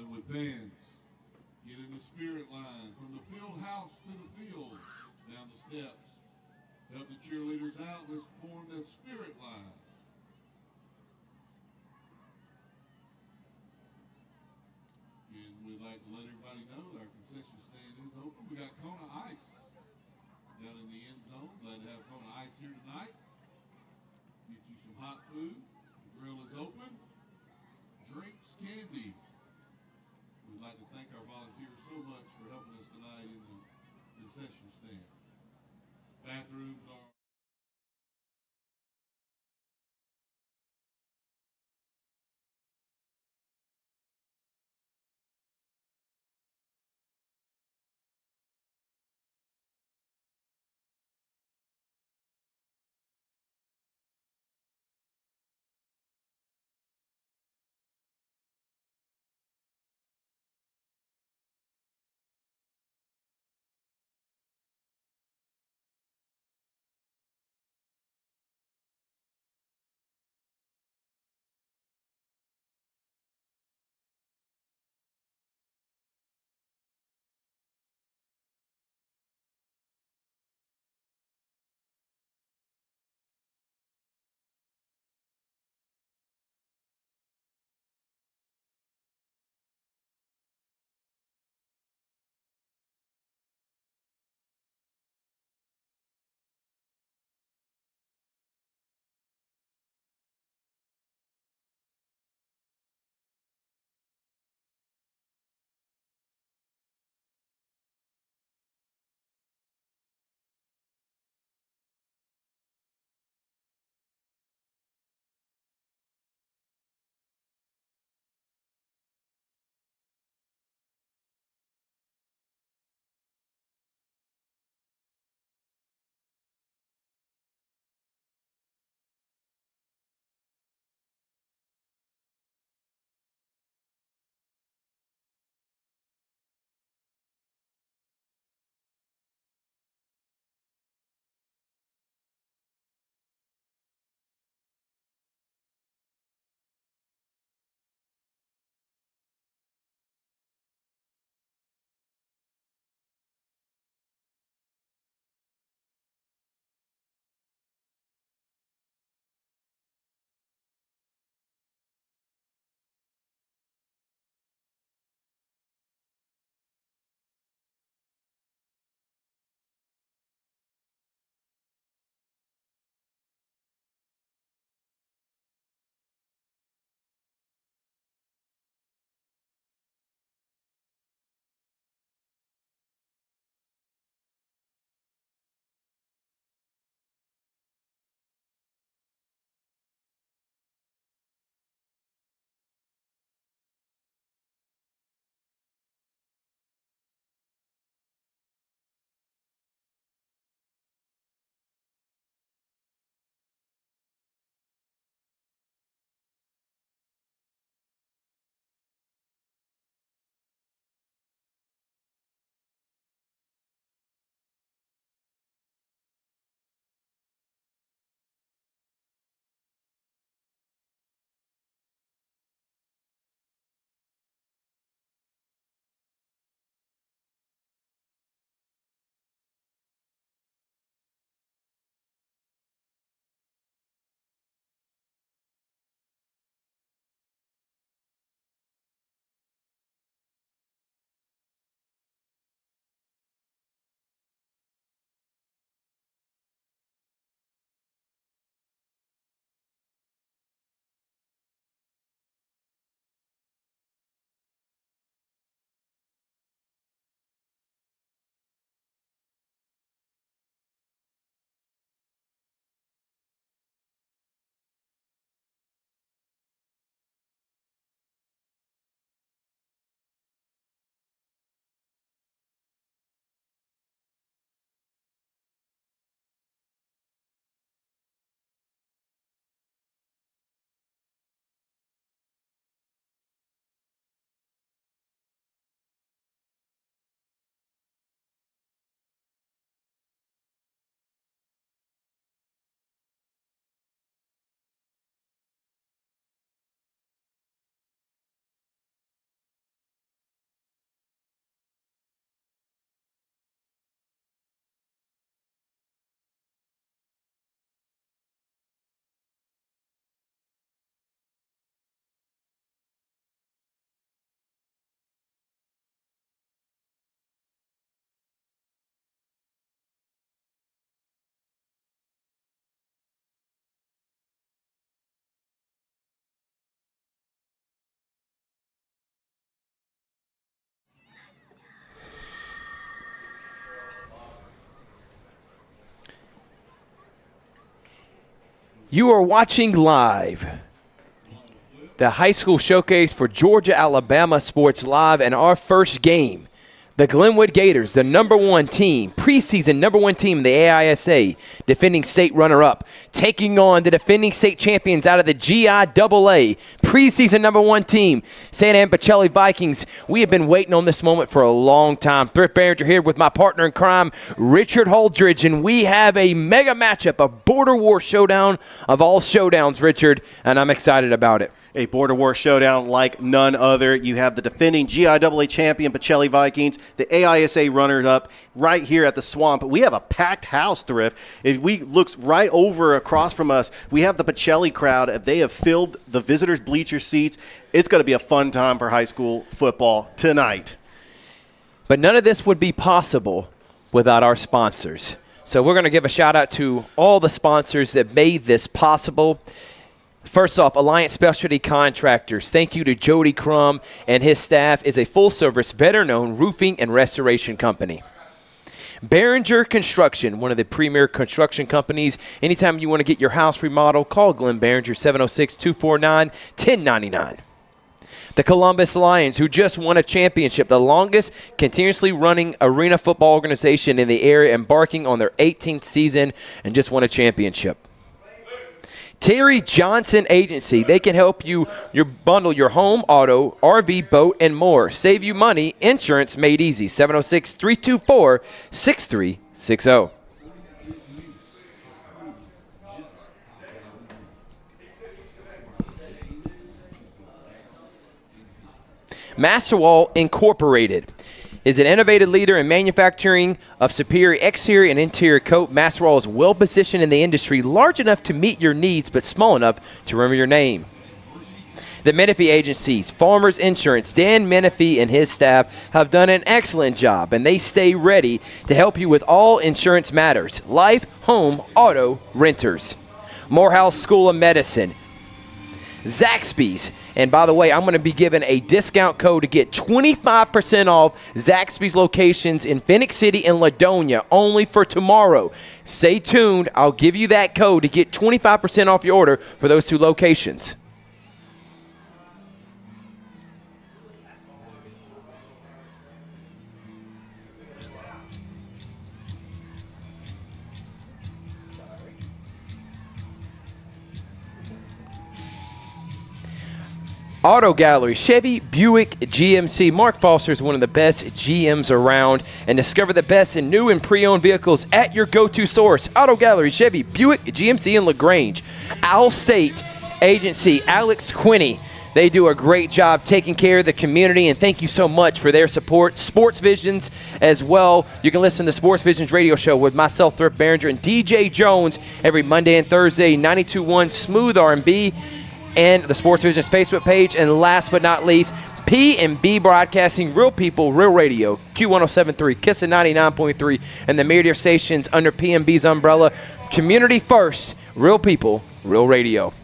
Glenwood fans, get in the spirit line from the field house to the field, down the steps. Help the cheerleaders out. Let's form the spirit line. And we'd like to let everybody know that our concession stand is open. We got Kona Ice down in the end zone. Glad to have Kona Ice here tonight. Get you some hot food. The grill is open. Drinks, candy. We'd like to thank our volunteers so much for helping us tonight in the concession stand. Bathrooms are You are watching live the high school showcase for Georgia-Alabama Sports Live, and our first game, the Glenwood Gators, the #1 team, preseason #1 team in the AISA, defending state runner-up, taking on the defending state champions out of the GIAA, preseason #1 team, San Ann Pacelli Vikings. We have been waiting on this moment for a long time. Thrift Behringer here with my partner in crime, Richard Holdridge, and we have a mega matchup, a border war showdown of all showdowns, Richard, and I'm excited about it. A border war showdown like none other. You have the defending GIAA champion Pacelli Vikings, the AISA runner-up right here at the Swamp. We have a packed house, Thrift. If we look right over across from us, we have the Pacelli crowd. They have filled the visitors' bleacher seats. It's going to be a fun time for high school football tonight. But none of this would be possible without our sponsors. So we're going to give a shout-out to all the sponsors that made this possible. First off, Alliance Specialty Contractors. Thank you to Jody Crum and his staff. Is a full-service, veteran-owned roofing and restoration company. Behringer Construction, one of the premier construction companies. Anytime you want to get your house remodeled, call Glenn Behringer, 706-249-1099. The Columbus Lions, who just won a championship, the longest continuously running arena football organization in the area, embarking on their 18th season and just won a championship. Terry Johnson Agency. They can help you bundle your home, auto, RV, boat, and more. Save you money. Insurance made easy. 706-324-6360. Masterwall Incorporated is an innovative leader in manufacturing of superior exterior and interior coat. Masterwall is well positioned in the industry, large enough to meet your needs, but small enough to remember your name. The Menifee Agencies, Farmers Insurance, Dan Menifee and his staff have done an excellent job, and they stay ready to help you with all insurance matters: life, home, auto, renters. Morehouse School of Medicine, Zaxby's. And by the way, I'm going to be giving a discount code to get 25% off Zaxby's locations in Phoenix City and Ladonia only for tomorrow. Stay tuned. I'll give you that code to get 25% off your order for those two locations. Auto Gallery, Chevy, Buick, GMC. Mark Foster is one of the best GMs around, and discover the best in new and pre-owned vehicles at your go-to source. Auto Gallery, Chevy, Buick, GMC, and LaGrange. Owl State Agency, Alex Quinney. They do a great job taking care of the community, and thank you so much for their support. Sports Visions as well. You can listen to Sports Visions radio show with myself, Thrift Behringer, and DJ Jones every Monday and Thursday, 92.1 Smooth R&B. And the Sports Visions Facebook page. And last but not least, P&B Broadcasting, Real People, Real Radio, Q1073, Kiss 99.3, and the media stations under P&B's umbrella. Community first, Real People, Real Radio. All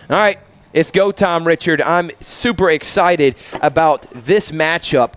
right, it's go time, Richard. I'm super excited about this matchup.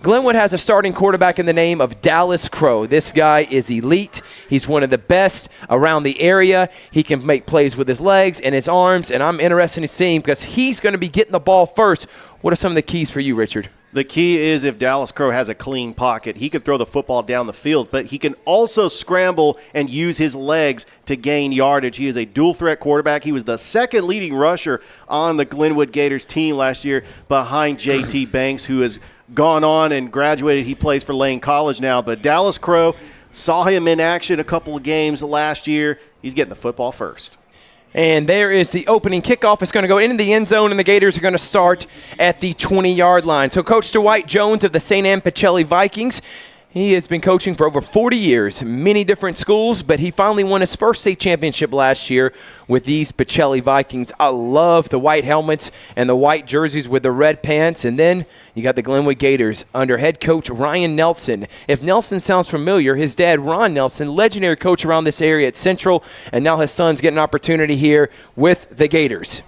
Glenwood has a starting quarterback in the name of Dallas Crow. This guy is elite. He's one of the best around the area. He can make plays with his legs and his arms, and I'm interested in seeing because he's going to be getting the ball first. What are some of the keys for you, Richard? The key is if Dallas Crow has a clean pocket, he can throw the football down the field, but he can also scramble and use his legs to gain yardage. He is a dual-threat quarterback. He was the second leading rusher on the Glenwood Gators team last year behind J.T. Banks, who has gone on and graduated. He plays for Lane College now. But Dallas Crow, saw him in action a couple of games last year. He's getting the football first. And there is the opening kickoff. It's going to go into the end zone, and the Gators are going to start at the 20-yard line. So Coach Dwight Jones of the St. Ann Pacelli Vikings, he has been coaching for over 40 years, many different schools, but he finally won his first state championship last year with these Pacelli Vikings. I love the white helmets and the white jerseys with the red pants. And then you got the Glenwood Gators under head coach Ryan Nelson. If Nelson sounds familiar, his dad, Ron Nelson, legendary coach around this area at Central, and now his son's getting an opportunity here with the Gators.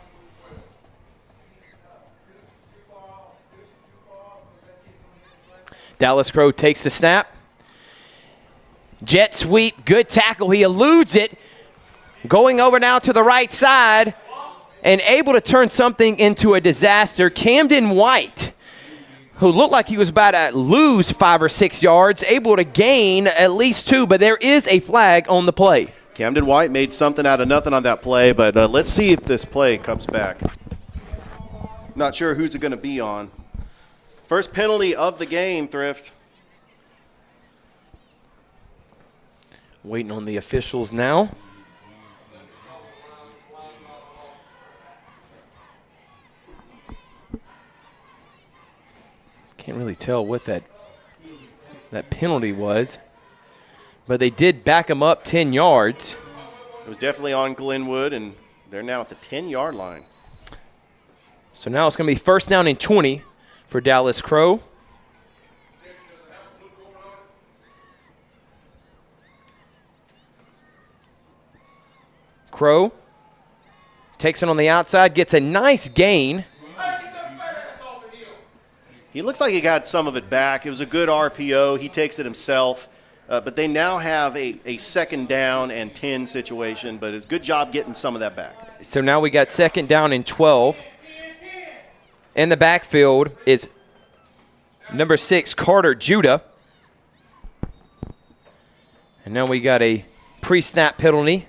Dallas Crow takes the snap. Jet sweep, good tackle. He eludes it. Going over now to the right side and able to turn something into a disaster. Camden White, who looked like he was about to lose 5 or 6 yards, able to gain at least 2, but there is a flag on the play. Camden White made something out of nothing on that play, but let's see if this play comes back. Not sure who's it going to be on. First penalty of the game, Thrift. Waiting on the officials now. Can't really tell what that penalty was, but they did back him up 10 yards. It was definitely on Glenwood, and they're now at the 10-yard line. So now it's going to be first down and 20 for Dallas Crow. Crow takes it on the outside, gets a nice gain. He looks like he got some of it back. It was a good RPO. He takes it himself. But they now have a second down and 10 situation, but it's a good job getting some of that back. So now we got second down and 12. In the backfield is number 6, Carter Judah. And now we got a pre-snap penalty.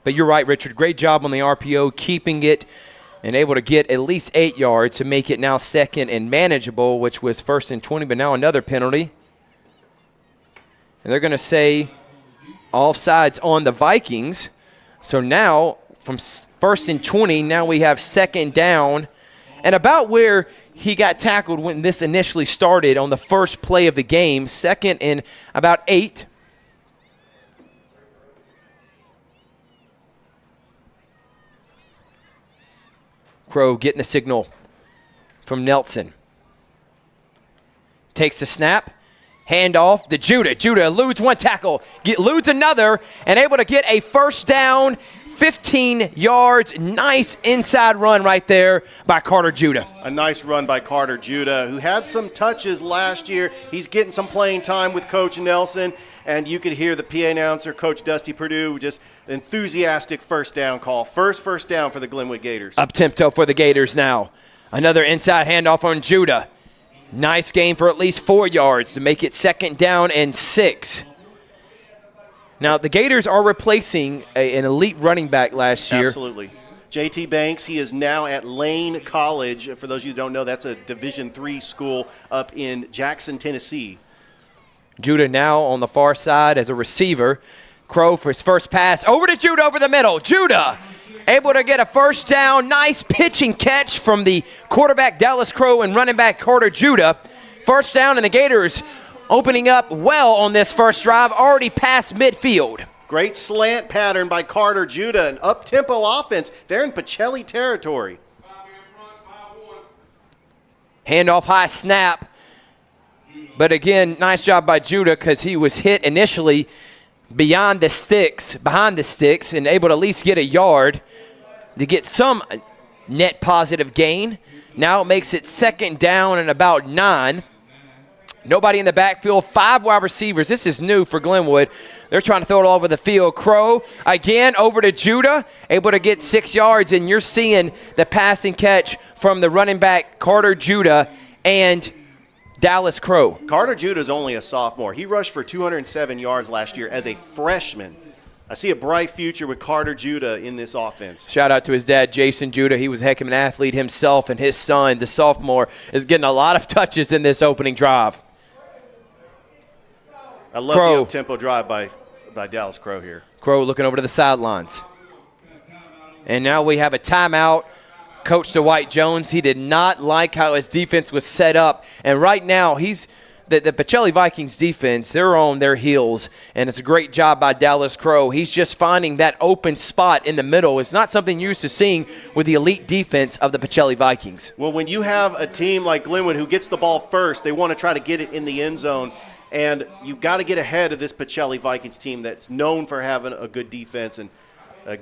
But you're right, Richard. Great job on the RPO, keeping it and able to get at least 8 yards to make it now second and manageable, which was first and 20, but now another penalty. And they're going to say offsides on the Vikings. So now from first and 20, now we have second down. And about where he got tackled when this initially started on the first play of the game, second and about 8. Crow getting the signal from Nelson. Takes the snap. Hand off to Judah. Judah eludes one tackle, eludes another, and able to get a first down, 15 yards. Nice inside run right there by Carter Judah. A nice run by Carter Judah, who had some touches last year. He's getting some playing time with Coach Nelson, and you could hear the PA announcer, Coach Dusty Perdue, just enthusiastic first down call. First down for the Glenwood Gators. Up-tempo for the Gators now. Another inside handoff on Judah. Nice gain for at least 4 yards to make it second down and 6. Now, the Gators are replacing an elite running back last year. Absolutely. JT Banks, he is now at Lane College. For those of you who don't know, that's a Division III school up in Jackson, Tennessee. Judah now on the far side as a receiver. Crow for his first pass. Over to Judah over the middle. Judah able to get a first down. Nice pitch and catch from the quarterback Dallas Crow and running back Carter Judah. First down, and the Gators opening up well on this first drive, already past midfield. Great slant pattern by Carter Judah, an up-tempo offense. They're in Pacelli territory. Handoff, high snap. But again, nice job by Judah because he was hit initially behind the sticks, and able to at least get a yard to get some net positive gain. Now it makes it second down and about 9. Nobody in the backfield, 5 wide receivers. This is new for Glenwood. They're trying to throw it all over the field. Crow, again, over to Judah, able to get 6 yards, and you're seeing the passing catch from the running back Carter Judah and Dallas Crow. Carter Judah is only a sophomore. He rushed for 207 yards last year as a freshman. I see a bright future with Carter Judah in this offense. Shout out to his dad, Jason Judah. He was a heck of an athlete himself, and his son, the sophomore, is getting a lot of touches in this opening drive. I love the up-tempo drive by Dallas Crow here. Crow looking over to the sidelines. And now we have a timeout. Coach Dwight Jones, he did not like how his defense was set up. And right now, the Pacelli Vikings defense, they're on their heels. And it's a great job by Dallas Crow. He's just finding that open spot in the middle. It's not something you're used to seeing with the elite defense of the Pacelli Vikings. Well, when you have a team like Glenwood who gets the ball first, they want to try to get it in the end zone. And you've got to get ahead of this Pacelli Vikings team that's known for having a good defense. And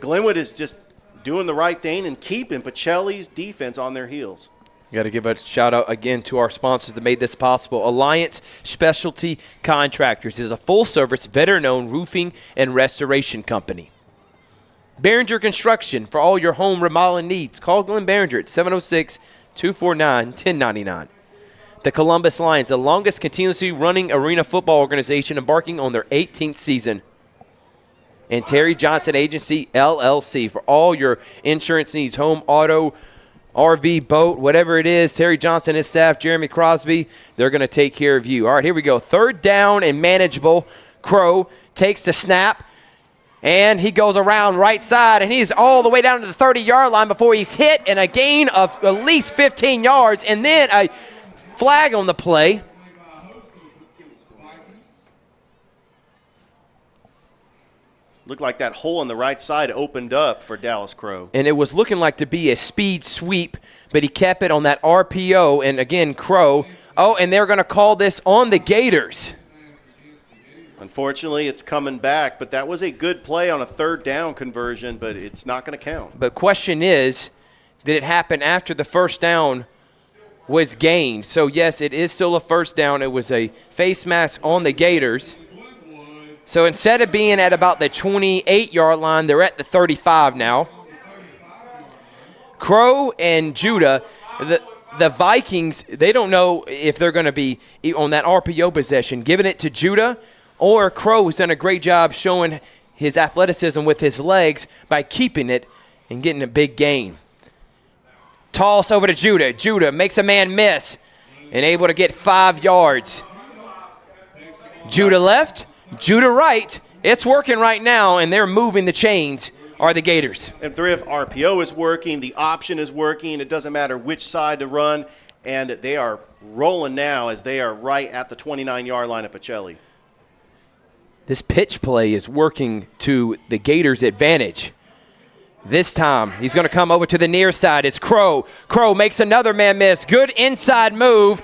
Glenwood is just doing the right thing and keeping Pacelli's defense on their heels. Got to give a shout out again to our sponsors that made this possible. Alliance Specialty Contractors is a full-service, veteran-owned roofing and restoration company. Behringer Construction for all your home remodeling needs. Call Glenn Behringer at 706-249-1099. The Columbus Lions, the longest continuously running arena football organization, embarking on their 18th season. And Terry Johnson Agency, LLC, for all your insurance needs, home, auto, RV, boat, whatever it is. Terry Johnson, his staff, Jeremy Crosby, they're going to take care of you. All right, here we go. Third down and manageable. Crow takes the snap, and he goes around right side, and he's all the way down to the 30-yard line before he's hit, and a gain of at least 15 yards, and then a flag on the play. Looked like that hole on the right side opened up for Dallas Crow. And it was looking like to be a speed sweep, but he kept it on that RPO. And, again, Crow. Oh, and they're going to call this on the Gators. Unfortunately, it's coming back, but that was a good play on a third down conversion, but it's not going to count. But question is, did it happen after the first down was gained? So, yes, it is still a first down. It was a face mask on the Gators. So instead of being at about the 28-yard line, they're at the 35 now. Crow and Judah, the Vikings, they don't know if they're going to be on that RPO possession, giving it to Judah, or Crow has done a great job showing his athleticism with his legs by keeping it and getting a big gain. Toss over to Judah. Judah makes a man miss and able to get 5 yards. Judah left. Judah right. It's working right now, and they're moving the chains, are the Gators. And Thrift, RPO is working. The option is working. It doesn't matter which side to run, and they are rolling now as they are right at the 29-yard line at Pacelli. This pitch play is working to the Gators' advantage. This time, he's going to come over to the near side. It's Crow. Crow makes another man miss. Good inside move.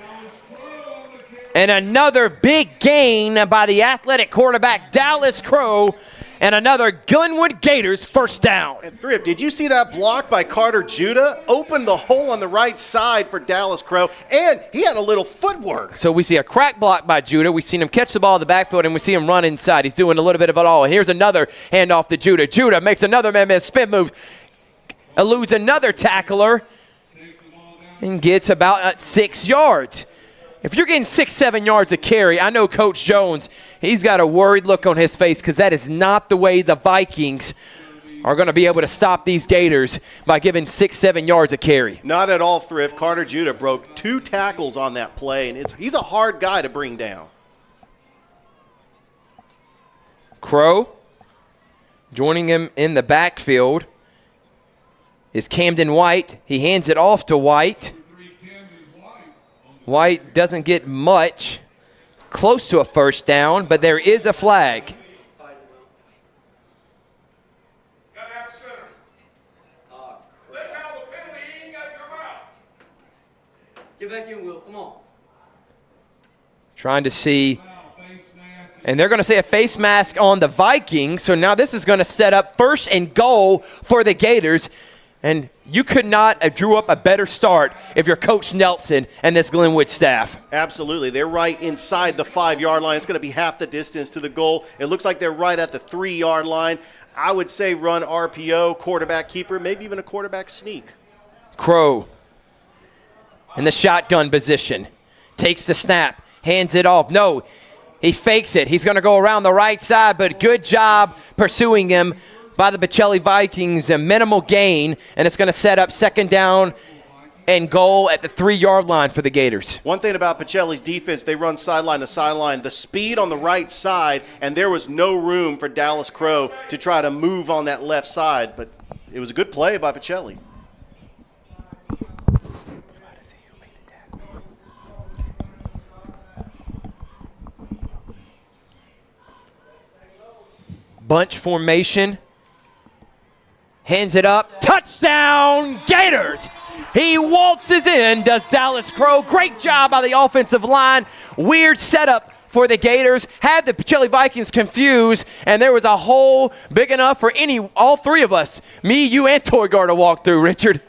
And another big gain by the athletic quarterback, Dallas Crow, and another Glenwood Gators first down. And Thrift, did you see that block by Carter Judah? Opened the hole on the right side for Dallas Crow, and he had a little footwork. So we see a crack block by Judah. We've seen him catch the ball in the backfield, and we see him run inside. He's doing a little bit of it all. And here's another handoff to Judah. Judah makes another man miss, spin move, eludes another tackler, and gets about 6 yards. If you're getting 6-7 yards a carry, I know Coach Jones, he's got a worried look on his face because that is not the way the Vikings are going to be able to stop these Gators by giving 6-7 yards a carry. Not at all, Thrift. Carter Judah broke 2 tackles on that play, and he's a hard guy to bring down. Crow, joining him in the backfield, is Camden White. He hands it off to White. White doesn't get much, close to a first down, but there is a flag. Get back in, Will. Come on. Trying to see, and they're going to say a face mask on the Vikings, so now this is going to set up first and goal for the Gators. And you could not have drew up a better start if you're Coach Nelson and this Glenwood staff. Absolutely. They're right inside the 5-yard line. It's going to be half the distance to the goal. It looks like they're right at the 3-yard line. I would say run RPO, quarterback keeper, maybe even a quarterback sneak. Crow in the shotgun position. Takes the snap, hands it off. No, he fakes it. He's going to go around the right side, but good job pursuing him by the Pacelli Vikings, a minimal gain, and it's going to set up second down and goal at the 3-yard line for the Gators. One thing about Pacelli's defense, they run sideline to sideline. The speed on the right side, and there was no room for Dallas Crow to try to move on that left side, but it was a good play by Pacelli. Bunch formation. Hands it up. Touchdown, Gators. He waltzes in, does Dallas Crow. Great job by the offensive line. Weird setup for the Gators. Had the Pacelli Vikings confused, and there was a hole big enough for all 3 of us, me, you, and Toygar, to walk through, Richard.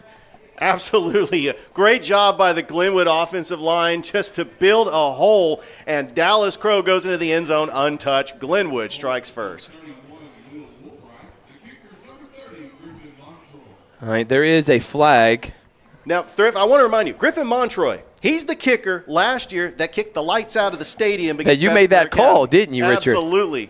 Absolutely. Great job by the Glenwood offensive line just to build a hole, and Dallas Crow goes into the end zone untouched. Glenwood strikes first. All right, there is a flag. Now, Thrift, I want to remind you, Griffin Montroy, he's the kicker last year that kicked the lights out of the stadium. That you made that call, didn't you, Richard? Absolutely.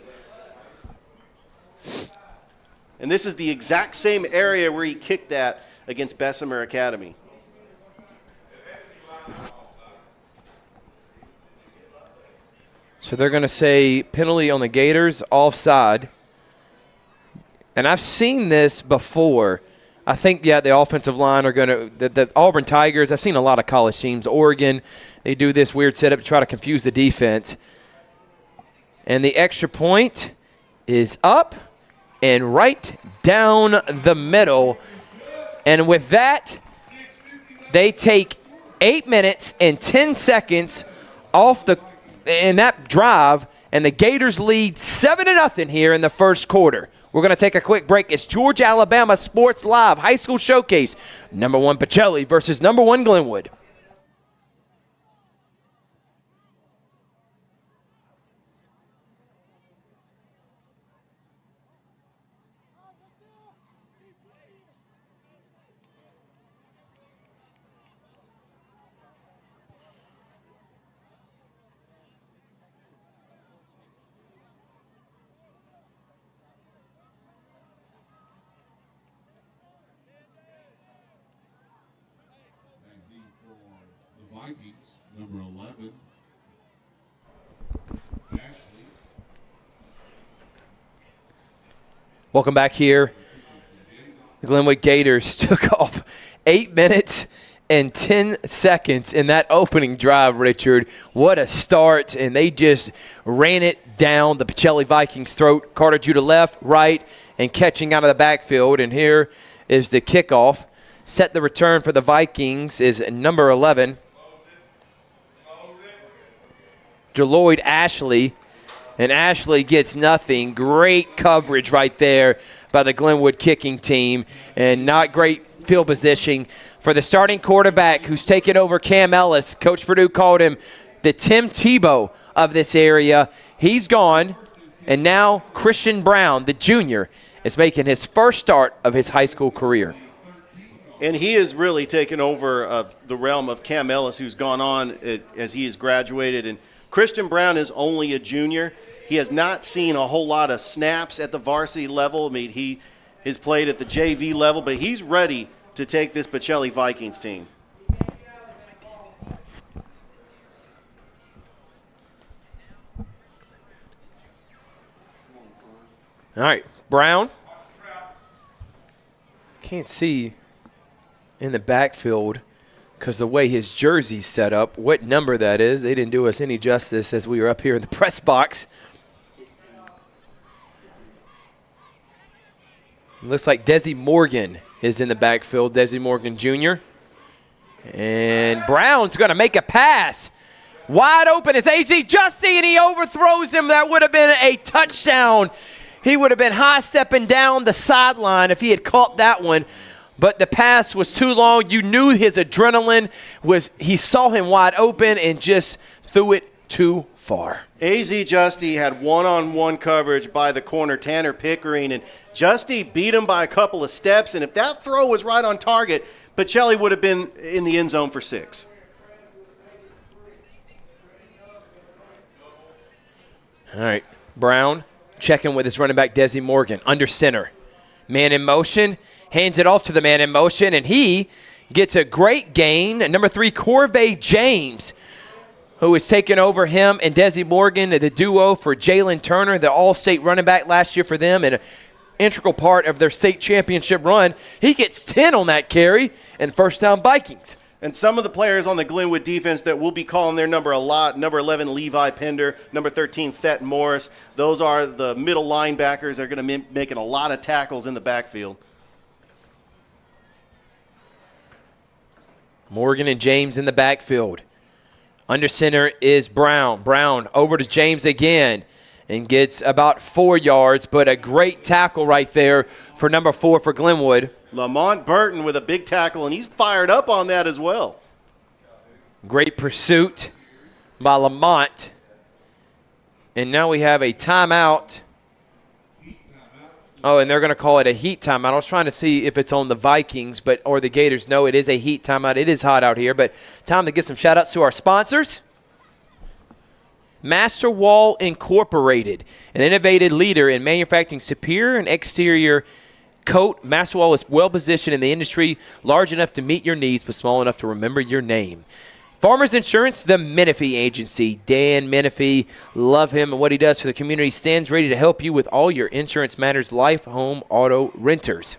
And this is the exact same area where he kicked that against Bessemer Academy. So they're going to say penalty on the Gators, offside. And I've seen this before. I think, yeah, the offensive line are going to – the Auburn Tigers, I've seen a lot of college teams. Oregon, they do this weird setup to try to confuse the defense. And the extra point is up and right down the middle. And with that, they take 8 minutes and 10 seconds off in that drive, and the Gators lead 7-0 here in the first quarter. We're going to take a quick break. It's Georgia Alabama Sports Live High School Showcase. Number 1 Pacelli versus number 1 Glenwood. Vikings, number 11, Ashley. Welcome back here. The Glenwood Gators took off 8 minutes and 10 seconds in that opening drive, Richard. What a start, and they just ran it down the Pacelli Vikings' throat. Carter Judah left, right, and catching out of the backfield. And here is the kickoff. Set the return for the Vikings is number 11. Deloyd Ashley, and Ashley gets nothing. Great coverage right there by the Glenwood kicking team, and not great field positioning for the starting quarterback who's taken over Cam Ellis. Coach Purdue called him the Tim Tebow of this area. He's gone, and now Christian Brown, the junior, is making his first start of his high school career. And he has really taken over the realm of Cam Ellis, who's gone on as he has graduated. And Christian Brown is only a junior. He has not seen a whole lot of snaps at the varsity level. I mean, he has played at the JV level, but he's ready to take this Pacelli Vikings team. All right, Brown. Can't see in the backfield because the way his jersey's set up, what number that is. They didn't do us any justice as we were up here in the press box. Looks like Desi Morgan is in the backfield, Desi Morgan Jr. And Brown's going to make a pass. Wide open is A.J. Justy, and he overthrows him. That would have been a touchdown. He would have been high-stepping down the sideline if he had caught that one. But the pass was too long. You knew his adrenaline was – he saw him wide open and just threw it too far. A.Z. Justy had one-on-one coverage by the corner, Tanner Pickering, and Justy beat him by a couple of steps. And if that throw was right on target, Pacelli would have been in the end zone for 6. All right, Brown checking with his running back, Desi Morgan, under center. Man in motion. Hands it off to the man in motion, and he gets a great gain. Number 3, Corvée James, who is taking over him and Desi Morgan, the duo for Jalen Turner, the all-state running back last year for them and an integral part of their state championship run. He gets 10 on that carry, and first down Vikings. And some of the players on the Glenwood defense that will be calling their number a lot, number 11, Levi Pender, number 13, Thet Morris. Those are the middle linebackers. They're going to be making a lot of tackles in the backfield. Morgan and James in the backfield. Under center is Brown. Brown over to James again. and gets about 4 yards, but a great tackle right there for number 4 for Glenwood. Lamont Burton with a big tackle, and he's fired up on that as well. Great pursuit by Lamont. And now we have a timeout. Oh, and they're going to call it a heat timeout. I was trying to see if it's on the Vikings or the Gators. No, it is a heat timeout. It is hot out here, but time to give some shout-outs to our sponsors. Master Wall Incorporated, an innovative leader in manufacturing superior and exterior coat. Master Wall is well-positioned in the industry, large enough to meet your needs, but small enough to remember your name. Farmers Insurance, the Menifee Agency. Dan Menifee, love him and what he does for the community. Stands ready to help you with all your insurance matters, life, home, auto, renters.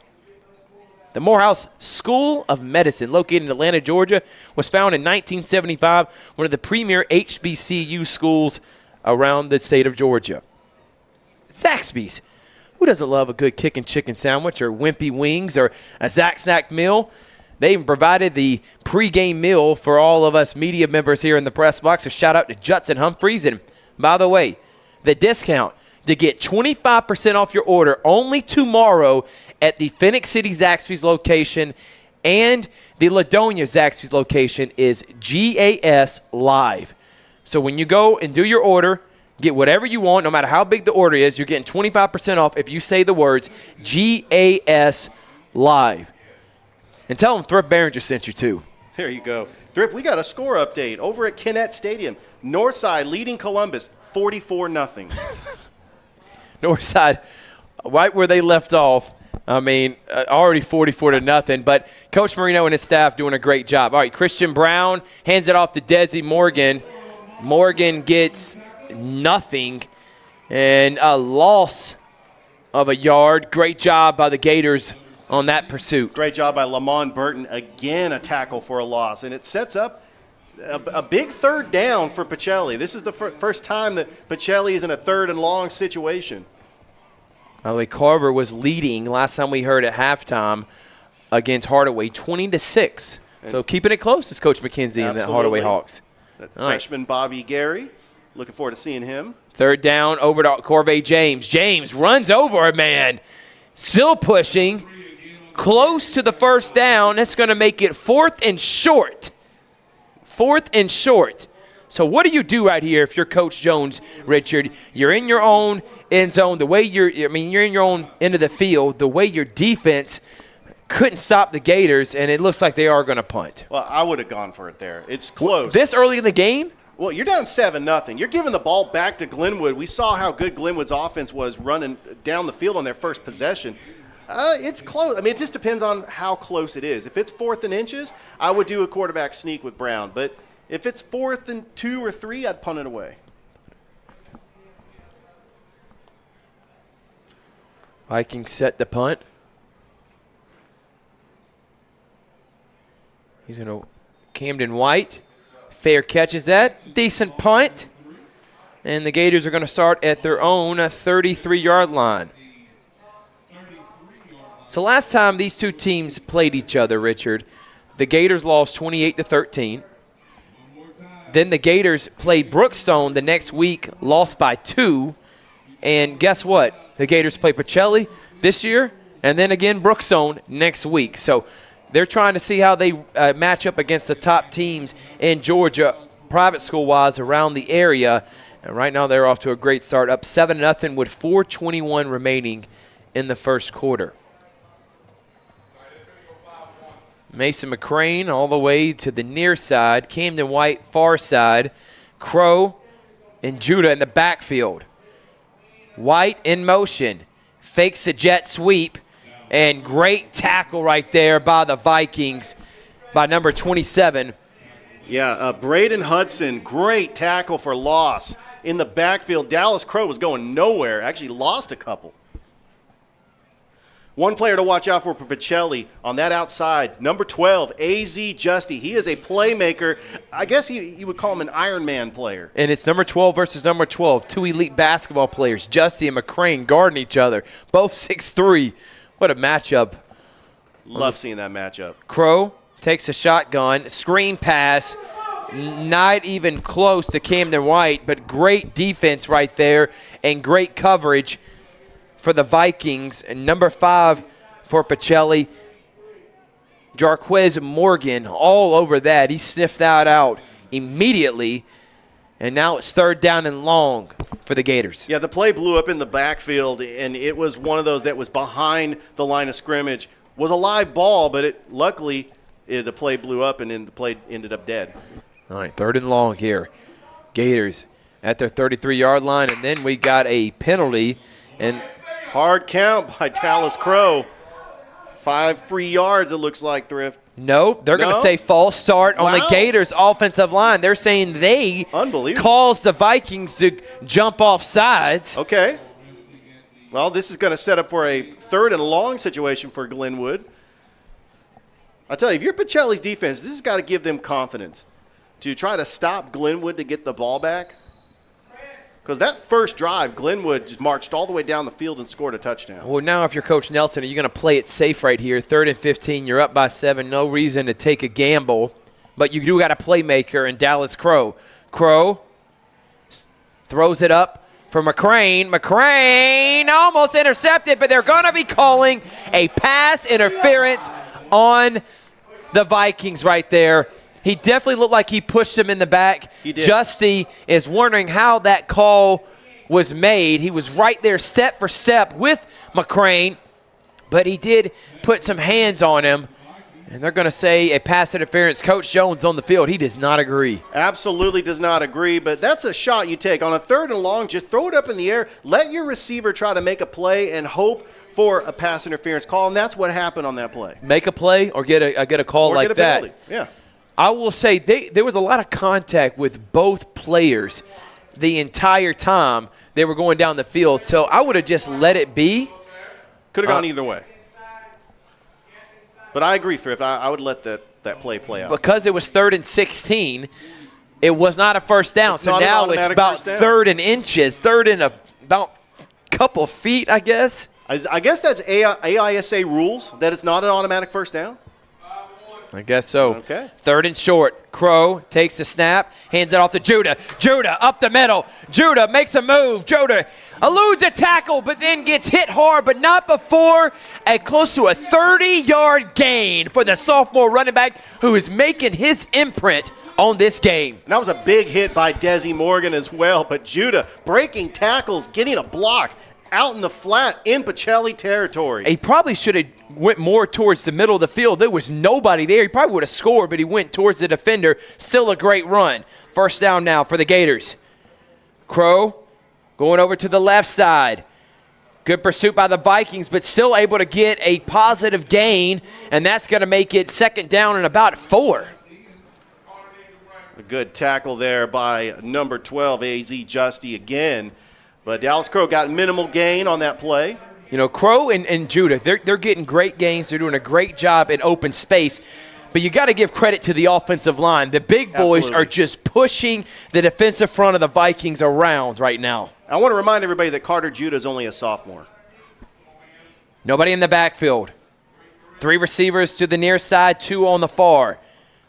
The Morehouse School of Medicine, located in Atlanta, Georgia, was founded in 1975, one of the premier HBCU schools around the state of Georgia. Zaxby's. Who doesn't love a good kickin' chicken sandwich or wimpy wings or a Zack Snack meal? They even provided the pregame meal for all of us media members here in the press box. So shout out to Judson Humphreys. And by the way, the discount to get 25% off your order only tomorrow at the Phoenix City Zaxby's location and the Ladonia Zaxby's location is GAS Live. So when you go and do your order, get whatever you want, no matter how big the order is, you're getting 25% off if you say the words GAS Live. And tell them Thrift Behringer sent you too. There you go. Thrift, we got a score update over at Kinnett Stadium. Northside leading Columbus 44-0. Northside, right where they left off. I mean, already 44-0. But Coach Marino and his staff doing a great job. All right, Christian Brown hands it off to Desi Morgan. Morgan gets nothing and a loss of a yard. Great job by the Gators on that pursuit. Great job by Lamont Burton. Again, a tackle for a loss. And it sets up a big third down for Pacelli. This is the first time that Pacelli is in a third and long situation. By the way, Carver was leading last time we heard at halftime against Hardaway 20-6. So keeping it close is Coach McKenzie and the Hardaway Hawks. Freshman Bobby Gary. Looking forward to seeing him. Third down over to Corvée James. James runs over a man. Still pushing. Close to the first down. That's going to make it 4th and short. 4th and short. So what do you do right here if you're Coach Jones, Richard? You're in your own end zone. The way you're in your own end of the field. The way your defense couldn't stop the Gators, and it looks like they are going to punt. Well, I would have gone for it there. It's close. This early in the game? Well, you're down 7-0. You're giving the ball back to Glenwood. We saw how good Glenwood's offense was running down the field on their first possession. It's close. I mean, it just depends on how close it is. If it's 4th and inches, I would do a quarterback sneak with Brown. But if it's 4th and 2 or 3, I'd punt it away. Vikings set the punt. He's going to Camden White. Fair catches that. Decent punt. And the Gators are going to start at their own 33-yard line. So last time these two teams played each other, Richard, the Gators lost 28-13. Then the Gators played Brookstone the next week, lost by 2. And guess what? The Gators play Pacelli this year, and then again Brookstone next week. So they're trying to see how they match up against the top teams in Georgia, private school-wise, around the area. And right now they're off to a great start, up 7-0 with 4:21 remaining in the first quarter. Mason McCrane all the way to the near side. Camden White far side. Crow and Judah in the backfield. White in motion. Fakes a jet sweep. And great tackle right there by the Vikings by number 27. Yeah, Braden Hudson, great tackle for loss in the backfield. Dallas Crow was going nowhere. Actually lost a couple. One player to watch out for Pacelli on that outside, number 12, A.Z. Justy. He is a playmaker. I guess you would call him an Iron Man player. And it's number 12 versus number 12, two elite basketball players, Justy and McCrane, guarding each other, both 6'3". What a matchup. Love seeing that matchup. Crow takes a shotgun, screen pass, Not even close to Camden White, but great defense right there and great coverage for the Vikings. And number 5 for Pacelli, Jarquez Morgan, all over that. He sniffed that out immediately. And now it's 3rd down and long for the Gators. Yeah, the play blew up in the backfield, and it was one of those that was behind the line of scrimmage. Was a live ball, but luckily the play blew up, and then the play ended up dead. All right, 3rd and long here. Gators at their 33-yard line, and then we got a penalty. And hard count by Dallas Crow. 5 free yards, it looks like, Thrift. No, they're going to say false start on the Gators' offensive line. They're saying they caused the Vikings to jump off sides. Okay. Well, this is going to set up for a 3rd and long situation for Glenwood. I tell you, if you're Pacelli's defense, this has got to give them confidence to try to stop Glenwood to get the ball back. Because that first drive, Glenwood just marched all the way down the field and scored a touchdown. Well, now if you're Coach Nelson, are you going to play it safe right here? 3rd and 15, you're up by 7, no reason to take a gamble. But you do got a playmaker in Dallas Crow. Crow throws it up for McCrane. McCrane almost intercepted, but they're going to be calling a pass interference on the Vikings right there. He definitely looked like he pushed him in the back. He did. Justy is wondering how that call was made. He was right there step for step with McCrane, but he did put some hands on him. And they're going to say a pass interference. Coach Jones on the field. He does not agree. Absolutely does not agree, but that's a shot you take. On a 3rd and long, just throw it up in the air. Let your receiver try to make a play and hope for a pass interference call, and that's what happened on that play. Make a play or get a call or like get a penalty. that. Yeah. I will say there was a lot of contact with both players the entire time they were going down the field, so I would have just let it be. Could have gone either way. But I agree, Thrift. I would let that play out. Because it was 3rd and 16, it was not a first down. So now it's about 3rd and inches, 3rd and about a couple feet, I guess. I guess that's AISA rules, that it's not an automatic first down. I guess so. Okay. 3rd and short. Crow takes the snap, hands it off to Judah. Judah up the middle. Judah makes a move. Judah eludes a tackle, but then gets hit hard, but not before close to a 30-yard gain for the sophomore running back who is making his imprint on this game. And that was a big hit by Desi Morgan as well, but Judah breaking tackles, getting a block out in the flat in Pacelli territory. He probably should have went more towards the middle of the field. There was nobody there. He probably would have scored, but he went towards the defender. Still a great run. 1st down now for the Gators. Crow going over to the left side. Good pursuit by the Vikings, but still able to get a positive gain, and that's going to make it 2nd down and about 4. A good tackle there by number 12, AZ Justy again. But Dallas Crow got minimal gain on that play. You know, Crow and Judah, they're getting great gains. They're doing a great job in open space. But you got to give credit to the offensive line. The big boys are just pushing the defensive front of the Vikings around right now. I want to remind everybody that Carter Judah is only a sophomore. Nobody in the backfield. 3 receivers to the near side, 2 on the far.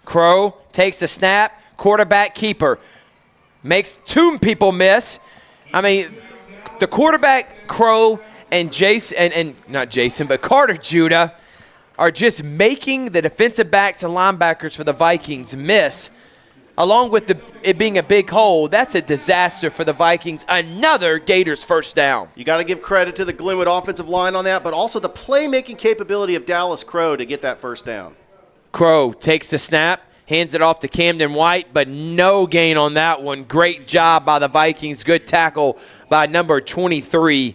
Crow takes the snap, quarterback keeper. Makes 2 people miss. I mean, the quarterback, Crow, and Carter Judah are just making the defensive backs and linebackers for the Vikings miss. Along with it being a big hole, that's a disaster for the Vikings. Another Gators 1st down. You got to give credit to the Glenwood offensive line on that, but also the playmaking capability of Dallas Crow to get that 1st down. Crow takes the snap. Hands it off to Camden White, but no gain on that one. Great job by the Vikings. Good tackle by number 23,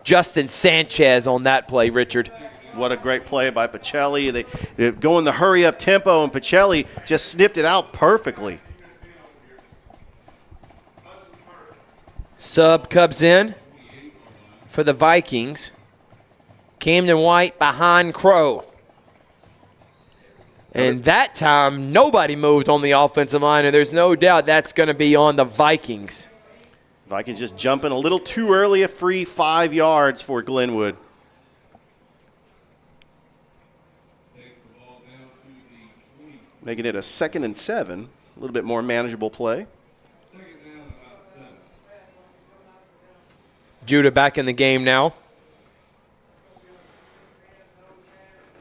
Justin Sanchez on that play, Richard. What a great play by Pacelli. They go in the hurry-up tempo, and Pacelli just snipped it out perfectly. Sub comes in for the Vikings. Camden White behind Crow. And that time, nobody moved on the offensive line, and there's no doubt that's going to be on the Vikings. Vikings just jumping a little too early, a free 5 yards for Glenwood. Takes the ball down to the 20. Making it a 2nd and 7. little bit more manageable play. Judah back in the game now.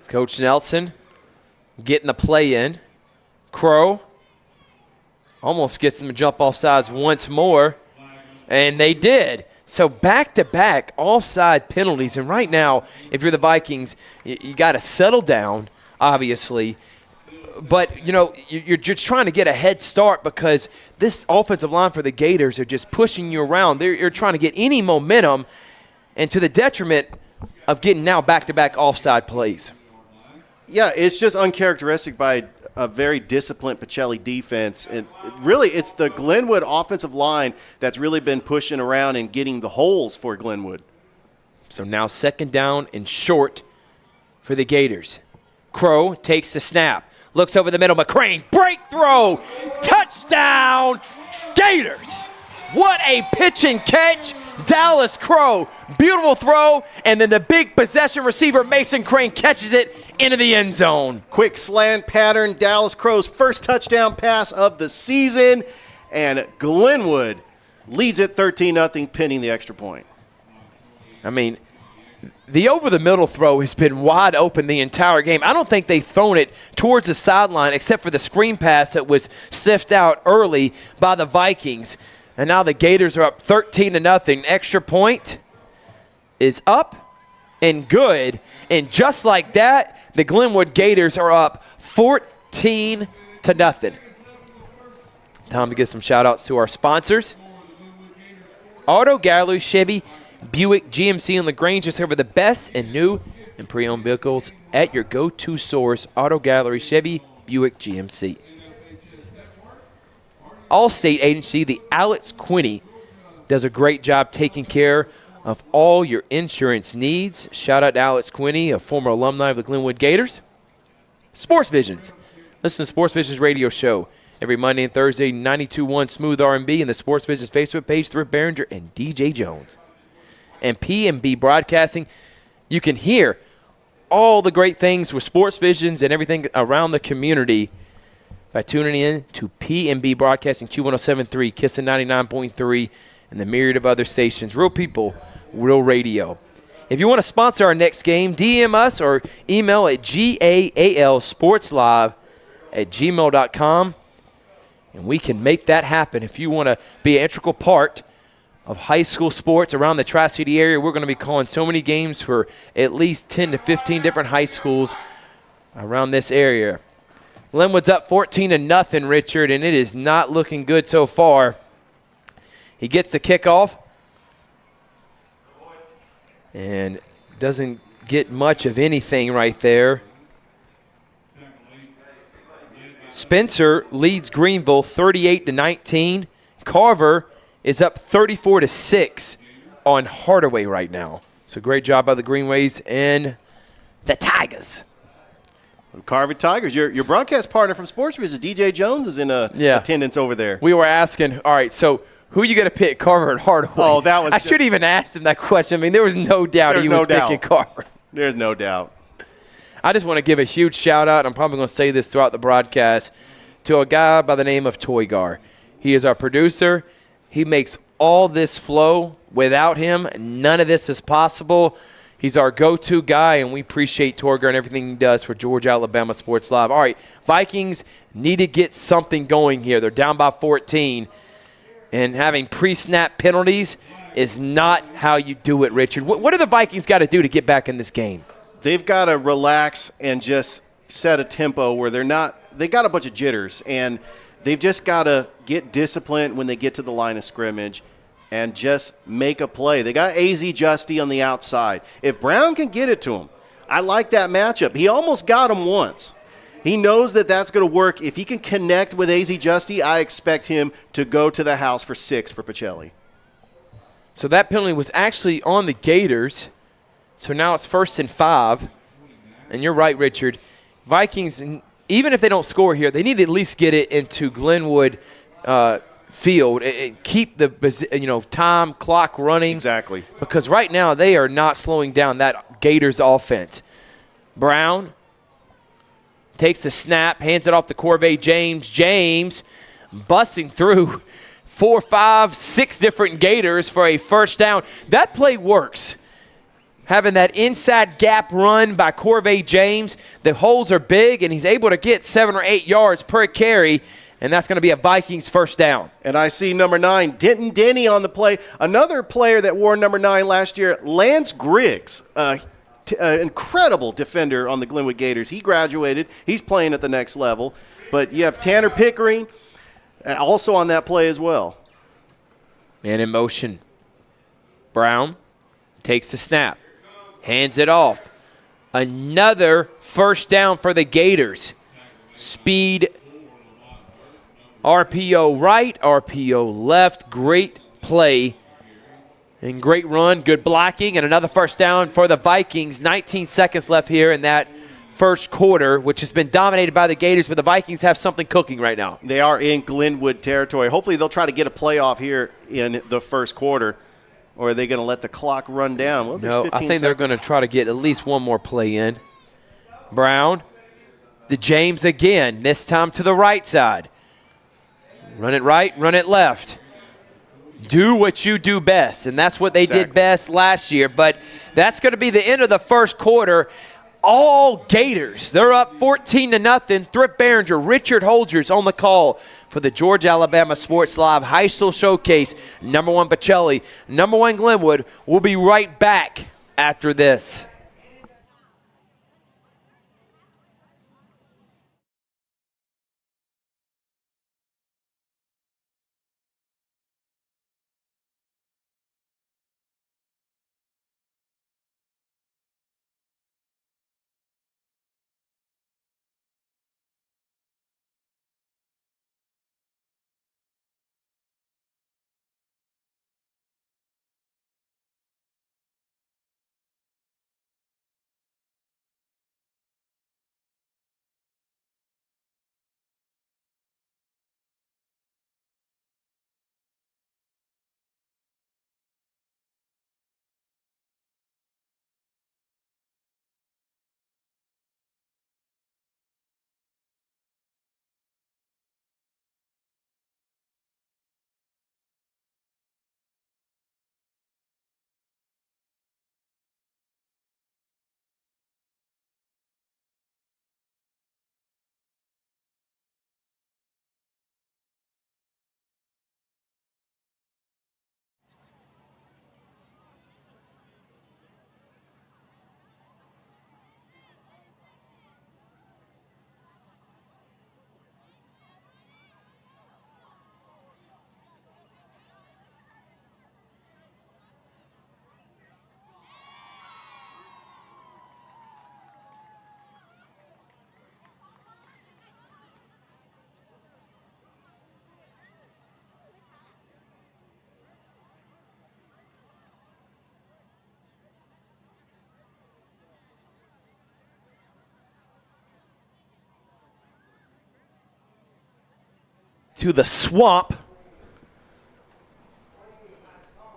Coach Nelson getting the play in. Crow almost gets them to jump off sides once more, and they did. So back-to-back offside penalties, and right now, if you're the Vikings, you got to settle down, obviously. But, you're just trying to get a head start because this offensive line for the Gators are just pushing you around. You're trying to get any momentum, and to the detriment of getting now back-to-back offside plays. Yeah, it's just uncharacteristic by a very disciplined Pacelli defense. And really, it's the Glenwood offensive line that's really been pushing around and getting the holes for Glenwood. So now 2nd down and short for the Gators. Crow takes the snap. Looks over the middle. McCrane, break throw. Touchdown, Gators. What a pitch and catch. Dallas Crow, beautiful throw, and then the big possession receiver Mason Crane catches it into the end zone. Quick slant pattern, Dallas Crow's first touchdown pass of the season, and Glenwood leads it 13-0, pinning the extra point. I mean, the over-the-middle throw has been wide open the entire game. I don't think they've thrown it towards the sideline except for the screen pass that was sifted out early by the Vikings. And now the Gators are up 13-0. Extra point is up and good. And just like that, the Glenwood Gators are up 14-0. Time to give some shout-outs to our sponsors. Auto Gallery, Chevy, Buick, GMC, and LaGrange discover the best in new and pre-owned vehicles at your go-to source. Auto Gallery, Chevy, Buick, GMC. Allstate agency, the Alex Quinney, does a great job taking care of all your insurance needs. Shout out to Alex Quinney, a former alumni of the Glenwood Gators. Sports Visions. Listen to Sports Visions radio show every Monday and Thursday, 92.1 Smooth R&B, and the Sports Visions Facebook page, Thrift Behringer and DJ Jones. And P&B Broadcasting. You can hear all the great things with Sports Visions and everything around the community by tuning in to P&B Broadcasting, Q1073, Kissin 99.3, and the myriad of other stations. Real people, real radio. If you want to sponsor our next game, DM us or email at gaalsportslive@gmail.com, and we can make that happen. If you want to be an integral part of high school sports around the Tri-City area, we're going to be calling so many games for at least 10 to 15 different high schools around this area. Glenwood's up 14-0, Richard, and it is not looking good so far. He gets the kickoff and doesn't get much of anything right there. Spencer leads Greenville 38-19. Carver is up 34-6 on Hardaway right now. So great job by the Greenways and the Tigers. Carver Tigers, your broadcast partner from Sports Vision, DJ Jones, is in attendance over there. We were asking, all right, so who are you going to pick, Carver and Hardaway? Oh, that was I should even ask him that question. I mean, there was no doubt he was picking Carver. There's no doubt. I just want to give a huge shout-out, I'm probably going to say this throughout the broadcast, to a guy by the name of Toygar. He is our producer. He makes all this flow. Without him, none of this is possible. He's our go-to guy, and we appreciate Torger and everything he does for Georgia Alabama Sports Live. All right, Vikings need to get something going here. They're down by 14, and having pre-snap penalties is not how you do it, Richard. What do the Vikings got to do to get back in this game? They've got to relax and just set a tempo where they're not – they got a bunch of jitters, and they've just got to get disciplined when they get to the line of scrimmage and just make a play. They got AZ Justy on the outside. If Brown can get it to him, I like that matchup. He almost got him once. He knows that that's going to work. If he can connect with AZ Justy, I expect him to go to the house for 6 for Pacelli. So that penalty was actually on the Gators. So now it's 1st and 5. And you're right, Richard. Vikings, even if they don't score here, they need to at least get it into Glenwood field and keep the time clock running. Exactly. Because right now they are not slowing down that Gators offense. Brown takes the snap, hands it off to Corvée James. James busting through 4, 5, 6 different Gators for a first down. That play works. Having that inside gap run by Corvée James. The holes are big, and he's able to get 7 or 8 yards per carry, and that's going to be a Vikings first down. And I see number 9, Denton Denny on the play. Another player that wore number 9 last year, Lance Griggs, incredible defender on the Glenwood Gators. He graduated. He's playing at the next level. But you have Tanner Pickering also on that play as well. Man in motion. Brown takes the snap. Hands it off. Another first down for the Gators. Speed. RPO right, RPO left. Great play and great run. Good blocking and another first down for the Vikings. 19 seconds left here in that first quarter, which has been dominated by the Gators, but the Vikings have something cooking right now. They are in Glenwood territory. Hopefully they'll try to get a playoff here in the first quarter. Or are they going to let the clock run down? Well, no, I think they're going to try to get at least one more play in. Brown, the James again, this time to the right side. Run it right, run it left. Do what you do best, and that's what they did best last year. But that's going to be the end of the first quarter. All Gators. They're up 14-0. Thrift Behringer, Richard Holdridge on the call for the Georgia-Alabama Sports Live High School Showcase. Number 1 Pacelli, number 1 Glenwood. We'll be right back after this. To the swamp.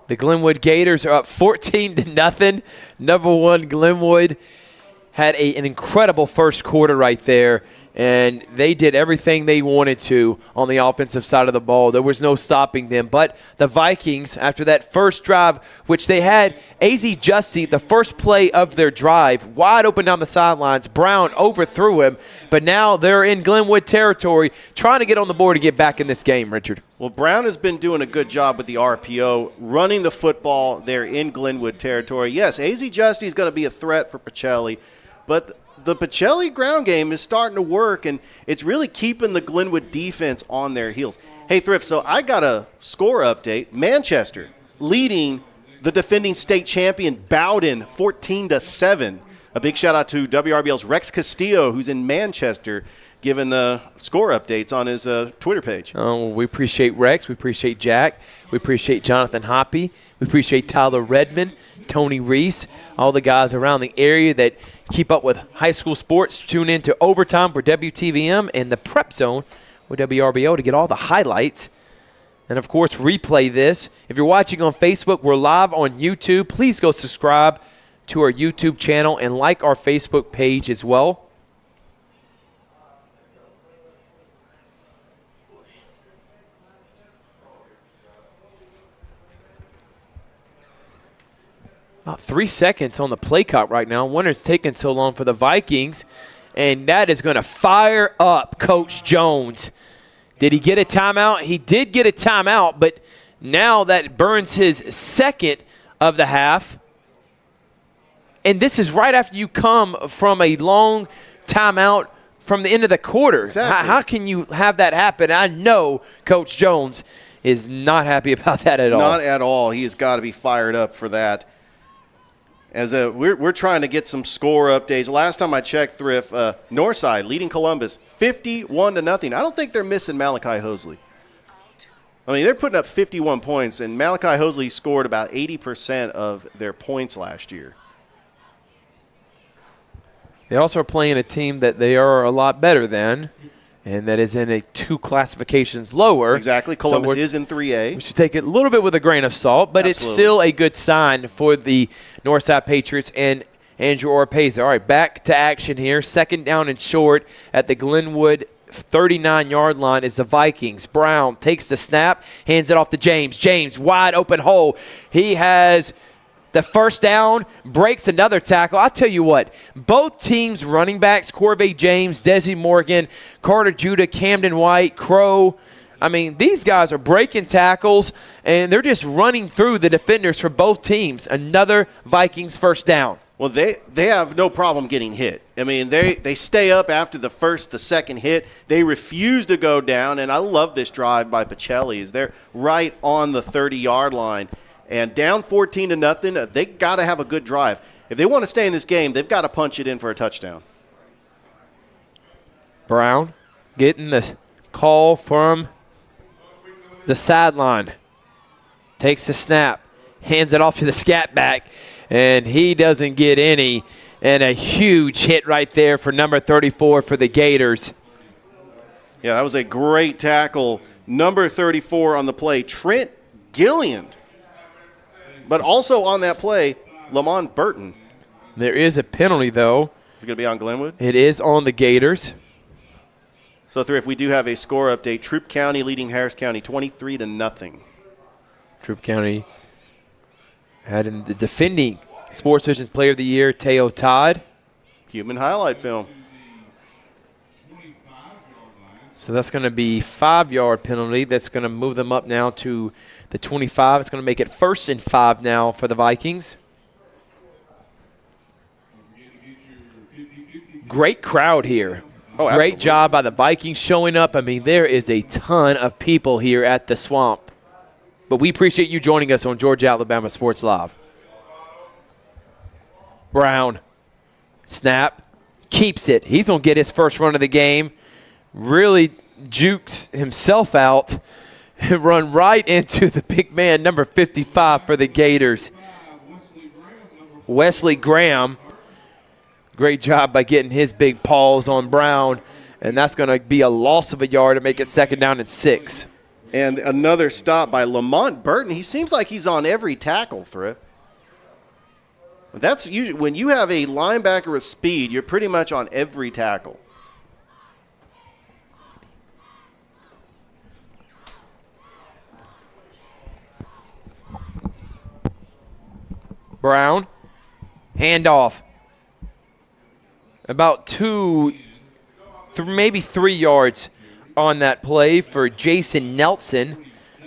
The Glenwood Gators are up 14-0. Number 1 Glenwood had an incredible first quarter right there, and they did everything they wanted to on the offensive side of the ball. There was no stopping them. But the Vikings, after that first drive, which they had AZ Justy, the first play of their drive, wide open down the sidelines. Brown overthrew him, but now they're in Glenwood territory trying to get on the board to get back in this game, Richard. Well, Brown has been doing a good job with the RPO, running the football there in Glenwood territory. Yes, AZ Justy is going to be a threat for Pacelli, but the Pacelli ground game is starting to work, and it's really keeping the Glenwood defense on their heels. Hey, Thrift, so I got a score update. Manchester leading the defending state champion Bowden 14-7. A big shout-out to WRBL's Rex Castillo, who's in Manchester, giving score updates on his Twitter page. Oh, well, we appreciate Rex. We appreciate Jack. We appreciate Jonathan Hoppy. We appreciate Tyler Redmond, Tony Reese, all the guys around the area that keep up with high school sports. Tune in to Overtime for WTVM and the Prep Zone with WRBO to get all the highlights. And, of course, replay this. If you're watching on Facebook, we're live on YouTube. Please go subscribe to our YouTube channel and like our Facebook page as well. About 3 seconds on the play clock right now. I wonder it's taking so long for the Vikings. And that is going to fire up Coach Jones. Did he get a timeout? He did get a timeout, but now that burns his second of the half. And this is right after you come from a long timeout from the end of the quarter. Exactly. How can you have that happen? I know Coach Jones is not happy about that at all. Not at all. He has got to be fired up for that. As we're trying to get some score updates. Last time I checked, Thrift, Northside leading Columbus 51-0. I don't think they're missing Malachi Hosley. I mean, they're putting up 51 points, and Malachi Hosley scored about 80% of their points last year. They also are playing a team that they are a lot better than, and that is in a 2 classifications lower. Exactly. Columbus is in 3A. We should take it a little bit with a grain of salt, but It's still a good sign for the Northside Patriots and Andrew Orpeza. All right, back to action here. 2nd down and short at the Glenwood 39-yard line is the Vikings. Brown takes the snap, hands it off to James. James, wide open hole. He has the first down, breaks another tackle. I'll tell you what, both teams' running backs, Corvée James, Desi Morgan, Carter Judah, Camden White, Crow, I mean, these guys are breaking tackles, and they're just running through the defenders for both teams. Another Vikings first down. Well, they have no problem getting hit. I mean, they stay up after the second hit. They refuse to go down, and I love this drive by Pacelli. They're right on the 30-yard line. And down 14-0, they got to have a good drive. If they want to stay in this game, they've got to punch it in for a touchdown. Brown getting the call from the sideline. Takes the snap, hands it off to the scat back, and he doesn't get any. And a huge hit right there for number 34 for the Gators. Yeah, that was a great tackle. Number 34 on the play, Trent Gilliand. But also on that play, Lamont Burton. There is a penalty, though. Is it going to be on Glenwood? It is on the Gators. So, if we do have a score update, Troup County leading Harris County 23-0. Troup County had in the defending Sports Vision's Player of the Year, Teo Todd. Human highlight film. So that's going to be 5-yard penalty. That's going to move them up now to the 25. It's going to make it 1st and 5 now for the Vikings. Great crowd here. Oh, absolutely. Great job by the Vikings showing up. I mean, there is a ton of people here at the Swamp. But we appreciate you joining us on Georgia Alabama Sports Live. Brown, snap, keeps it. He's going to get his first run of the game. Really jukes himself out and run right into the big man, number 55 for the Gators. Wesley Graham. Great job by getting his big paws on Brown, and that's going to be a loss of a yard to make it 2nd down and 6. And another stop by Lamont Burton. He seems like he's on every tackle, Thrift. That's usually when you have a linebacker with speed, you're pretty much on every tackle. Brown, handoff. About 2, maybe 3 yards on that play for Jason Nelson,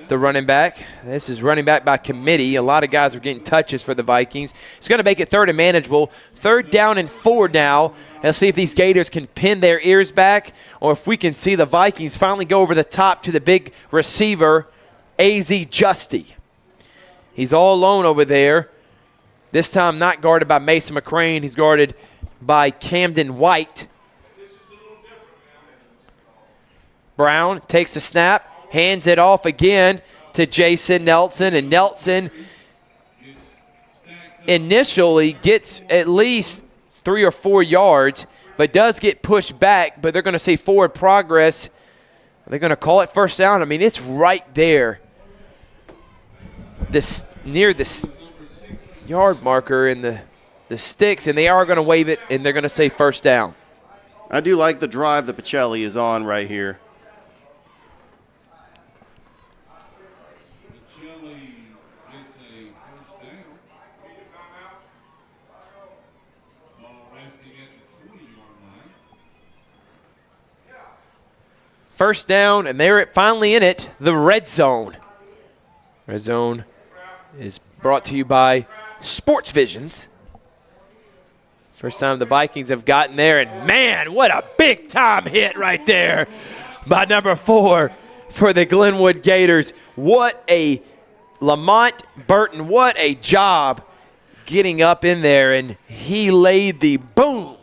the running back. This is running back by committee. A lot of guys are getting touches for the Vikings. It's going to make it 3rd and manageable. 3rd down and 4 now. Let's see if these Gators can pin their ears back or if we can see the Vikings finally go over the top to the big receiver, A.Z. Justy. He's all alone over there. This time not guarded by Mason McCrane. He's guarded by Camden White. Brown takes the snap, hands it off again to Jason Nelson, and Nelson initially gets at least 3 or 4 yards, but does get pushed back, but they're going to say forward progress. They're going to call it first down. I mean, it's right there, near the yard marker in the sticks, and they are going to wave it, and they're going to say first down. I do like the drive that Pacelli is on right here. First down, and they're finally in it, the red zone. Red zone is brought to you by Sports Visions. First time the Vikings have gotten there, and man, what a big-time hit right there by number 4 for the Glenwood Gators. What a Lamont Burton, what a job getting up in there, and he laid the boom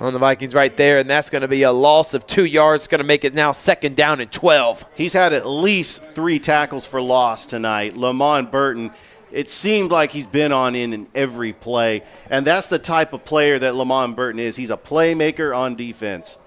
on the Vikings right there, and that's going to be a loss of 2 yards. It's going to make it now 2nd down and 12. He's had at least 3 tackles for loss tonight. Lamont Burton, it seemed like he's been in every play, and that's the type of player that Lamont Burton is. He's a playmaker on defense.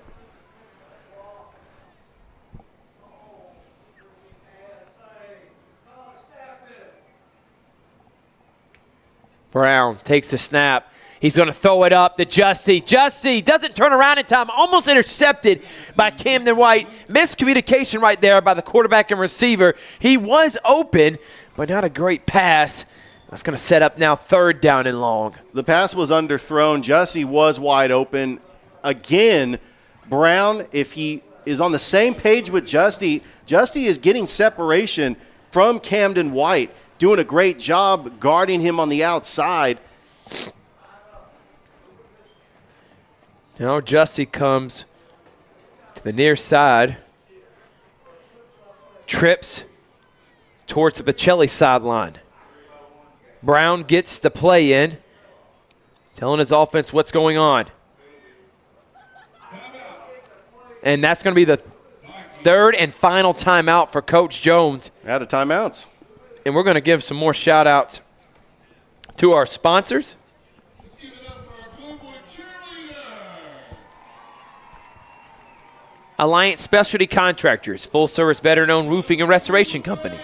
Brown takes the snap. He's going to throw it up to Justy. Justy doesn't turn around in time. Almost intercepted by Camden White. Miscommunication right there by the quarterback and receiver. He was open, but not a great pass. That's going to set up now 3rd down and long. The pass was underthrown. Justy was wide open. Again, Brown, if he is on the same page with Justy, Justy is getting separation from Camden White, doing a great job guarding him on the outside. Now Justy comes to the near side, trips towards the Pacelli sideline. Brown gets the play in, telling his offense what's going on. And that's going to be the 3rd and final timeout for Coach Jones. Out of timeouts. And we're going to give some more shout-outs to our sponsors. Let's give it up for our Glenwood cheerleader. Alliance Specialty Contractors, full-service veteran-owned roofing and restoration company.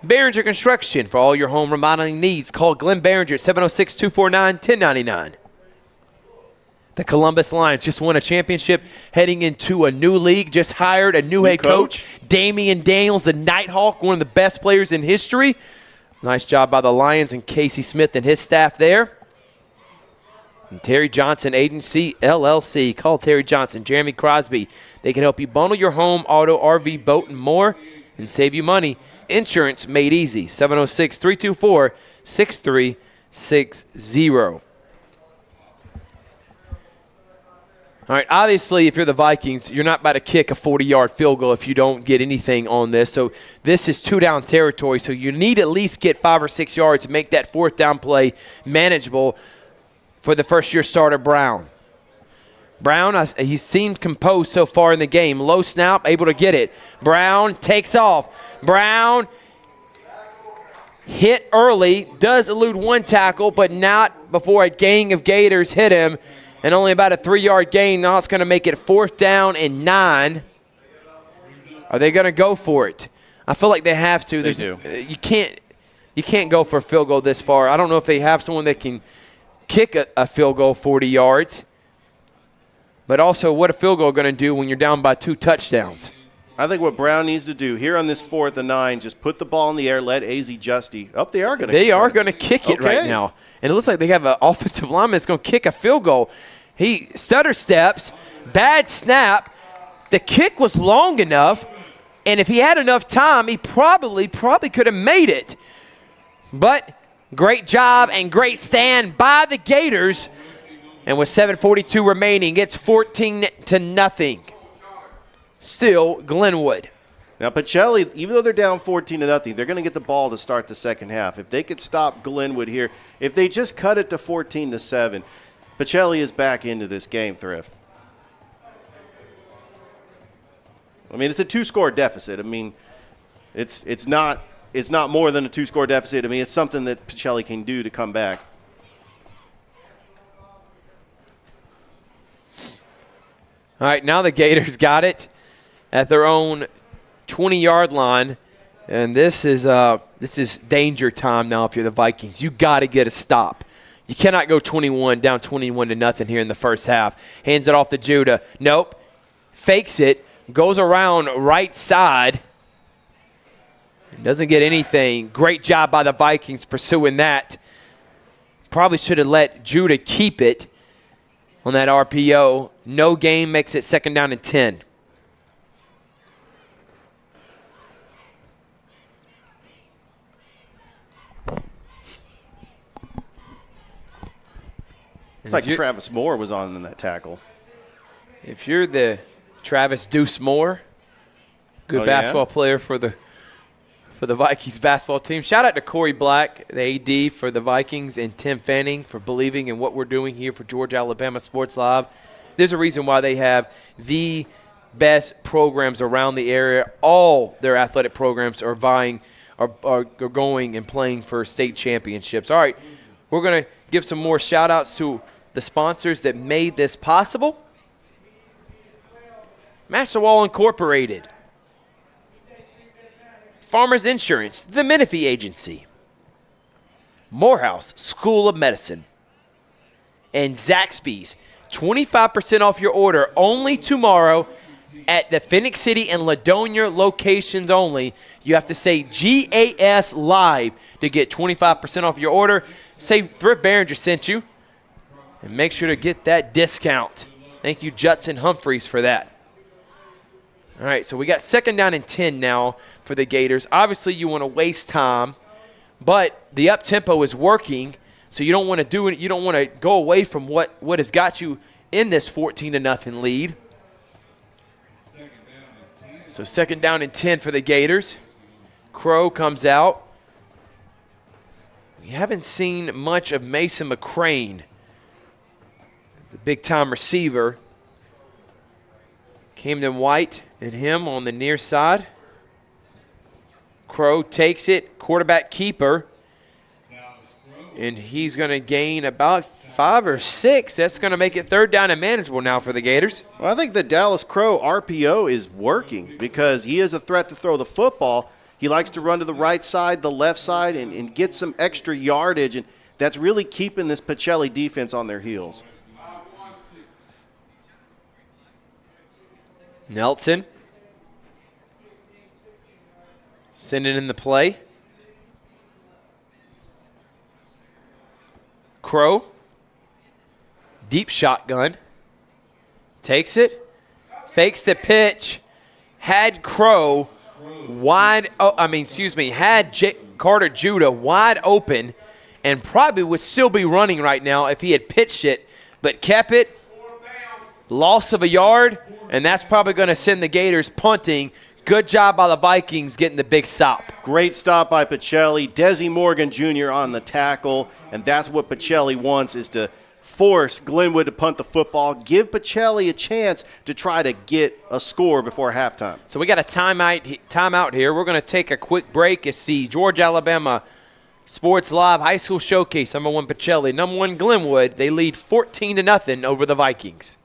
Behringer Construction, for all your home remodeling needs. Call Glenn Behringer at 706-249-1099. The Columbus Lions just won a championship, heading into a new league, just hired a new head coach. Damian Daniels, the Nighthawk, one of the best players in history. Nice job by the Lions and Casey Smith and his staff there. And Terry Johnson Agency, LLC. Call Terry Johnson, Jeremy Crosby. They can help you bundle your home, auto, RV, boat, and more and save you money. Insurance made easy. 706-324-6360. All right, obviously, if you're the Vikings, you're not about to kick a 40-yard field goal if you don't get anything on this. So this is 2-down territory, so you need at least get 5 or 6 yards to make that 4th down play manageable for the first-year starter, Brown. Brown, he seemed composed so far in the game. Low snap, able to get it. Brown takes off. Brown hit early, does elude 1 tackle, but not before a gang of Gators hit him. And only about a 3-yard gain. Now it's going to make it 4th down and 9. Are they going to go for it? I feel like they have to. They do. You can't go for a field goal this far. I don't know if they have someone that can kick a field goal 40 yards. But also, what a field goal going to do when you're down by 2 touchdowns? I think what Brown needs to do here on this 4th and 9, just put the ball in the air, let AZ Justy. They are going to kick it right now. And it looks like they have an offensive lineman that's going to kick a field goal. He stutter steps, bad snap. The kick was long enough, and if he had enough time, he probably could have made it. But great job and great stand by the Gators. And with 7:42 remaining, it's 14-0. Still Glenwood. Now, Pacelli, even though they're down 14-0, they're going to get the ball to start the second half. If they could stop Glenwood here, if they just cut it to 14-7, Pacelli is back into this game, Thrift. I mean, it's a 2-score deficit. I mean, it's not more than a 2-score deficit. I mean, it's something that Pacelli can do to come back. All right, now the Gators got it at their own 20-yard line, and this is danger time now if you're the Vikings. You got to get a stop. You cannot go down 21-0 here in the first half. Hands it off to Judah. Nope. Fakes it. Goes around right side. Doesn't get anything. Great job by the Vikings pursuing that. Probably should have let Judah keep it. on that RPO. No gain makes it 2nd down and 10. It's like Travis Moore was on in that tackle. If you're the Travis Deuce Moore, good basketball player for the Vikings basketball team. Shout out to Corey Black, the AD for the Vikings, and Tim Fanning for believing in what we're doing here for Georgia Alabama Sports Live. There's a reason why they have the best programs around the area. All their athletic programs are going and playing for state championships. All right, we're going to give some more shout outs to the sponsors that made this possible. Master Wall Incorporated, Farmers Insurance, the Menifee Agency, Morehouse School of Medicine, and Zaxby's. 25% off your order only tomorrow at the Phoenix City and Ladonia locations only. You have to say GAS Live to get 25% off your order. Say Thrift Behringer sent you, and make sure to get that discount. Thank you, Judson Humphreys, for that. All right, so we got 2nd down and 10 now for the Gators. Obviously, you want to waste time, but the up-tempo is working, so you don't want to do it. You don't want to go away from what has got you in this 14-0 lead. So 2nd down and 10 for the Gators. Crow comes out. We haven't seen much of Mason McCrane, the big-time receiver. Camden White and him on the near side. Crow takes it, quarterback keeper, and he's going to gain about 5 or 6. That's going to make it 3rd down and manageable now for the Gators. Well, I think the Dallas Crow RPO is working because he is a threat to throw the football. He likes to run to the right side, the left side, and get some extra yardage, and that's really keeping this Pacelli defense on their heels. Nelson sending in the play. Crow, deep shotgun, takes it, fakes the pitch, had Crow had Carter Judah wide open, and probably would still be running right now if he had pitched it, but kept it. Loss of a yard, and that's probably going to send the Gators punting. Good job by the Vikings getting the big stop. Great stop by Pacelli. Desi Morgan Jr. on the tackle, and that's what Pacelli wants, is to force Glenwood to punt the football, give Pacelli a chance to try to get a score before halftime. So we got a timeout here. We're going to take a quick break and see Georgia Alabama Sports Live High School Showcase. Number 1 Pacelli, number 1 Glenwood. They lead 14-0 over the Vikings.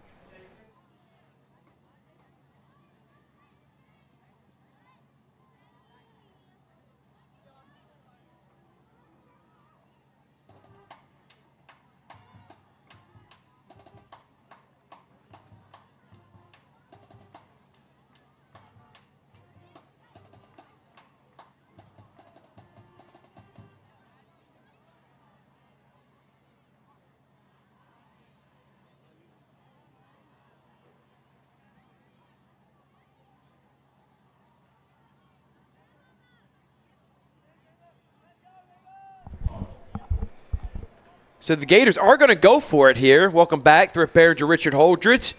So the Gators are going to go for it here. Welcome back, Thrift Behringer Richard Holdridge.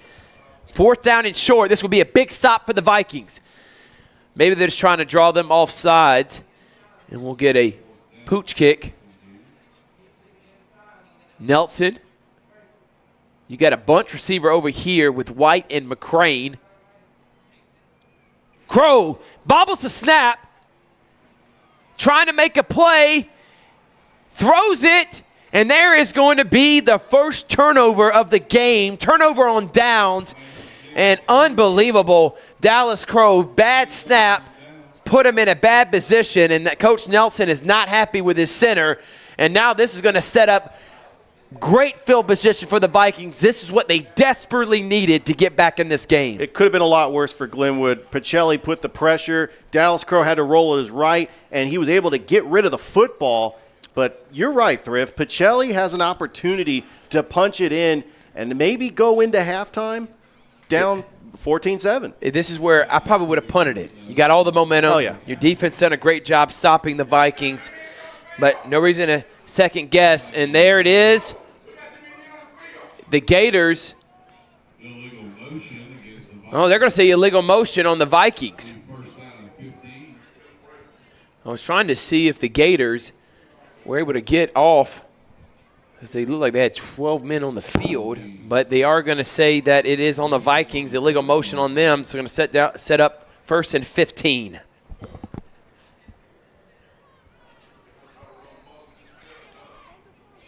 4th down and short. This will be a big stop for the Vikings. Maybe they're just trying to draw them off sides, and we'll get a pooch kick. Nelson. You got a bunch receiver over here with White and McCrane. Crow bobbles the snap. Trying to make a play. Throws it. And there is going to be the first turnover of the game, turnover on downs. And unbelievable, Dallas Crow, bad snap, put him in a bad position, and that Coach Nelson is not happy with his center. And now this is going to set up great field position for the Vikings. This is what they desperately needed to get back in this game. It could have been a lot worse for Glenwood. Pacelli put the pressure. Dallas Crow had to roll at his right, and he was able to get rid of the football. But you're right, Thrift. Pacelli has an opportunity to punch it in and maybe go into halftime down 14-7. This is where I probably would have punted it. You got all the momentum. Oh, yeah. Your defense done a great job stopping the Vikings, but no reason to second guess. And there it is. The Gators. Oh, they're going to say illegal motion on the Vikings. I was trying to see if the Gators were able to get off, because they look like they had 12 men on the field, but they are going to say that it is on the Vikings, illegal motion on them, so they're going to set up 1st and 15.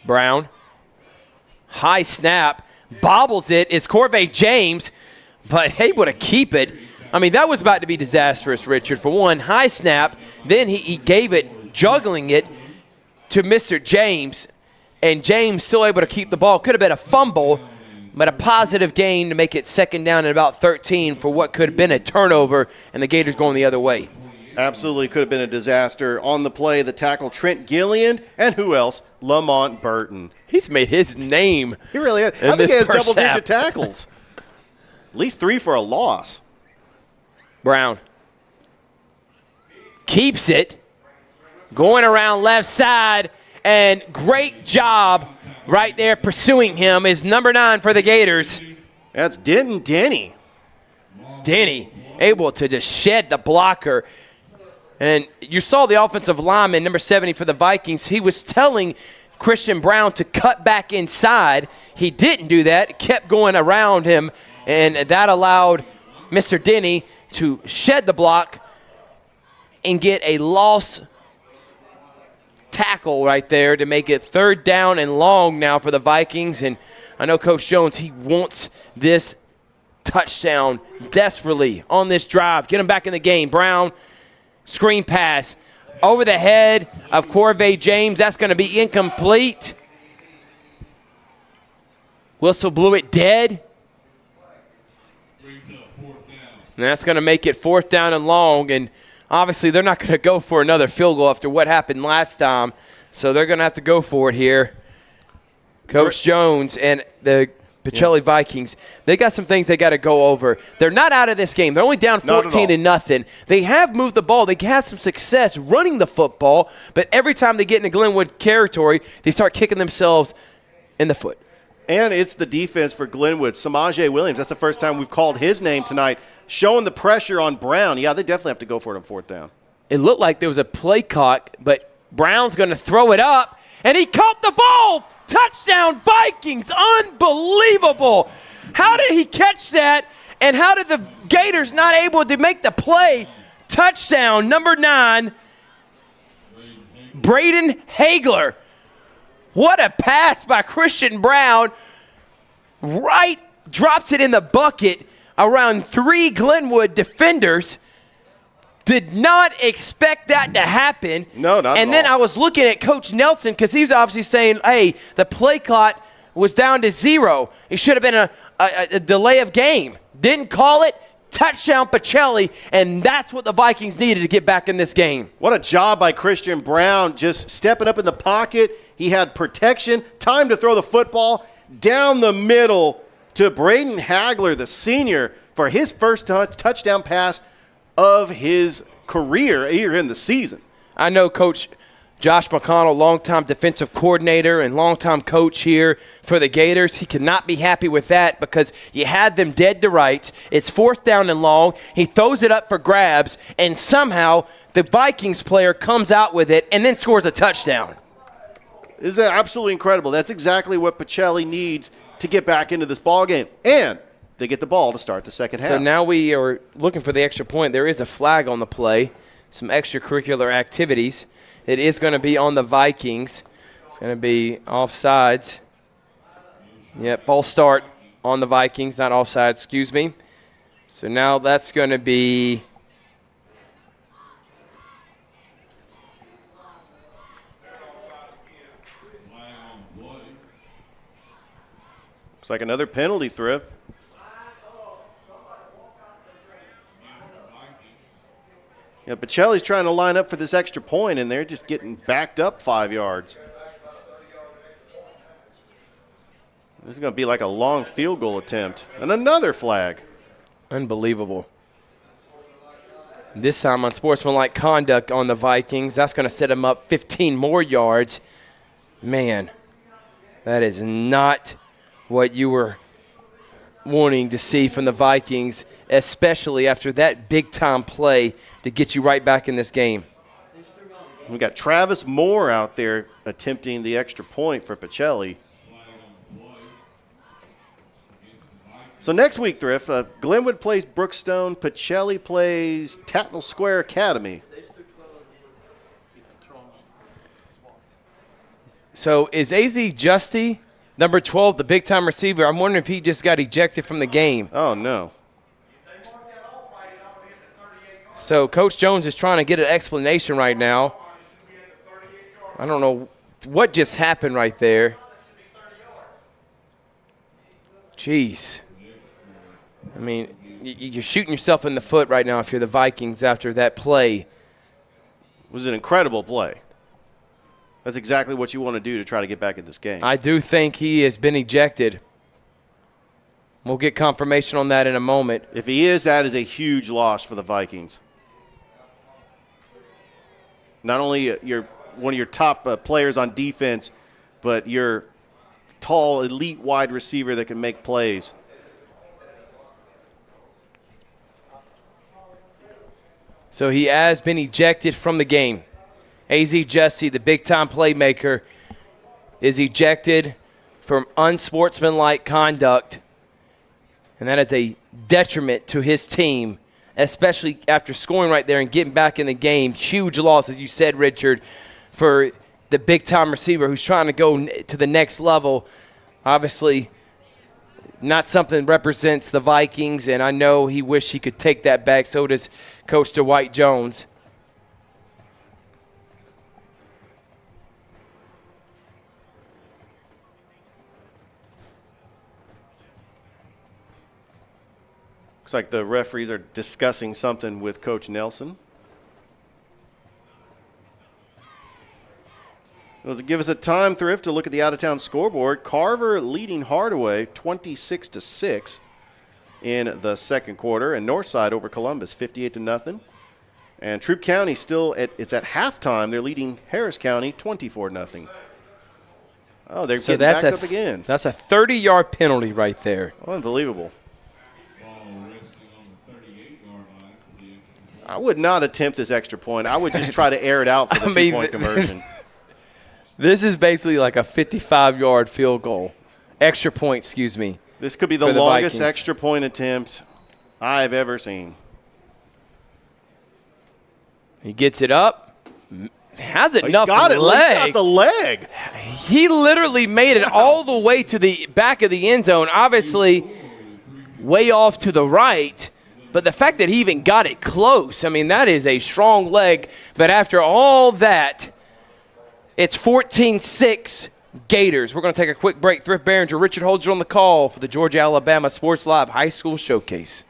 Brown, high snap, bobbles it, is Corvée James, but able to keep it. I mean, that was about to be disastrous, Richard. For one, high snap, then he gave it, juggling it, to Mr. James, and James still able to keep the ball. Could have been a fumble, but a positive gain to make it 2nd down and about 13 for what could have been a turnover, and the Gators going the other way. Absolutely could have been a disaster. On the play, the tackle Trent Gilliand, and who else? Lamont Burton. He's made his name. He really has. I think he has double-digit tackles. At least 3 for a loss. Brown keeps it, going around left side, and great job right there pursuing him is number 9 for the Gators. That's Denton Denny. Denny able to just shed the blocker. And you saw the offensive lineman, number 70 for the Vikings. He was telling Christian Brown to cut back inside. He didn't do that, kept going around him, and that allowed Mr. Denny to shed the block and get a loss tackle right there to make it 3rd down and long now for the Vikings. And I know Coach Jones, he wants this touchdown desperately on this drive. Get him back in the game. Brown, screen pass over the head of Corvée James. That's going to be incomplete. Whistle blew it dead. And that's going to make it 4th down and long. And obviously they're not going to go for another field goal after what happened last time. So they're going to have to go for it here. Coach Jones and the Pacelli Vikings, they got some things they got to go over. They're not out of this game. They're only down 14-0. They have moved the ball. They have some success running the football. But every time they get into Glenwood territory, they start kicking themselves in the foot. And it's the defense for Glenwood. Samaje Williams, that's the first time we've called his name tonight, showing the pressure on Brown. Yeah, they definitely have to go for it on 4th down. It looked like there was a play clock, but Brown's going to throw it up, and he caught the ball. Touchdown, Vikings. Unbelievable. How did he catch that, and how did the Gators not able to make the play? Touchdown, number 9, Braden Hagler. What a pass by Christian Brown. Right, drops it in the bucket around 3 Glenwood defenders. Did not expect that to happen. No, not And at then all. I was looking at Coach Nelson because he was obviously saying, hey, the play clock was down to 0. It should have been a delay of game. Didn't call it. Touchdown Pacelli, and that's what the Vikings needed to get back in this game. What a job by Christian Brown, just stepping up in the pocket. He had protection, time to throw the football down the middle to Braden Hagler, the senior, for his first touchdown pass of his career here in the season. I know Coach Josh McConnell, longtime defensive coordinator and longtime coach here for the Gators. He cannot be happy with that because you had them dead to rights. It's 4th down and long. He throws it up for grabs, and somehow the Vikings player comes out with it and then scores a touchdown. This is absolutely incredible. That's exactly what Pacelli needs to get back into this ball game. And they get the ball to start the second half. So now we are looking for the extra point. There is a flag on the play, some extracurricular activities. It is going to be on the Vikings. It's going to be offsides. Yep, false start on the Vikings, not offsides, excuse me. So now that's going to be Looks like another penalty throw. Yeah, Pacelli's trying to line up for this extra point, and they're just getting backed up 5 yards. This is going to be like a long field goal attempt. And another flag. Unbelievable. This time unsportsmanlike conduct on the Vikings. That's going to set them up 15 more yards. Man, that is not what you were wanting to see from the Vikings, especially after that big-time play to get you right back in this game. We got Travis Moore out there attempting the extra point for Pacelli. So next week, Thrift, Glenwood plays Brookstone. Pacelli plays Tatnall Square Academy. So is AZ Justy, number 12, the big-time receiver? I'm wondering if he just got ejected from the game. Oh, no. So Coach Jones is trying to get an explanation right now. I don't know what just happened right there. Jeez. I mean, you're shooting yourself in the foot right now if you're the Vikings after that play. It was an incredible play. That's exactly what you want to do to try to get back in this game. I do think he has been ejected. We'll get confirmation on that in a moment. If he is, that is a huge loss for the Vikings. Not only you're one of your top players on defense, but you're tall, elite wide receiver that can make plays. So he has been ejected from the game. AZ Jesse, the big-time playmaker, is ejected for unsportsmanlike conduct, and that is a detriment to his team, especially after scoring right there and getting back in the game. Huge loss, as you said, Richard, for the big-time receiver who's trying to go to the next level. Obviously, not something that represents the Vikings, and I know he wished he could take that back. So does Coach Dwight Jones. Looks like the referees are discussing something with Coach Nelson. Well, to give us a time, Thrift, to look at the out-of-town scoreboard. Carver leading Hardaway 26-6 in the second quarter, and Northside over Columbus 58-0. And Troup County still it's at halftime. They're leading Harris County 24-0. Oh, they're getting backed up again. That's a 30-yard penalty right there. Unbelievable. I would not attempt this extra point. I would just try to air it out for the two-point conversion. This is basically like a 55-yard field goal. Extra point, excuse me. This could be the longest extra point attempt I've ever seen. He gets it up. Has enough leg. He's got the leg. He literally made it all the way to the back of the end zone, obviously way off to the right. But the fact that he even got it close, I mean, that is a strong leg. But after all that, it's 14-6 Gators. We're going to take a quick break. Thrift Behringer, Richard Holger on the call for the Georgia-Alabama Sports Live High School Showcase.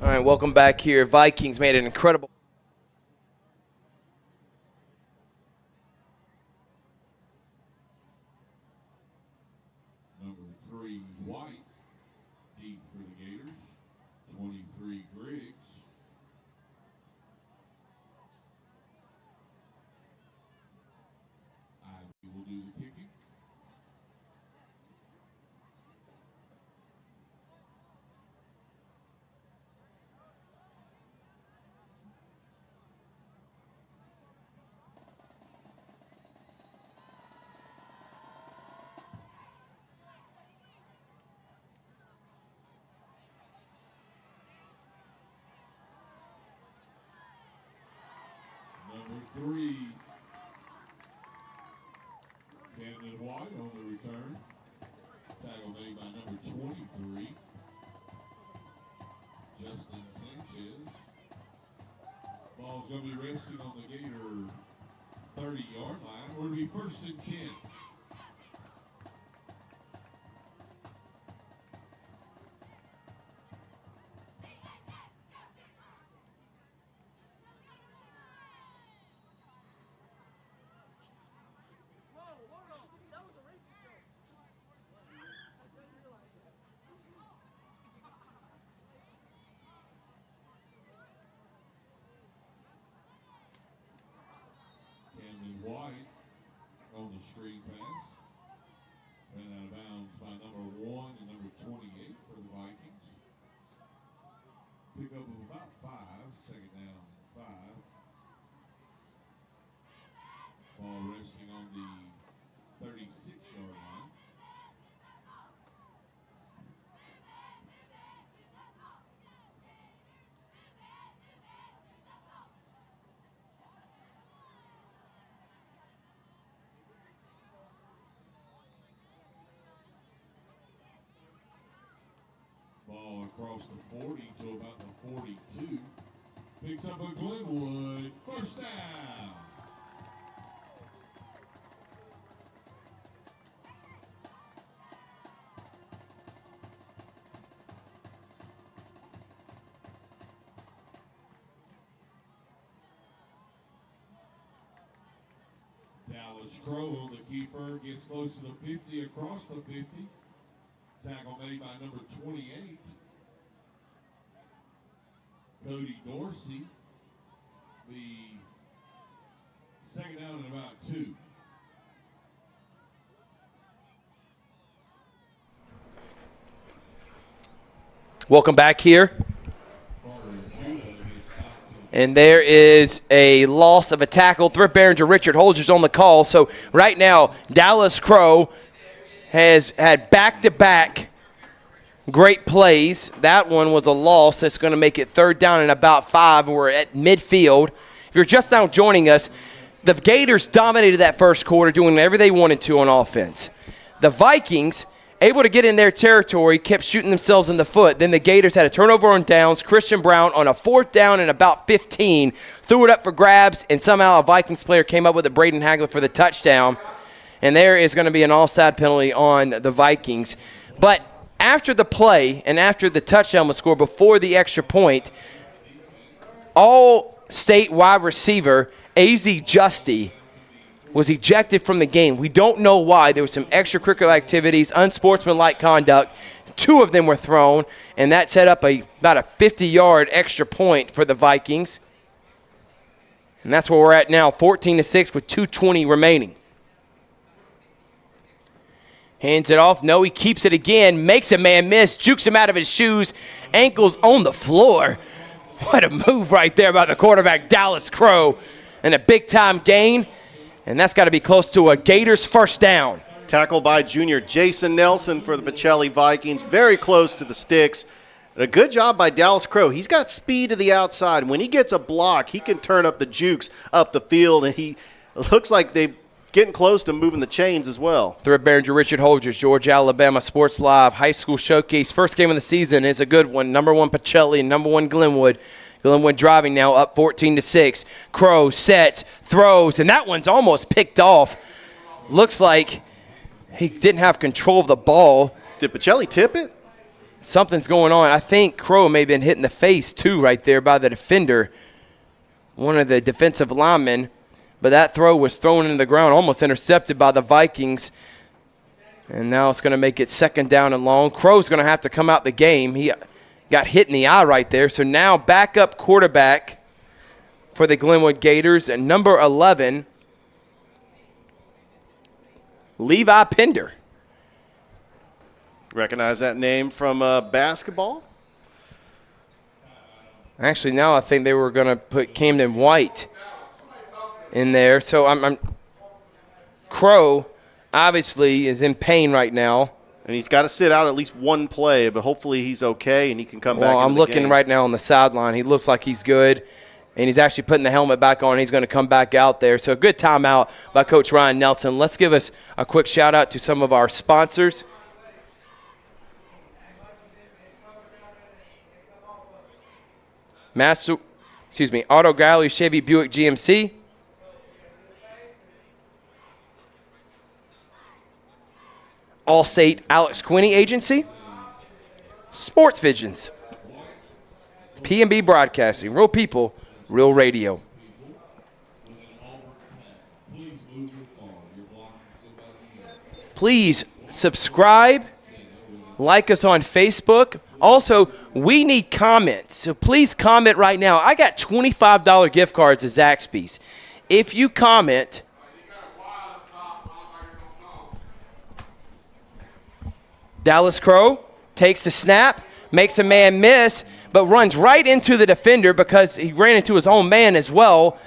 All right, welcome back here. Vikings made an incredible. Number 3, White, deep for the Gators. 23, Griggs. Ivy will do the kicking. 3. Camden White on the return. Tackle made by number 23, Justin Sanchez. Ball's going to be resting on the Gator 30-yard line. We're going to be 1st and 10. White on the screen pass. Ran out of bounds by number 1 and number 28 for the Vikings. Pick up of about 5, 2nd down and 5. Ball resting on the 36-yard line. Ball across the 40 to about the 42. Picks up a Glenwood. 1st down. Dallas Crow on the keeper. Gets close to the 50, across the 50. Tackle made by number 28, Cody Dorsey. The 2nd down and about 2. Welcome back here. And there is a loss of a tackle. Thrift Behringer Richard Holger's on the call. So right now, Dallas Crow has had back-to-back great plays. That one was a loss. That's going to make it 3rd down and about 5. We're at midfield. If you're just now joining us, the Gators dominated that first quarter, doing whatever they wanted to on offense. The Vikings, able to get in their territory, kept shooting themselves in the foot. Then the Gators had a turnover on downs. Christian Brown on a 4th down and about 15 threw it up for grabs, and somehow a Vikings player came up with it, Braden Hagler, for the touchdown. And there is going to be an offside penalty on the Vikings. But after the play and after the touchdown was scored before the extra point, all-state wide receiver A.Z. Justy was ejected from the game. We don't know why. There was some extracurricular activities, unsportsmanlike conduct. 2 of them were thrown, and that set up about a 50-yard extra point for the Vikings. And that's where we're at now, 14-6 with 2:20 remaining. Hands it off. No, he keeps it again. Makes a man miss. Jukes him out of his shoes. Ankles on the floor. What a move right there by the quarterback, Dallas Crow. And a big-time gain. And that's got to be close to a Gators 1st down. Tackled by junior Jason Nelson for the Pacelli Vikings. Very close to the sticks. And a good job by Dallas Crow. He's got speed to the outside. When he gets a block, he can turn up the jukes up the field. And he looks like they're getting close to moving the chains as well. Thrift Behringer Richard Holgers, Georgia, Alabama Sports Live High School Showcase. First game of the season is a good one. Number 1 Pacelli, number 1 Glenwood. Glenwood driving now up 14-6. Crow sets, throws, and that one's almost picked off. Looks like he didn't have control of the ball. Did Pacelli tip it? Something's going on. I think Crow may have been hit in the face, too, right there by the defender, one of the defensive linemen. But that throw was thrown into the ground, almost intercepted by the Vikings. And now it's going to make it 2nd down and long. Crow's going to have to come out the game. He got hit in the eye right there. So now backup quarterback for the Glenwood Gators, and number 11, Levi Pender. Recognize that name from basketball? Actually, now I think they were going to put Camden White in there. So Crow obviously is in pain right now. And he's got to sit out at least one play, but hopefully he's okay and he can come back into I'm the looking game. right now on the sideline. He looks like he's good. And he's actually putting the helmet back on. He's going to come back out there. So good timeout by Coach Ryan Nelson. Let's give us a quick shout-out to some of our sponsors. Auto Gallery, Chevy, Buick, GMC. Allstate, Alex Quinney Agency. Sports Visions. P&B Broadcasting, real people, real radio. Please subscribe, like us on Facebook. Also, we need comments, so please comment right now. I got $25 gift cards at Zaxby's. If you comment, Dallas Crow takes the snap, makes a man miss, but runs right into the defender because he ran into his own man as well.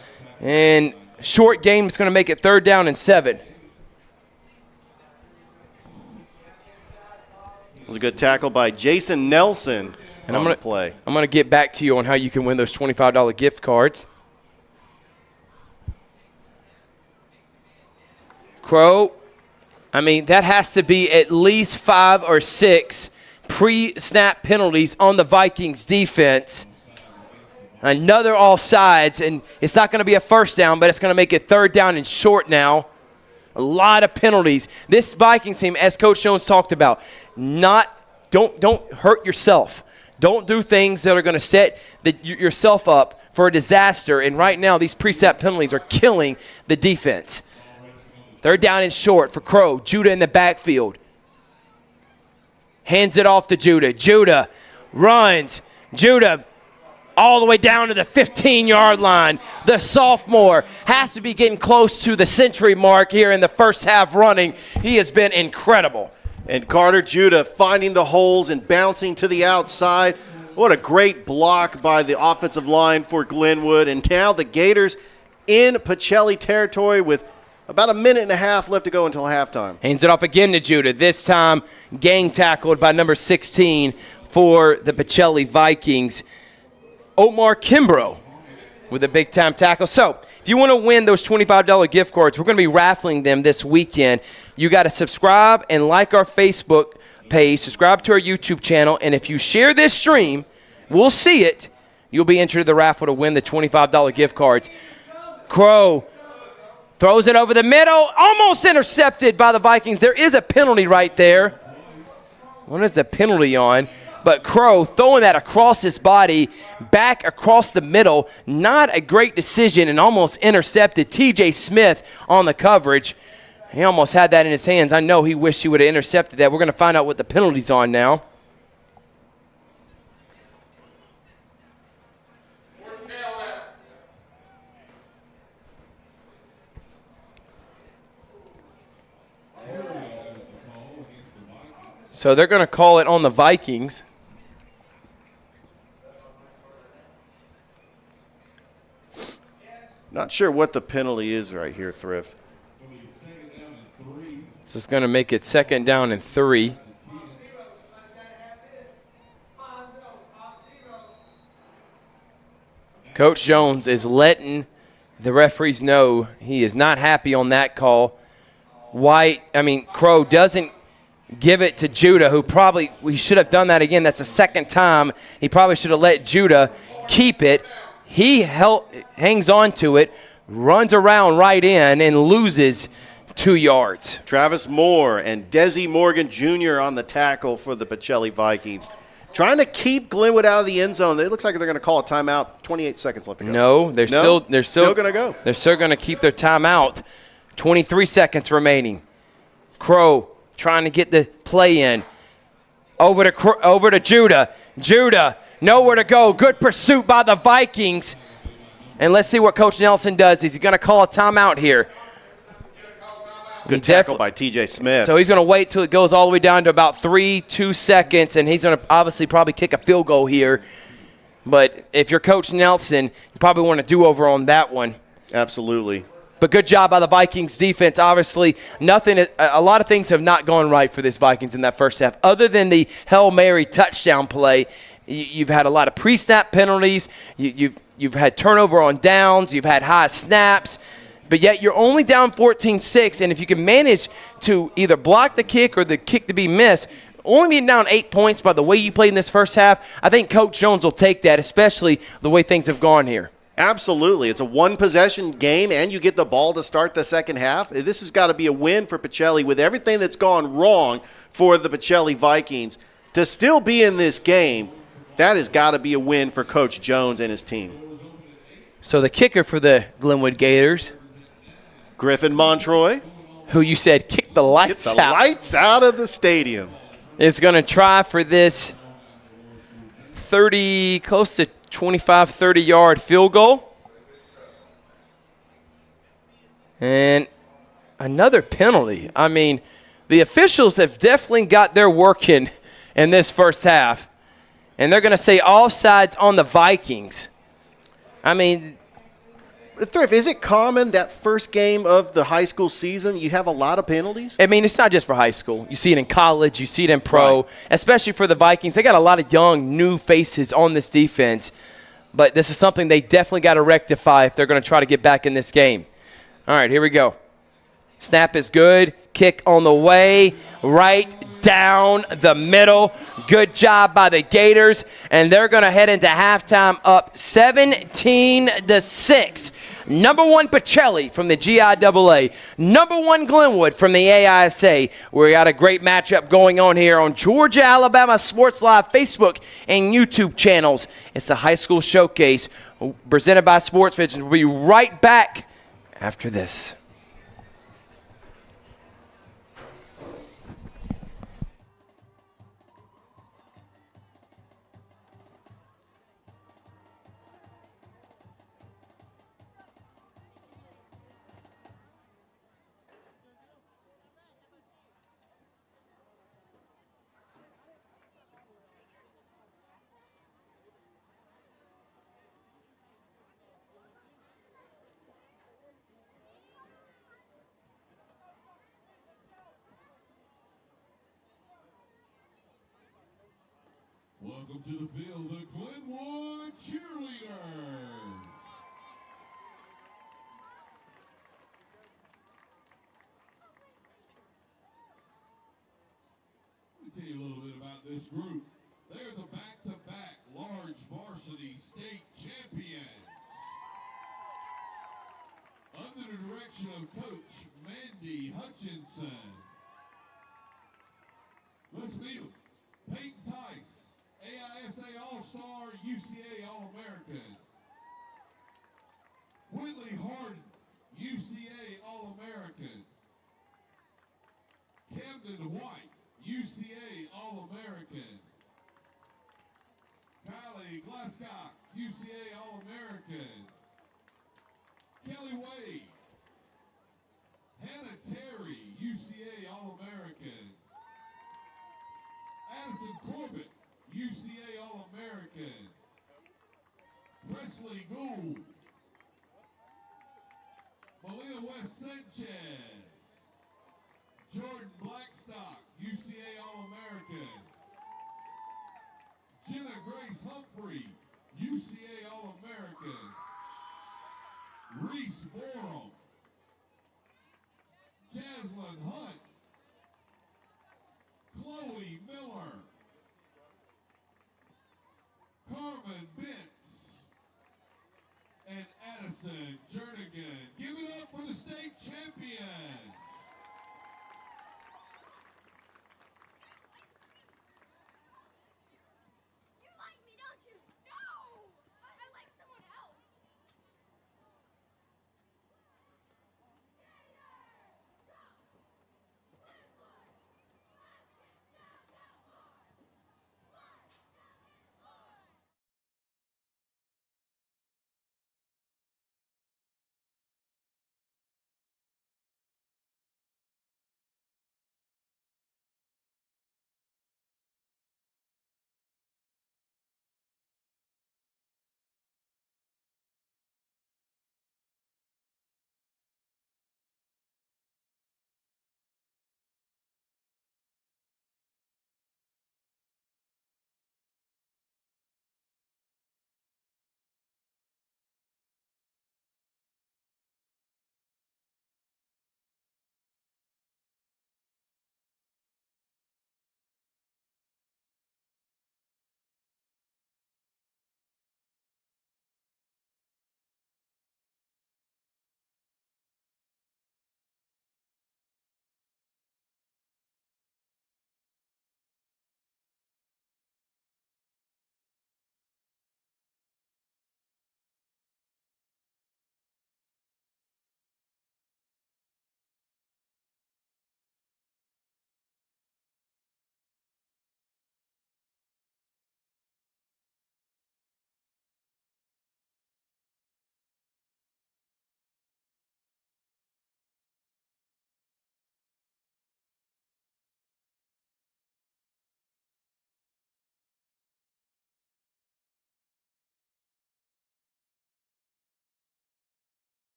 And short game is going to make it 3rd down and 7. It was a good tackle by Jason Nelson and on the play. I'm going to get back to you on how you can win those $25 gift cards. Crow, that has to be at least 5 or 6 pre-snap penalties on the Vikings defense. Another offsides, and it's not going to be a first down, but it's going to make it 3rd down and short now. A lot of penalties. This Vikings team, as Coach Jones talked about, don't hurt yourself. Don't do things that are going to set yourself up for a disaster. And right now, these pre-snap penalties are killing the defense. 3rd down and short for Crow. Judah in the backfield. Hands it off to Judah. Judah runs. Judah all the way down to the 15-yard line. The sophomore has to be getting close to the century mark here in the first half running. He has been incredible. And Carter Judah finding the holes and bouncing to the outside. What a great block by the offensive line for Glenwood. And now the Gators in Pacelli territory with about a minute and a half left to go until halftime. Hands it off again to Judah. This time gang tackled by number 16 for the Pacelli Vikings. Omar Kimbrough with a big-time tackle. So if you want to win those $25 gift cards, we're going to be raffling them this weekend. You got to subscribe and like our Facebook page, subscribe to our YouTube channel, and if you share this stream, we'll see it. You'll be entered in the raffle to win the $25 gift cards. Crow throws it over the middle, almost intercepted by the Vikings. There is a penalty right there. What is the penalty on? But Crow throwing that across his body, back across the middle. Not a great decision and almost intercepted. T.J. Smith on the coverage. He almost had that in his hands. I know he wished he would have intercepted that. We're going to find out what the penalty's on now. So they're going to call it on the Vikings. Not sure what the penalty is right here, Thrift. So it's going to make it 2nd down and 3. Coach Jones is letting the referees know he is not happy on that call. Crow doesn't give it to Judah, who we should have done that again. That's the 2nd time. He probably should have let Judah keep it. He hangs on to it, runs around right in, and loses 2 yards. Travis Moore and Desi Morgan Jr. on the tackle for the Pacelli Vikings. Trying to keep Glenwood out of the end zone. It looks like they're going to call a timeout. 28 seconds left to go. No, they're still going to go. They're still going to keep their timeout. 23 seconds remaining. Crow trying to get the play in. Over to Judah. Judah, nowhere to go. Good pursuit by the Vikings. And let's see what Coach Nelson does. Is he going to call a timeout here? Good tackle by T.J. Smith. So he's going to wait till it goes all the way down to about 2 seconds, and he's going to obviously probably kick a field goal here. But if you're Coach Nelson, you probably want to do over on that one. Absolutely. But good job by the Vikings defense. Obviously, a lot of things have not gone right for this Vikings in that first half. Other than the Hail Mary touchdown play, you've had a lot of pre-snap penalties. You've You've had turnover on downs. You've had high snaps. But yet you're only down 14-6, and if you can manage to either block the kick or the kick to be missed, only being down 8 points by the way you played in this first half, I think Coach Jones will take that, especially the way things have gone here. Absolutely. It's a one-possession game, and you get the ball to start the second half. This has got to be a win for Pacelli with everything that's gone wrong for the Pacelli Vikings. To still be in this game, that has got to be a win for Coach Jones and his team. So the kicker for the Glenwood Gators, Griffin Montroy, who you said kicked the lights get the out. lights out of the stadium. Is going to try for this 30, close to 25, 30-yard field goal. And another penalty. I mean, the officials have definitely got their work in this first half. And they're going to say offsides on the Vikings. I mean, Thrift, is it common that first game of the high school season you have a lot of penalties? I mean, it's not just for high school. You see it in college. You see it in pro, Right. especially for the Vikings. They got a lot of young, new faces on this defense. But this is something they definitely got to rectify if they're going to try to get back in this game. All right, here we go. Snap is good. Kick on the way. Right down the middle. Good job by the Gators. And they're going to head into halftime up 17-6. Number 1 Pacelli from the GIAA. Number 1 Glenwood from the AISA. We got a great matchup going on here on Georgia Alabama Sports Live Facebook and YouTube channels. It's the High School Showcase presented by Sports Vision. We'll be right back after this. Welcome to the field, the Glenwood Cheerleaders. Let me tell you a little bit about this group. They are the back-to-back large varsity state champions. Under the direction of Coach Mandy Hutchinson. Let's meet them. Peyton Tice, AISA All-Star, UCA All-American. Whitley Harden, UCA All-American. Camden White, UCA All-American. Kylie Glasscock, UCA All-American. Kelly Wade. Hannah Terry, UCA All-American. Addison Corbett, UCA All-American. Presley Gould. Melina West Sanchez. Jordan Blackstock, UCA All-American. Jenna Grace Humphrey, UCA All-American. Reese Borum. Jaslyn Hunt. Chloe Miller. Carmen Bentz. And Addison Jernigan. Give it up for the state champions.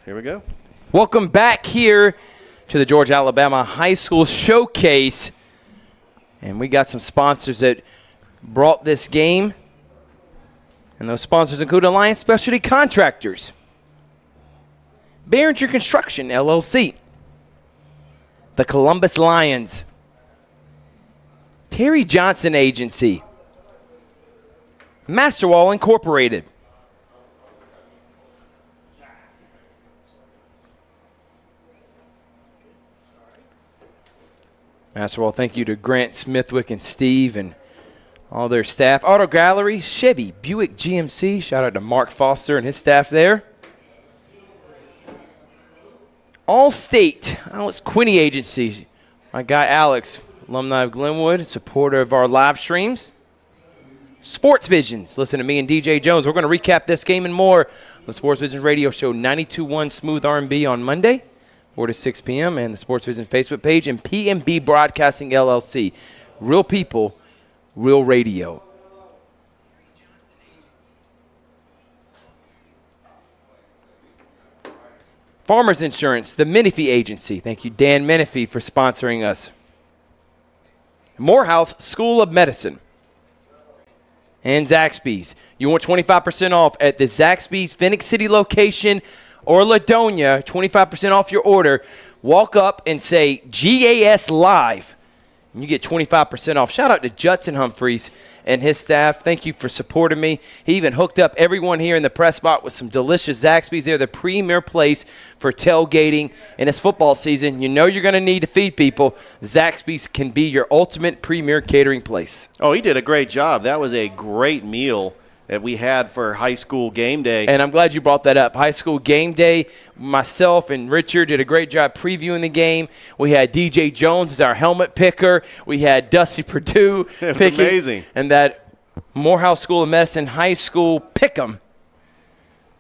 Here we go. Welcome back here to the Georgia-Alabama High School Showcase. And we got some sponsors that brought this game. And those sponsors include Alliance Specialty Contractors, Behringer Construction, LLC, the Columbus Lions, Terry Johnson Agency, Masterwall Incorporated, Masterwall, thank you to Grant Smithwick and Steve and all their staff. Auto Gallery, Chevy, Buick GMC. Shout out to Mark Foster and his staff there. Allstate, Alex Quinney Agency. My guy Alex, alumni of Glenwood, supporter of our live streams. Sports Visions, listen to me and DJ Jones. We're going to recap this game and more on the Sports Visions radio show 92.1 Smooth R&B on Monday, 4 to 6 p.m. and the Sports Visions Facebook page and PMB Broadcasting LLC. Real people, real radio. Farmers Insurance, the Menifee Agency. Thank you, Dan Menifee, for sponsoring us. Morehouse School of Medicine. And Zaxby's. You want 25% off at the Zaxby's Phoenix City location or Ladonia, 25% off your order. Walk up and say GAS Live, and you get 25% off. Shout out to Judson Humphreys and his staff. Thank you for supporting me. He even hooked up everyone here in the press box with some delicious Zaxby's. They're the premier place for tailgating in this football season. You know you're going to need to feed people. Zaxby's can be your ultimate premier catering place. Oh, he did a great job. That was a great meal that we had for high school game day. And I'm glad you brought that up. High school game day, myself and Richard did a great job previewing the game. We had DJ Jones as our helmet picker. We had Dusty Perdue it was picking. Amazing. And that Morehouse School of Medicine High School pick'em.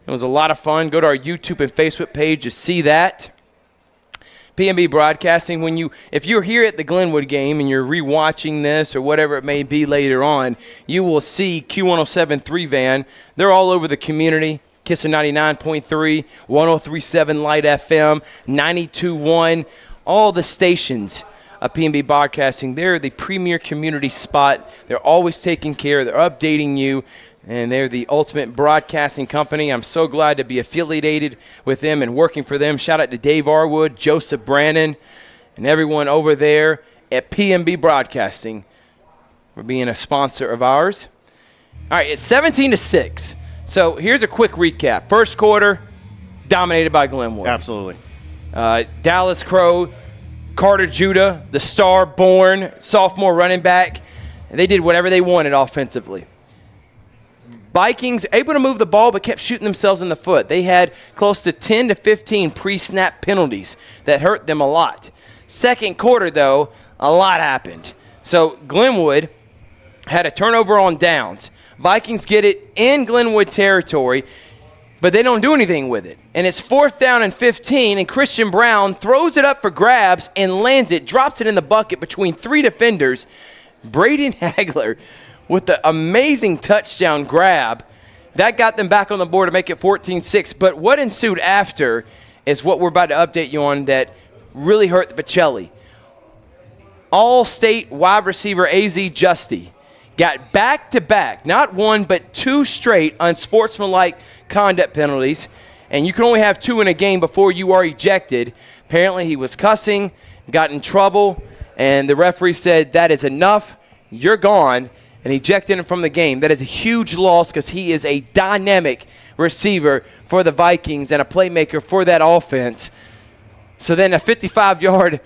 It was a lot of fun. Go to our YouTube and Facebook page to see that. PMB Broadcasting, if you're here at the Glenwood game and you're rewatching this or whatever it may be later on, you will see Q107.3 van. They're all over the community. Kissin 99.3, 103.7 Light FM, 92.1, all the stations of PMB Broadcasting. They're the premier community spot. They're always taking care. They're updating you. And they're the ultimate broadcasting company. I'm so glad to be affiliated with them and working for them. Shout out to Dave Arwood, Joseph Brannon, and everyone over there at PMB Broadcasting for being a sponsor of ours. All right, it's 17-6. So here's a quick recap. First quarter, dominated by Glenwood. Absolutely. Dallas Crow, Carter Judah, the star-born sophomore running back, they did whatever they wanted offensively. Vikings able to move the ball but kept shooting themselves in the foot. They had close to 10 to 15 pre-snap penalties that hurt them a lot. Second quarter, though, a lot happened. So Glenwood had a turnover on downs. Vikings get it in Glenwood territory, but they don't do anything with it. And it's 4th down and 15, and Christian Brown throws it up for grabs and lands it, drops it in the bucket between 3 defenders. Braden Hagler with the amazing touchdown grab. That got them back on the board to make it 14-6. But what ensued after is what we're about to update you on that really hurt the Pacelli. All-state wide receiver A.Z. Justy got back-to-back, not one but 2 straight unsportsmanlike conduct penalties. And you can only have 2 in a game before you are ejected. Apparently he was cussing, got in trouble, and the referee said, that is enough, you're gone, and ejected him from the game. That is a huge loss because he is a dynamic receiver for the Vikings and a playmaker for that offense. So then a 55-yard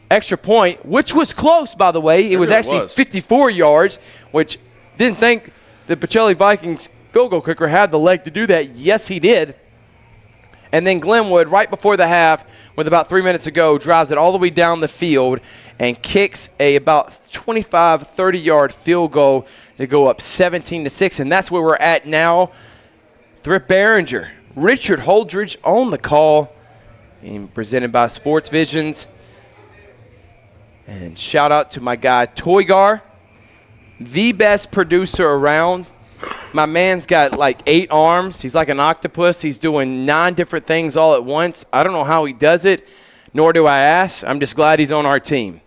extra point, which was close, by the way. It was actually 54 yards, which didn't think the Pacelli Vikings field goal kicker had the leg to do that. Yes, he did. And then Glenwood, right before the half, with about 3 minutes to go, drives it all the way down the field and kicks a about 25, 30-yard field goal to go up 17-6. And that's where we're at now. Thrift Behringer, Richard Holdridge on the call, and presented by Sports Visions. And shout out to my guy Toygar, the best producer around. My man's got like 8 arms. He's like an octopus. He's doing 9 different things all at once. I don't know how he does it, nor do I ask. I'm just glad he's on our team.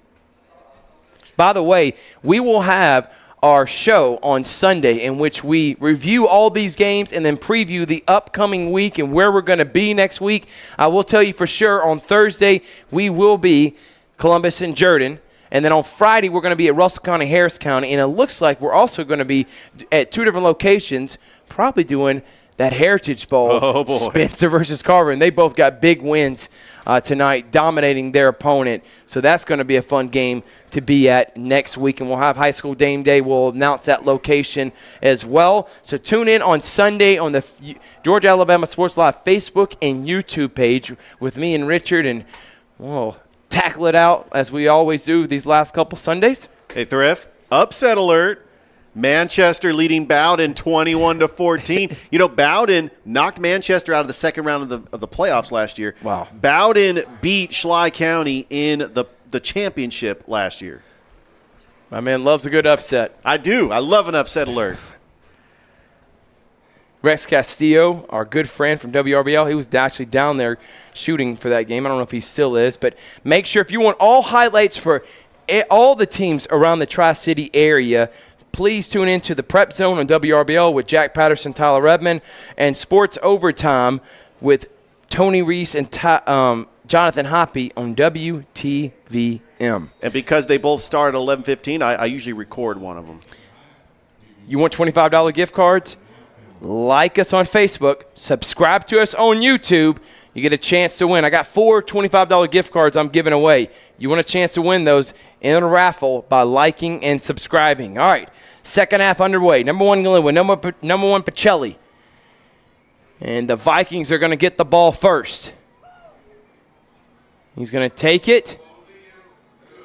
By the way, we will have our show on Sunday in which we review all these games and then preview the upcoming week and where we're going to be next week. I will tell you for sure on Thursday we will be Columbus and Jordan. And then on Friday, we're going to be at Russell County, Harris County. And it looks like we're also going to be at 2 different locations, probably doing that Heritage Bowl, oh boy. Spencer versus Carver. And they both got big wins tonight, dominating their opponent. So that's going to be a fun game to be at next week. And we'll have High School Game Day. We'll announce that location as well. So tune in on Sunday on the Georgia Alabama Sports Live Facebook and YouTube page with me and Richard. And, whoa. Tackle it out as we always do these last couple Sundays. Hey, Thrift, upset alert. Manchester leading Bowdoin 21-14. You know, Bowdoin knocked Manchester out of the second round of the playoffs last year. Wow. Bowdoin beat Schley County in the championship last year. My man loves a good upset. I do. I love an upset alert. Rex Castillo, our good friend from WRBL, he was actually down there shooting for that game. I don't know if he still is, but make sure if you want all highlights for all the teams around the Tri-City area, please tune into the Prep Zone on WRBL with Jack Patterson, Tyler Redmond, and Sports Overtime with Tony Reese and Jonathan Hoppy on WTVM. And because they both start at 11:15, I usually record one of them. You want $25 gift cards? Like us on Facebook, subscribe to us on YouTube. You get a chance to win. I got 4 $25 gift cards I'm giving away. You want a chance to win those in a raffle by liking and subscribing. All right, second half underway. Number 1 Glenwood, number 1 Pacelli. And the Vikings are going to get the ball first. He's going to take it.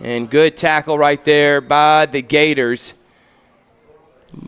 And good tackle right there by the Gators.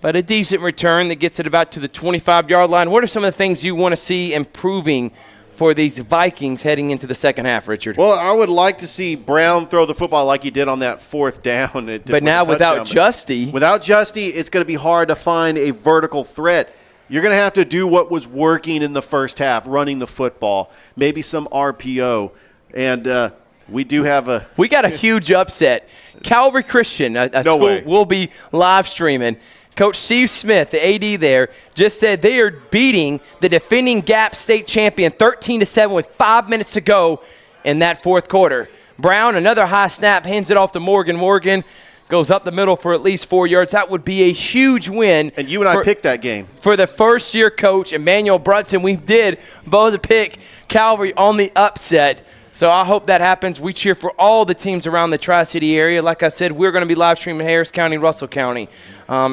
But a decent return that gets it about to the 25-yard line. What are some of the things you want to see improving for these Vikings heading into the second half, Richard? Well, I would like to see Brown throw the football like he did on that 4th down. But now without Justy. Without Justy, it's going to be hard to find a vertical threat. You're going to have to do what was working in the first half, running the football, maybe some RPO. And we do have a – We got a huge upset. Calvary Christian, a no school way. will be live streaming. Coach Steve Smith, the AD there, just said they are beating the defending Gap State champion 13-7 with 5 minutes to go in that 4th quarter. Brown, another high snap, hands it off to Morgan. Morgan goes up the middle for at least 4 yards. That would be a huge win. And you and I picked that game. For the first-year coach, Emmanuel Brunson, we did both pick Calvary on the upset. So I hope that happens. We cheer for all the teams around the Tri-City area. Like I said, we're going to be live streaming Harris County, Russell County,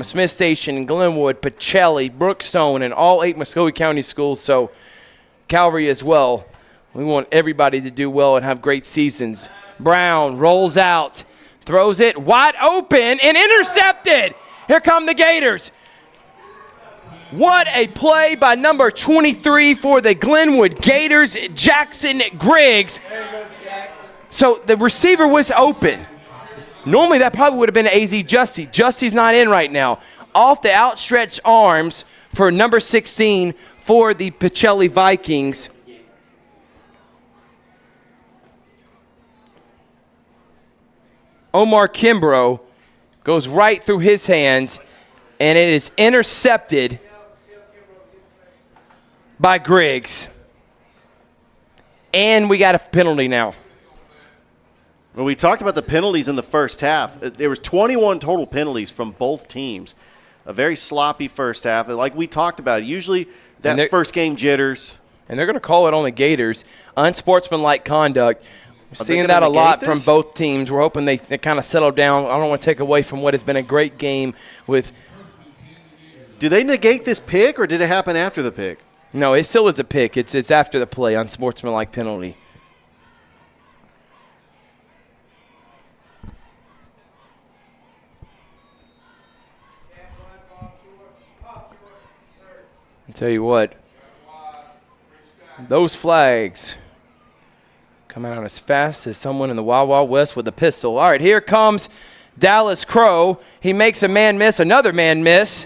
Smith Station, Glenwood, Pacelli, Brookstone, and all 8 Muskogee County schools. So Calvary as well. We want everybody to do well and have great seasons. Brown rolls out, throws it wide open, and intercepted. Here come the Gators. What a play by number 23 for the Glenwood Gators, Jackson Griggs. So the receiver was open. Normally that probably would have been AZ Justy. Justy's not in right now. Off the outstretched arms for number 16 for the Pacelli Vikings. Omar Kimbrough goes right through his hands, and it is intercepted by Griggs. And we got a penalty now. Well, we talked about the penalties in the first half. There was 21 total penalties from both teams. A very sloppy first half. Like we talked about, usually that first game jitters. And they're going to call it on the Gators. Unsportsmanlike conduct. We're seeing that a lot from both teams. We're hoping they kind of settle down. I don't want to take away from what has been a great game with. Did they negate this pick, or did it happen after the pick? No, it still is a pick. It's after the play, unsportsmanlike penalty. I'll tell you what, those flags coming out as fast as someone in the Wild Wild West with a pistol. All right, here comes Dallas Crow. He makes a man miss, another man miss.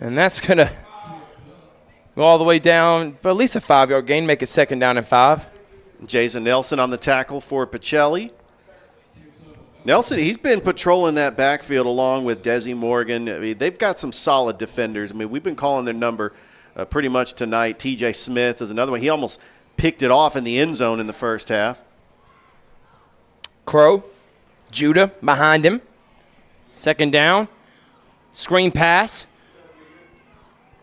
And that's going to go all the way down, but at least a 5-yard gain, make it 2nd down and 5. Jason Nelson on the tackle for Pacelli. Nelson, he's been patrolling that backfield along with Desi Morgan. I mean, they've got some solid defenders. I mean, we've been calling their number pretty much tonight. TJ Smith is another one. He almost picked it off in the end zone in the first half. Crow, Judah behind him. 2nd down. Screen pass.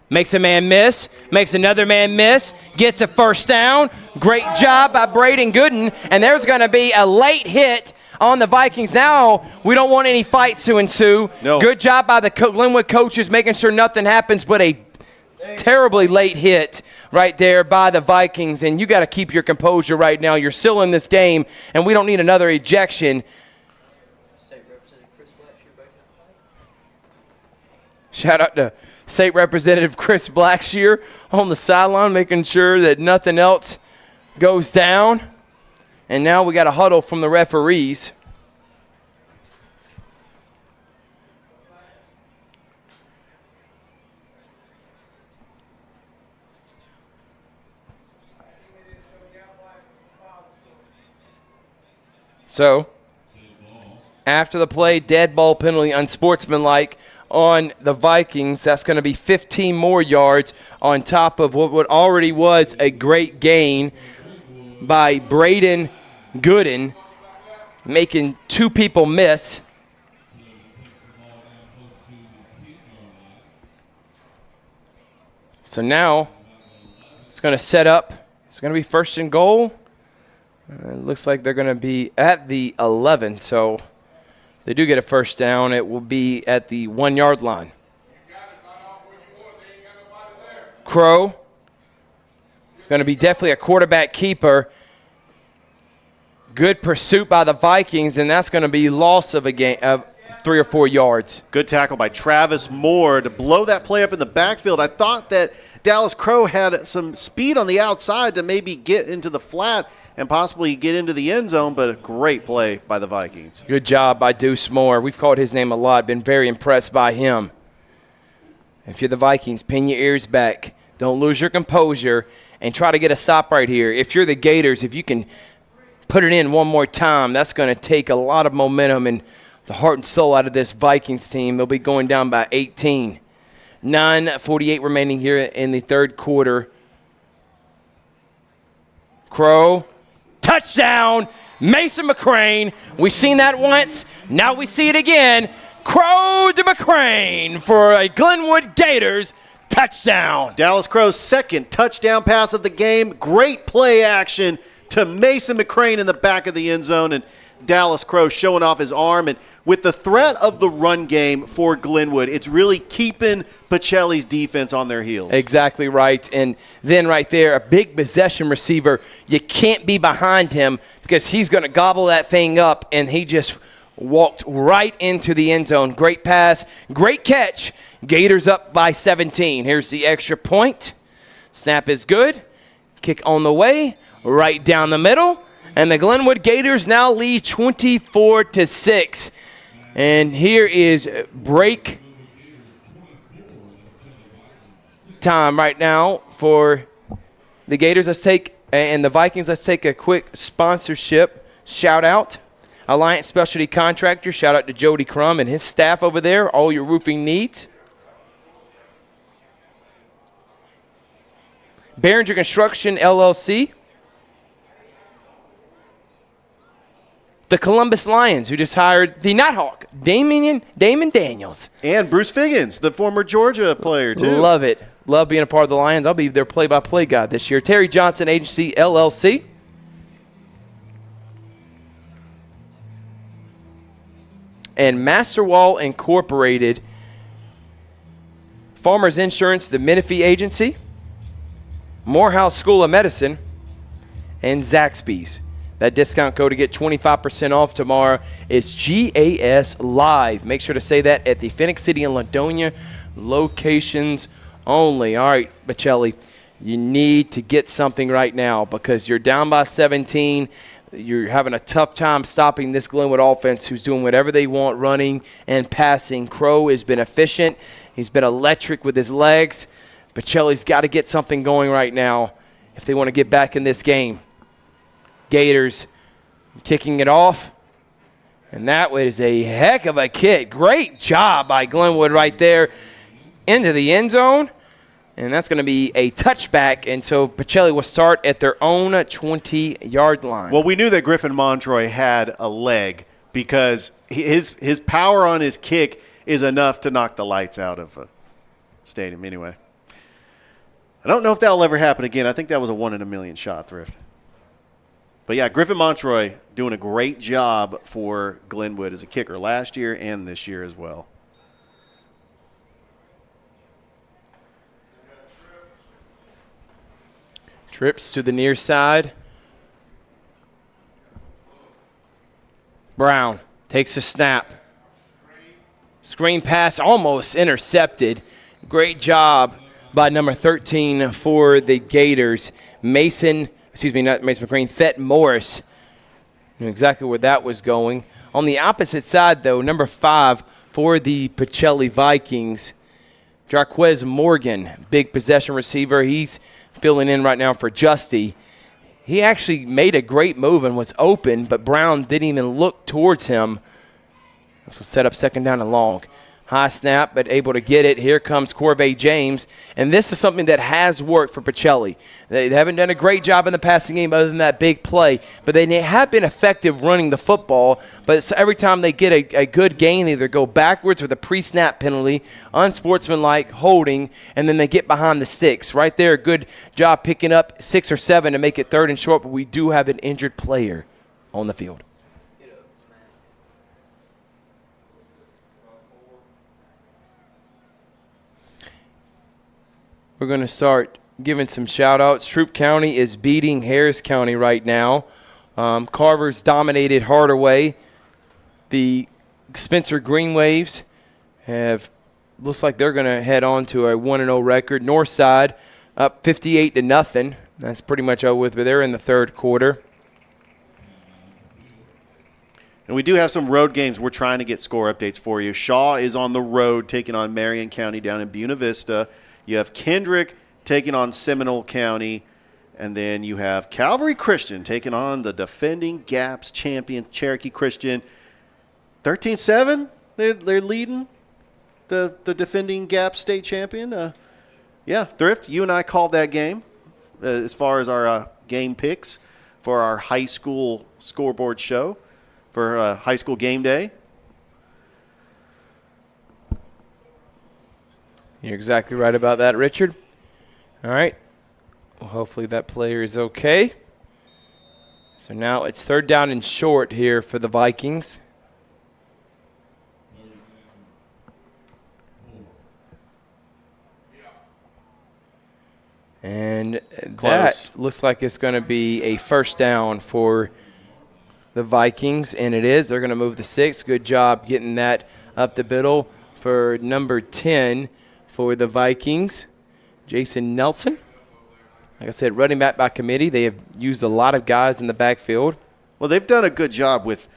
Makes a man miss. Makes another man miss. Gets a 1st down. Great job by Braden Gooden. And there's going to be a late hit on the Vikings. Now we don't want any fights to ensue. No. Good job by the Glenwood coaches making sure nothing happens, but a terribly late hit right there by the Vikings. And you got to keep your composure right now. You're still in this game, and we don't need another ejection. Shout out to State Representative Chris Blackshear on the sideline, making sure that nothing else goes down. And now we got a huddle from the referees. So, after the play, dead ball penalty, unsportsmanlike on the Vikings. That's going to be 15 more yards on top of what already was a great gain by Braden Gooden, making 2 people miss. So now it's going to set up. It's going to be 1st and goal. It looks like they're going to be at the 11, so they do get a 1st down. It will be at the 1-yard line. Crow. It's going to be definitely a quarterback keeper. Good pursuit by the Vikings, and that's going to be loss of a game of 3 or 4 yards. Good tackle by Travis Moore to blow that play up in the backfield. I thought that Dallas Crow had some speed on the outside to maybe get into the flat and possibly get into the end zone, but a great play by the Vikings. Good job by Deuce Moore. We've called his name a lot, been very impressed by him. If you're the Vikings, pin your ears back. Don't lose your composure and try to get a stop right here. If you're the Gators, if you can put it in one more time, that's going to take a lot of momentum and the heart and soul out of this Vikings team. They'll be going down by 18. 9:48 remaining here in the 3rd quarter. Crow. Touchdown, Mason McCrane. We've seen that once. Now we see it again. Crow to McCrane for a Glenwood Gators touchdown. Dallas Crow's 2nd touchdown pass of the game. Great play action to Mason McCrane in the back of the end zone. And Dallas Crow showing off his arm. And with the threat of the run game for Glenwood, it's really keeping Pacelli's defense on their heels. Exactly right. And then right there, a big possession receiver. You can't be behind him because he's going to gobble that thing up, and he just walked right into the end zone. Great pass, great catch. Gators up by 17. Here's the extra point. Snap is good. Kick on the way, right down the middle. And the Glenwood Gators now lead 24-6. And here is break time right now for the Gators. And the Vikings, let's take a quick sponsorship shout out. Alliance Specialty Contractor, shout out to Jody Crum and his staff over there, all your roofing needs. Behringer Construction, LLC. The Columbus Lions, who just hired the Nighthawk, Damon Daniels. And Bruce Figgins, the former Georgia player, too. Love it. Love being a part of the Lions. I'll be their play-by-play guy this year. Terry Johnson Agency, LLC. And Masterwall Incorporated. Farmers Insurance, the Menifee Agency. Morehouse School of Medicine. And Zaxby's. That discount code to get 25% off tomorrow is GAS Live. Make sure to say that at the Phoenix City and Ladonia locations only. All right, Pacelli, you need to get something right now because you're down by 17. you're having a tough time stopping this Glenwood offense who's doing whatever they want, running and passing. Crow has been efficient. He's been electric with his legs. Pacelli's got to get something going right now if they want to get back in this game. Gators kicking it off. And that was a heck of a kick. Great job by Glenwood right there into the end zone. And that's going to be a touchback. And so Pacelli will start at their own 20-yard line. Well, we knew that Griffin Montroy had a leg because his power on his kick is enough to knock the lights out of a stadium anyway. I don't know if that will ever happen again. I think that was a 1 in a million shot, Thrift. But, yeah, Griffin Montroy doing a great job for Glenwood as a kicker last year and this year as well. Trips to the near side. Brown takes a snap. Screen pass almost intercepted. Great job by number 13 for the Gators. Not Mason McCrane, Thet Morris. Knew exactly where that was going. On the opposite side, though, number 5 for the Pacelli Vikings, Jarquez Morgan, big possession receiver. He's filling in right now for Justy. He actually made a great move and was open, but Brown didn't even look towards him. This will set up second down and long. High snap, but able to get it. Here comes Corvée James, and this is something that has worked for Pacelli. They haven't done a great job in the passing game other than that big play, but they have been effective running the football. But every time they get a good gain, they either go backwards with a pre-snap penalty, unsportsmanlike, holding, and then they get behind the sticks. Right there, good job picking up 6 or 7 to make it third and short, but we do have an injured player on the field. We're going to start giving some shout-outs. Troup County is beating Harris County right now. Carver's dominated Hardaway. The Spencer Green Waves looks like they're going to head on to a 1-0 record. Northside up 58-0. That's pretty much over with, but they're in the third quarter. And we do have some road games. We're trying to get score updates for you. Shaw is on the road taking on Marion County down in Buena Vista. You have Kendrick taking on Seminole County, and then you have Calvary Christian taking on the defending GAPS champion Cherokee Christian. 13-7, they're leading the defending GAPS state champion. Thrift, you and I called that game as far as our game picks for our high school scoreboard show for high school game day. You're exactly right about that, Richard. All right. Well, hopefully that player is okay. So now it's third down and short here for the Vikings. And that looks like it's going to be a first down for the Vikings, and it is. They're going to move the 6. Good job getting that up the middle for number 10. For the Vikings, Jason Nelson. Like I said, running back by committee. They have used a lot of guys in the backfield. Well, they've done a good job with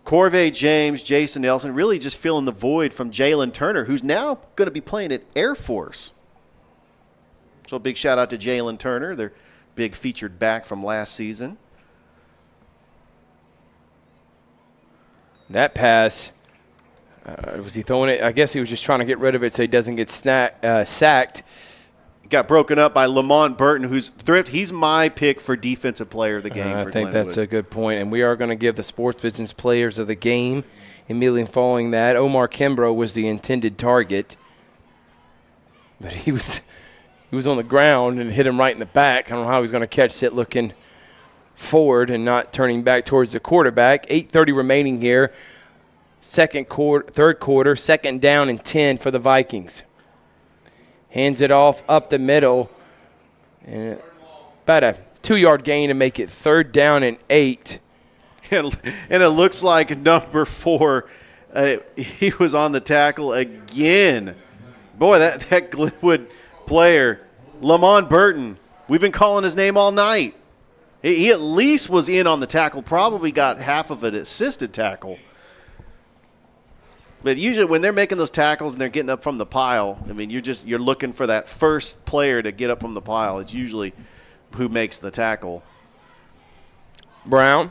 Corvée James, Jason Nelson, really just filling the void from Jalen Turner, who's now going to be playing at Air Force. So a big shout out to Jalen Turner, their big featured back from last season. That pass. Was he throwing it? I guess he was just trying to get rid of it so he doesn't get sacked. Got broken up by Lamont Burton, who's Thrift. He's my pick for defensive player of the game. I for think Glenwood. That's a good point. And we are going to give the Sports Visions players of the game. Immediately following that, Omar Kimbrough was the intended target. But he was on the ground and hit him right in the back. I don't know how he was going to catch it looking forward and not turning back towards the quarterback. 8:30 remaining here. Third quarter, second down and 10 for the Vikings. Hands it off up the middle. And about a 2-yard gain to make it third down and 8. And it looks like number 4, he was on the tackle again. Boy, that Glenwood player, Lamont Burton, we've been calling his name all night. He at least was in on the tackle, probably got half of an assisted tackle. But usually when they're making those tackles and they're getting up from the pile, I mean, you're looking for that first player to get up from the pile. It's usually who makes the tackle. Brown,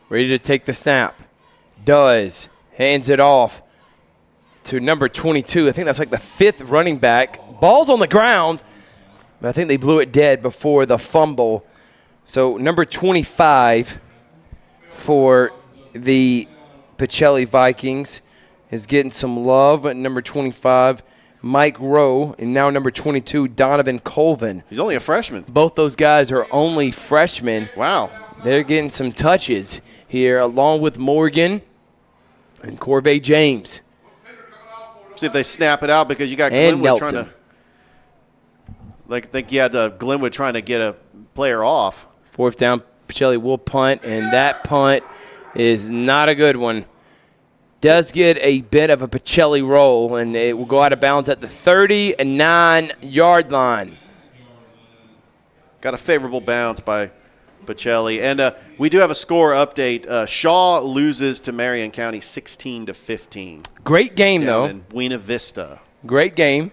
ready to take the snap. Does. Hands it off to number 22. I think that's like the 5th running back. Ball's on the ground. But I think they blew it dead before the fumble. So number 25 for the Pacelli Vikings is getting some love. At number 25, Mike Rowe, and now number 22, Donovan Colvin. He's only a freshman. Both those guys are only freshmen. Wow. They're getting some touches here, along with Morgan and Corvée James. See if they snap it out, because you got And Glenwood Nelson. trying to – like, I think you had Glenwood trying to get a player off. 4th down, Pacelli will punt, and that punt is not a good one. Does get a bit of a Pacelli roll, and it will go out of bounds at the 39-yard line. Got a favorable bounce by Pacelli. And we do have a score update. Shaw loses to Marion County 16-15. Great game, down though. in Buena Vista. Great game.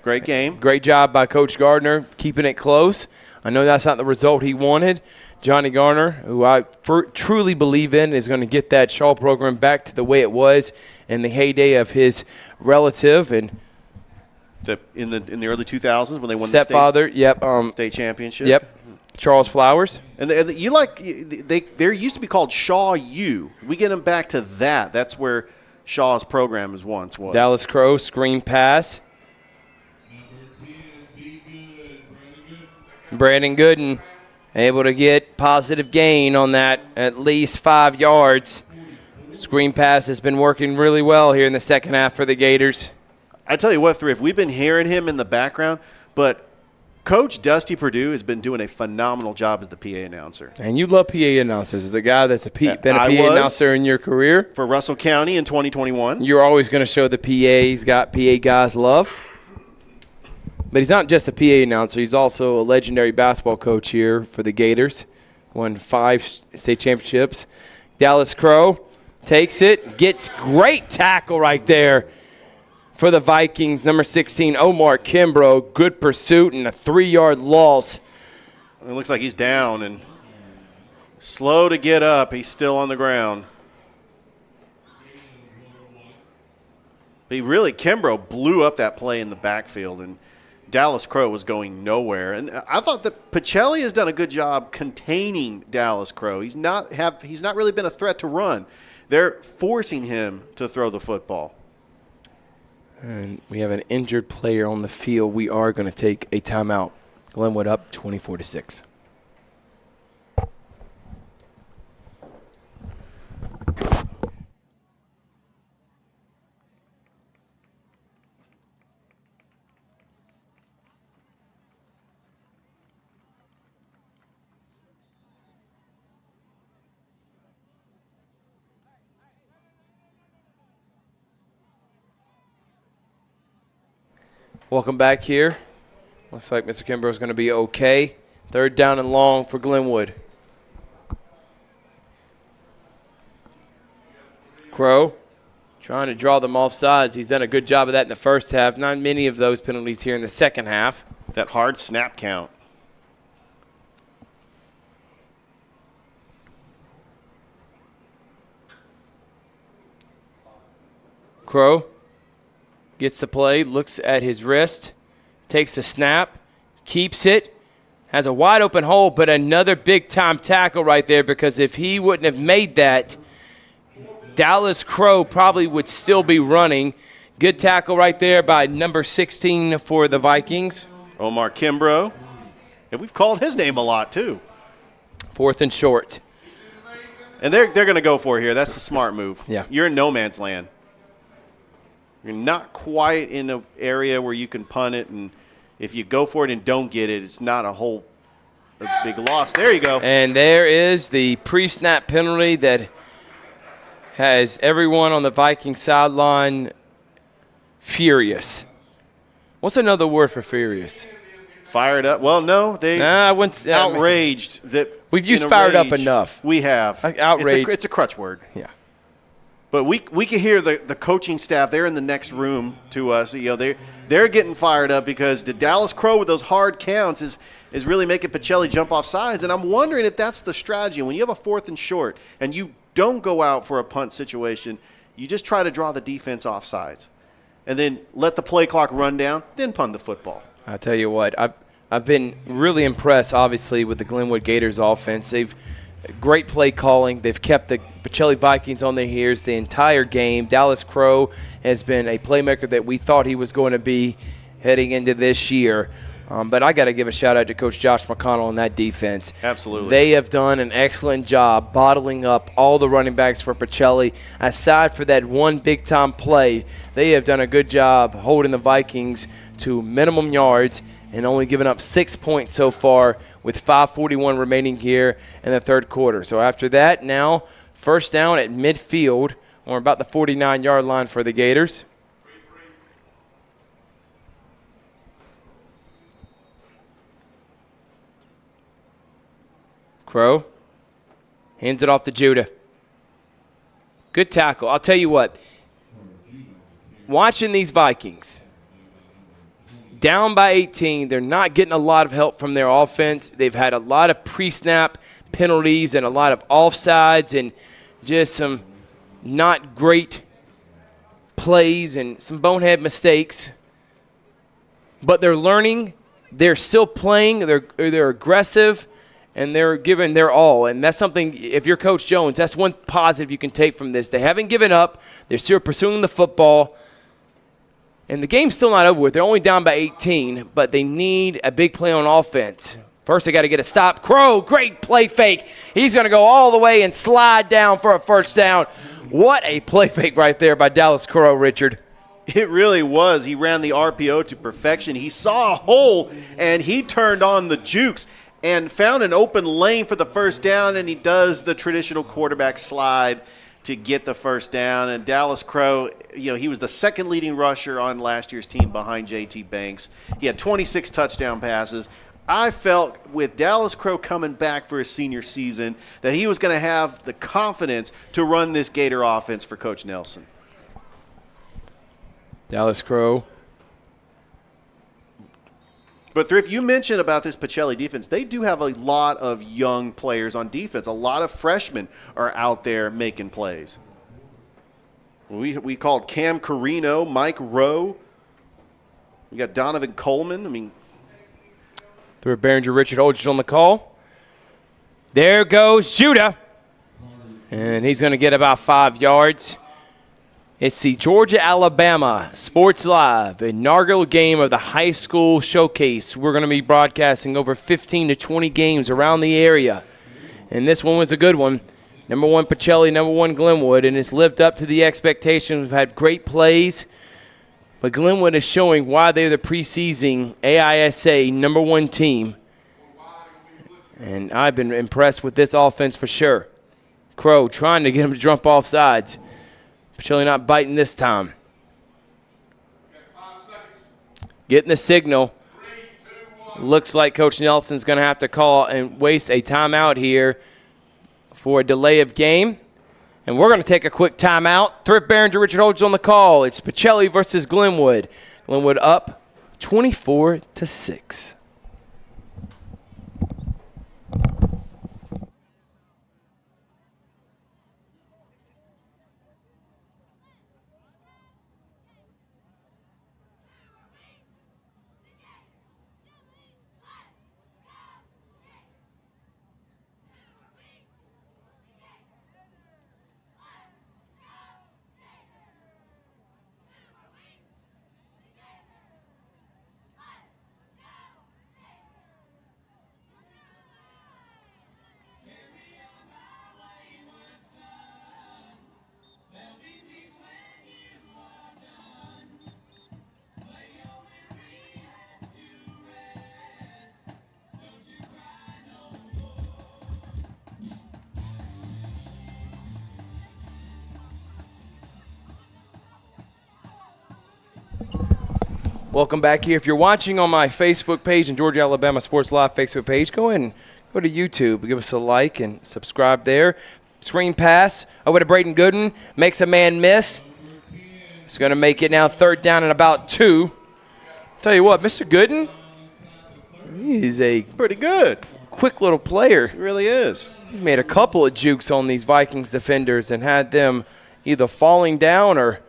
Great game. Great job by Coach Gardner keeping it close. I know that's not the result he wanted. Johnny Garner, who I truly believe in, is going to get that Shaw program back to the way it was in the heyday of his relative and in the early 2000s when they won stepfather. the state championship. Yep. Charles Flowers. And there used to be called Shaw U. We get them back to that. That's where Shaw's program once was. Dallas Crow screen pass. Brandon Gooden able to get positive gain on that, at least 5 yards. Screen pass has been working really well here in the second half for the Gators. I tell you what, Thrift, we've been hearing him in the background, but Coach Dusty Perdue has been doing a phenomenal job as the PA announcer. And you love PA announcers. As a guy that's been a PA I announcer in your career. For Russell County in 2021. You're always going to show the PA's got PA guys love. But he's not just a PA announcer. He's also a legendary basketball coach here for the Gators. Won 5 state championships. Dallas Crow takes it. Gets great tackle right there for the Vikings. Number 16, Omar Kimbrough. Good pursuit and a 3-yard loss. It looks like he's down and slow to get up. He's still on the ground. Kimbrough blew up that play in the backfield, and Dallas Crow was going nowhere. And I thought that Pacelli has done a good job containing Dallas Crow. He's not really been a threat to run. They're forcing him to throw the football. And we have an injured player on the field. We are going to take a timeout. Glenwood up 24-6. Welcome back here. Looks like Mr. Kimbrough is going to be okay. 3rd down and long for Glenwood. Crow trying to draw them off sides. He's done a good job of that in the first half. Not many of those penalties here in the second half. That hard snap count. Crow gets the play, looks at his wrist, takes the snap, keeps it, has a wide open hole, but another big-time tackle right there, because if he wouldn't have made that, Dallas Crow probably would still be running. Good tackle right there by number 16 for the Vikings. Omar Kimbrough. And we've called his name a lot, too. 4th and short. And they're going to go for it here. That's the smart move. Yeah. You're in no man's land. You're not quite in an area where you can punt it, and if you go for it and don't get it, it's not a big loss. There you go. And there is the pre-snap penalty that has everyone on the Viking sideline furious. What's another word for furious? Fired up. Well, no, they outraged that. We've used fired up enough. We have. Outraged. It's a crutch word. Yeah. But we can hear the coaching staff. They're in the next room to us. They're getting fired up because the Dallas Crow with those hard counts is really making Pacelli jump off sides. And I'm wondering if that's the strategy. When you have a 4th and short and you don't go out for a punt situation, you just try to draw the defense off sides and then let the play clock run down, then punt the football. I'll tell you what, I've been really impressed, obviously, with the Glenwood Gators offense. They've great play calling. They've kept the Pacelli Vikings on their heels the entire game. Dallas Crow has been a playmaker that we thought he was going to be heading into this year. But I got to give a shout-out to Coach Josh McConnell on that defense. Absolutely. They have done an excellent job bottling up all the running backs for Pacelli. Aside for that one big-time play, they have done a good job holding the Vikings to minimum yards and only giving up 6 points so far with 5:41 remaining here in the third quarter. So after that, now first down at midfield or about the 49-yard line for the Gators. Crow hands it off to Judah. Good tackle. I'll tell you what, watching these Vikings, down by 18, they're not getting a lot of help from their offense. They've had a lot of pre-snap penalties and a lot of offsides and just some not great plays and some bonehead mistakes. But they're learning. They're still playing. They're aggressive, and they're giving their all. And that's something, if you're Coach Jones, that's one positive you can take from this. They haven't given up. They're still pursuing the football. And the game's still not over with. They're only down by 18, but they need a big play on offense. First, they got to get a stop. Crow, great play fake. He's going to go all the way and slide down for a first down. What a play fake right there by Dallas Crow, Richard. It really was. He ran the RPO to perfection. He saw a hole, and he turned on the jukes and found an open lane for the first down, and he does the traditional quarterback slide to get the first down. And Dallas Crow, he was the second leading rusher on last year's team behind J.T. Banks. He had 26 touchdown passes. I felt with Dallas Crow coming back for his senior season that he was going to have the confidence to run this Gator offense for Coach Nelson. Dallas Crow. But Thrift, you mentioned about this Pacelli defense. They do have a lot of young players on defense. A lot of freshmen are out there making plays. We called Cam Carino, Mike Rowe. We got Donovan Coleman. Through Behringer, Richard Holdridge on the call. There goes Judah. And he's going to get about 5 yards. It's the Georgia-Alabama Sports Live inaugural game of the high school showcase. We're going to be broadcasting over 15 to 20 games around the area. And this one was a good one. Number 1 Pacelli, number 1 Glenwood, and it's lived up to the expectations. We've had great plays, but Glenwood is showing why they're the preseason AISA number 1 team. And I've been impressed with this offense for sure. Crow trying to get him to jump off sides. Pacelli not biting this time. Getting the signal. Looks like Coach Nelson's going to have to call and waste a timeout here for a delay of game. And we're going to take a quick timeout. Thrift Behringer, Richard Holdridge on the call. It's Pacelli versus Glenwood. Glenwood up 24-6. Welcome back here. If you're watching on my Facebook page and Georgia Alabama Sports Live Facebook page, go ahead and go to YouTube. Give us a like and subscribe there. Screen pass over to Braden Gooden. Makes a man miss. He's going to make it now 3rd down and about 2. Tell you what, Mr. Gooden, he's a Pretty good. quick little player. He really is. He's made a couple of jukes on these Vikings defenders and had them either falling down or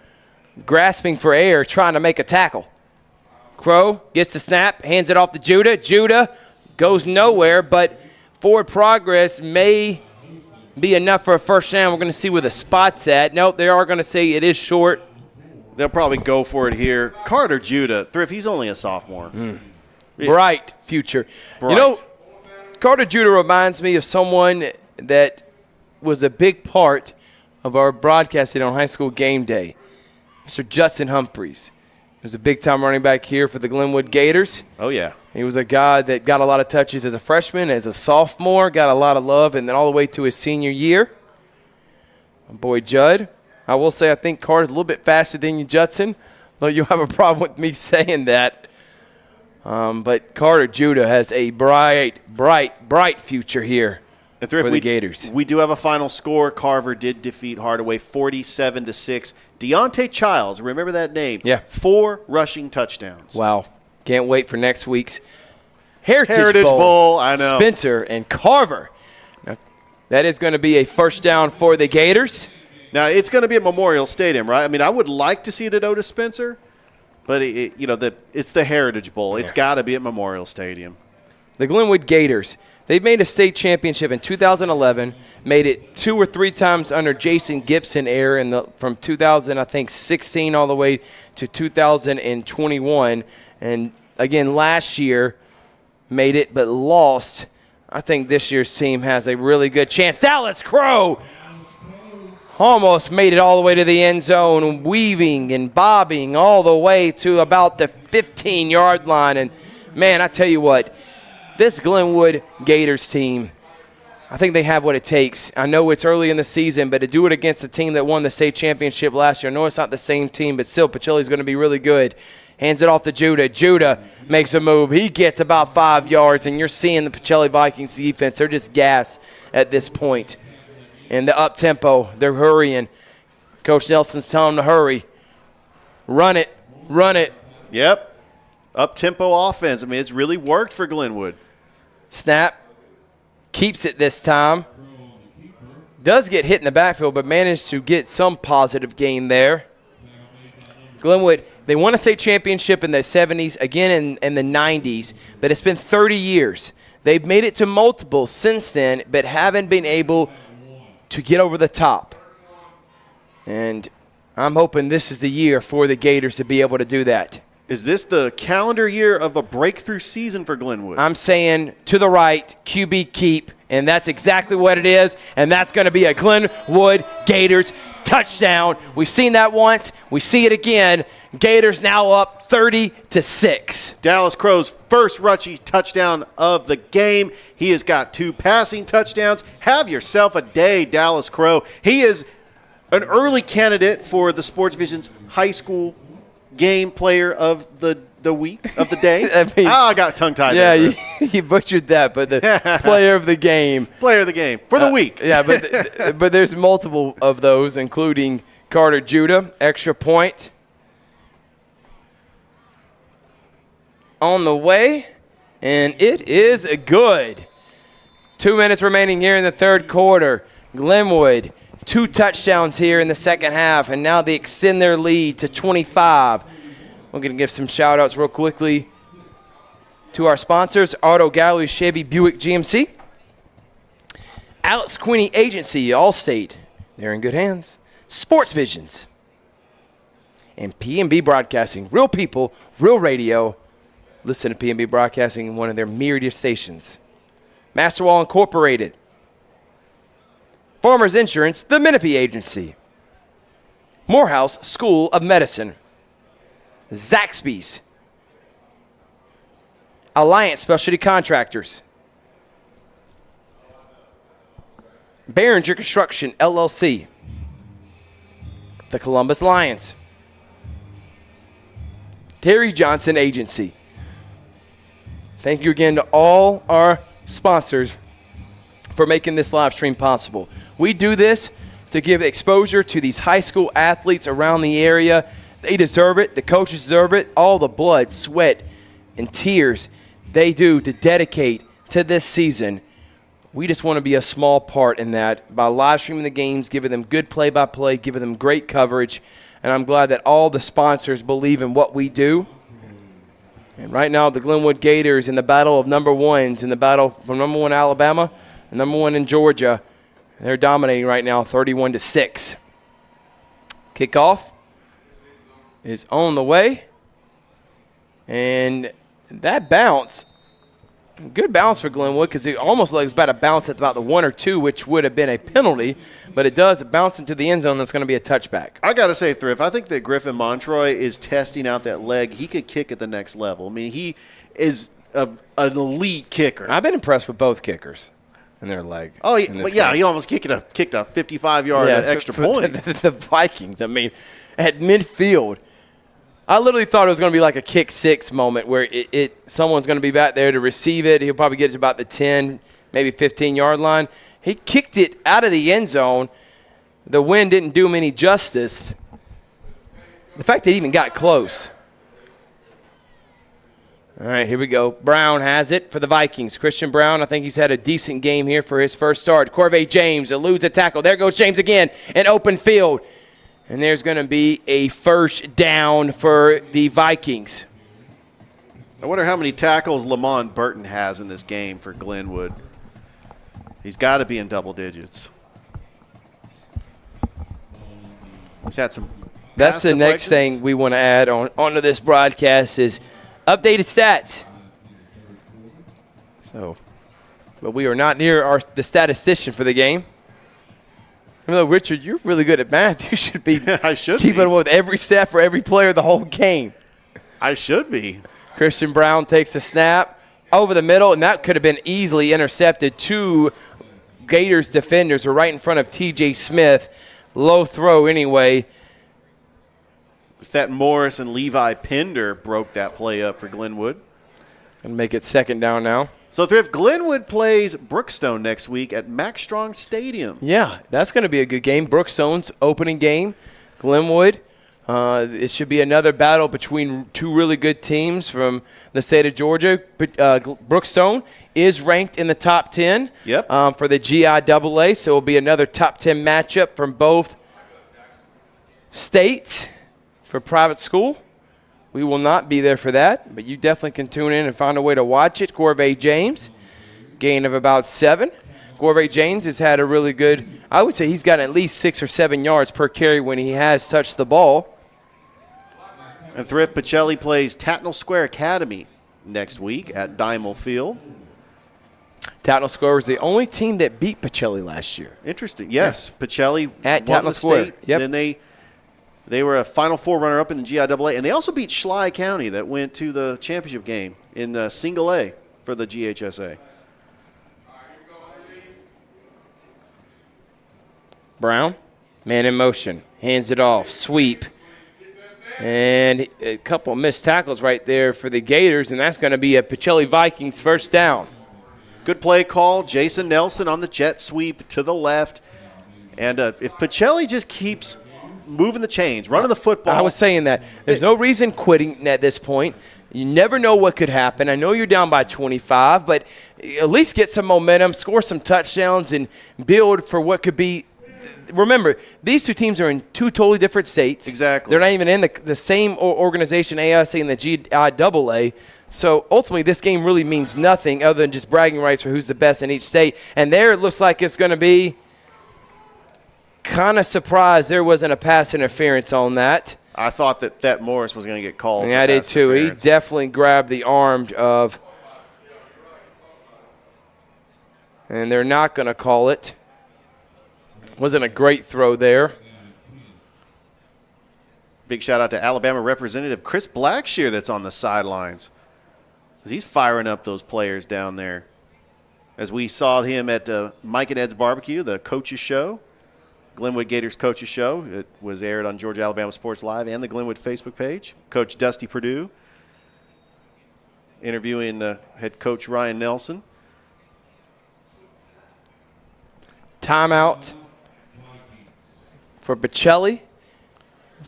grasping for air trying to make a tackle. Crow gets the snap, hands it off to Judah. Judah goes nowhere, but forward progress may be enough for a first down. We're going to see where the spot's at. Nope, they are going to say it is short. They'll probably go for it here. Carter Judah, Thrift, he's only a sophomore. Bright future. Bright. You know, Carter Judah reminds me of someone that was a big part of our broadcasting on high school game day, Mr. Judson Humphreys. He was a big-time running back here for the Glenwood Gators. Oh, yeah. He was a guy that got a lot of touches as a freshman, as a sophomore, got a lot of love, and then all the way to his senior year. My boy Judd. I will say I think Carter's a little bit faster than you, Judson, though you'll have a problem with me saying that. But Carter Judah has a bright future here And Thrift, for the Gators. We do have a final score. Carver did defeat Hardaway 47-6. Deontay Childs, remember that name? Yeah. 4 rushing touchdowns. Wow. Can't wait for next week's Heritage Bowl. I know. Spencer and Carver. Now, that is going to be a first down for the Gators. Now, it's going to be at Memorial Stadium, right? I mean, I would like to see it at Otis Spencer, but, it's the Heritage Bowl. It's got to be at Memorial Stadium. The Glenwood Gators, they've made a state championship in 2011, made it 2 or 3 times under Jason Gibson era from 2016 all the way to 2021. And, again, last year made it but lost. I think this year's team has a really good chance. Dallas Crow almost made it all the way to the end zone, weaving and bobbing all the way to about the 15-yard line. And, man, I tell you what, this Glenwood Gators team, I think they have what it takes. I know it's early in the season, but to do it against a team that won the state championship last year, I know it's not the same team, but still, Pacelli's going to be really good. Hands it off to Judah. Judah makes a move. He gets about 5 yards, and you're seeing the Pacelli Vikings defense. They're just gassed at this point. And the up-tempo, they're hurrying. Coach Nelson's telling them to hurry. Run it. Run it. Yep. Up-tempo offense. I mean, it's really worked for Glenwood. Snap. Keeps it this time. Does get hit in the backfield, but managed to get some positive gain there. Glenwood, they won a state championship in the 70s, again in the 90s, but it's been 30 years. They've made it to multiple since then, but haven't been able to get over the top. And I'm hoping this is the year for the Gators to be able to do that. Is this the calendar year of a breakthrough season for Glenwood? I'm saying to the right, QB keep, and that's exactly what it is, and that's going to be a Glenwood Gators touchdown. We've seen that once. We see it again. Gators now up 30-6. Dallas Crow's first rushing touchdown of the game. He has got 2 passing touchdowns. Have yourself a day, Dallas Crow. He is an early candidate for the Sports Vision's high school game player of the week, of the day. I got tongue-tied. Yeah, you butchered that, but the player of the game. Player of the game for the week. Yeah, but there's multiple of those, including Carter Judah, extra point. On the way, and it is good. 2 minutes remaining here in the third quarter. Glenwood, 2 touchdowns here in the second half, and now they extend their lead to 25. We're going to give some shout-outs real quickly to our sponsors, Auto Gallery, Chevy, Buick, GMC. Alex Quinney Agency, Allstate. They're in good hands. Sports Visions. And P&B Broadcasting. Real people, real radio. Listen to P&B Broadcasting in one of their myriad of stations. Masterwall Incorporated. Farmers Insurance, the Menifee Agency. Morehouse School of Medicine. Zaxby's. Alliance Specialty Contractors. Behringer Construction, LLC. The Columbus Lions. Terry Johnson Agency. Thank you again to all our sponsors for making this live stream possible. We do this to give exposure to these high school athletes around the area. They deserve it. The coaches deserve it. All the blood, sweat, and tears they do to dedicate to this season. We just want to be a small part in that by live streaming the games, giving them good play-by-play, giving them great coverage. And I'm glad that all the sponsors believe in what we do. And right now, the Glenwood Gators in the battle of number ones, in the battle from number one Alabama and number one in Georgia, they're dominating right now 31-6. Kickoff is on the way. And that bounce, good bounce for Glenwood because it almost looks about a bounce at about the 1 or 2, which would have been a penalty. But it does bounce into the end zone. That's going to be a touchback. I got to say, Thrift, I think that Griffin Montroy is testing out that leg. He could kick at the next level. I mean, he is an elite kicker. I've been impressed with both kickers and their leg. Oh, yeah, he almost kicked a 55-yard extra point. The Vikings, I mean, at midfield, I literally thought it was going to be like a kick six moment where someone's going to be back there to receive it. He'll probably get it to about the 10, maybe 15-yard line. He kicked it out of the end zone. The wind didn't do him any justice. The fact that he even got close. All right, here we go. Brown has it for the Vikings. Christian Brown, I think he's had a decent game here for his first start. Corvée James eludes a tackle. There goes James again in open field. And there's going to be a first down for the Vikings. I wonder how many tackles Lamont Burton has in this game for Glenwood. He's got to be in double digits. He's had some. That's the next thing we want to add onto this broadcast is updated stats. So, but we are not near the statistician for the game. Even though, Richard, you're really good at math, you should be keeping up with every stat for every player the whole game. I should be. Christian Brown takes a snap over the middle, and that could have been easily intercepted. Two Gators defenders are right in front of T.J. Smith. Low throw anyway. That Morris and Levi Pender broke that play up for Glenwood. Going to make it second down now. So, Thrift, Glenwood plays Brookstone next week at Max Strong Stadium. Yeah, that's going to be a good game. Brookstone's opening game. Glenwood. It should be another battle between two really good teams from the state of Georgia. Brookstone is ranked in the top 10 for the GIAA, so it will be another top 10 matchup from both states for private school. We will not be there for that, but you definitely can tune in and find a way to watch it. Corvée James, gain of about 7. Corvée James has had a really good, I would say he's gotten at least 6 or 7 yards per carry when he has touched the ball. And Thrift, Pacelli plays Tatnall Square Academy next week at Dymel Field. Tatnall Square was the only team that beat Pacelli last year. Interesting. Yes, Pacelli at won Tatnall the Square. state. Yep. Then they were a Final Four runner-up in the GIAA, and they also beat Schley County that went to the championship game in the Single A for the GHSA. Brown, man in motion, hands it off, sweep. And a couple of missed tackles right there for the Gators, and that's going to be a Pacelli Vikings first down. Good play call. Jason Nelson on the jet sweep to the left. And if Pacelli just keeps moving the chains, running the football. I was saying that. There's no reason quitting at this point. You never know what could happen. I know you're down by 25, but at least get some momentum, score some touchdowns, and build for what could be. Remember, these two teams are in two totally different states. Exactly. They're not even in the same organization, AIC and the GIAA. So ultimately, this game really means nothing other than just bragging rights for who's the best in each state. And there it looks like it's going to be kind of surprised there wasn't a pass interference on that. I thought that Morris was going to get called. Yeah, I did too. He definitely grabbed the arm of, and they're not going to call it. Wasn't a great throw there. Big shout out to Alabama Representative Chris Blackshear that's on the sidelines. He's firing up those players down there. As we saw him at Mike and Ed's Barbecue, the coaches show. Glenwood Gators Coaches Show. It was aired on Georgia Alabama Sports Live and the Glenwood Facebook page. Coach Dusty Perdue interviewing head coach Ryan Nelson. Timeout for Pacelli.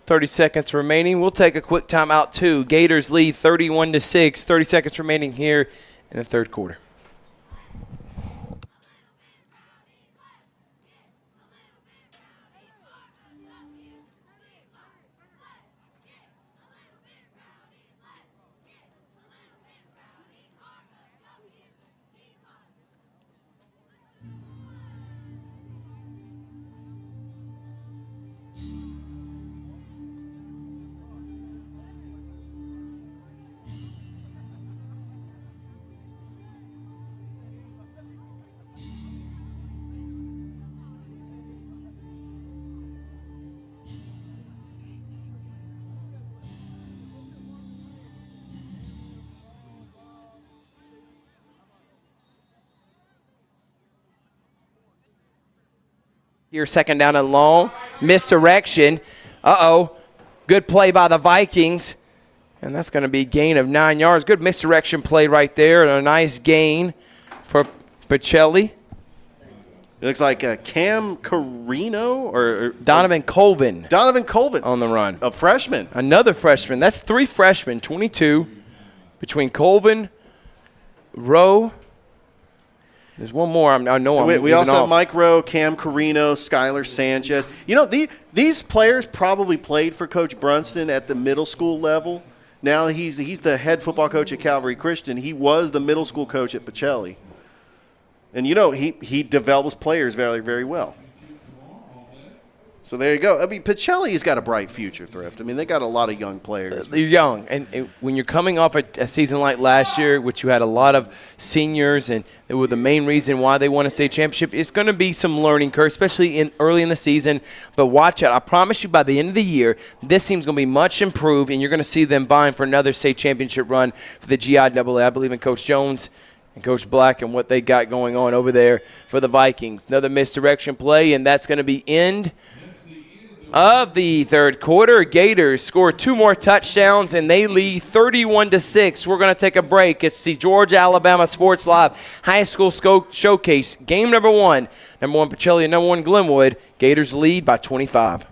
30 seconds remaining. We'll take a quick timeout too. Gators lead 31-6. 30 seconds remaining here in the third quarter. Here, second down and long. Misdirection. Uh-oh. Good play by the Vikings. And that's going to be a gain of 9 yards. Good misdirection play right there. And a nice gain for Pacelli. It looks like Cam Carino or Donovan Colvin. Donovan Colvin on the run. A freshman. Another freshman. That's 3 freshmen, 22. Between Colvin, Rowe. There's one more. I know we also have Mike Rowe, Cam Carino, Skylar Sanchez. You know, these players probably played for Coach Brunson at the middle school level. Now he's the head football coach at Calvary Christian. He was the middle school coach at Pacelli. And, you know, he develops players very, very well. So there you go. I mean, Pacelli's got a bright future, Thrift. I mean, they got a lot of young players. They're young. And when you're coming off a season like last year, which you had a lot of seniors, and they were the main reason why they won a state championship, it's going to be some learning curve, especially early in the season. But watch out. I promise you by the end of the year, this team's going to be much improved, and you're going to see them vying for another state championship run for the GIAA. I believe in Coach Jones and Coach Black and what they got going on over there for the Vikings. Another misdirection play, and that's going to be end of the third quarter. Gators score 2 more touchdowns, and they lead 31-6. We're going to take a break. It's the Georgia Alabama Sports Live High School Showcase. Game number 1. Number 1 Pacelli and number 1 Glenwood. Gators lead by 25.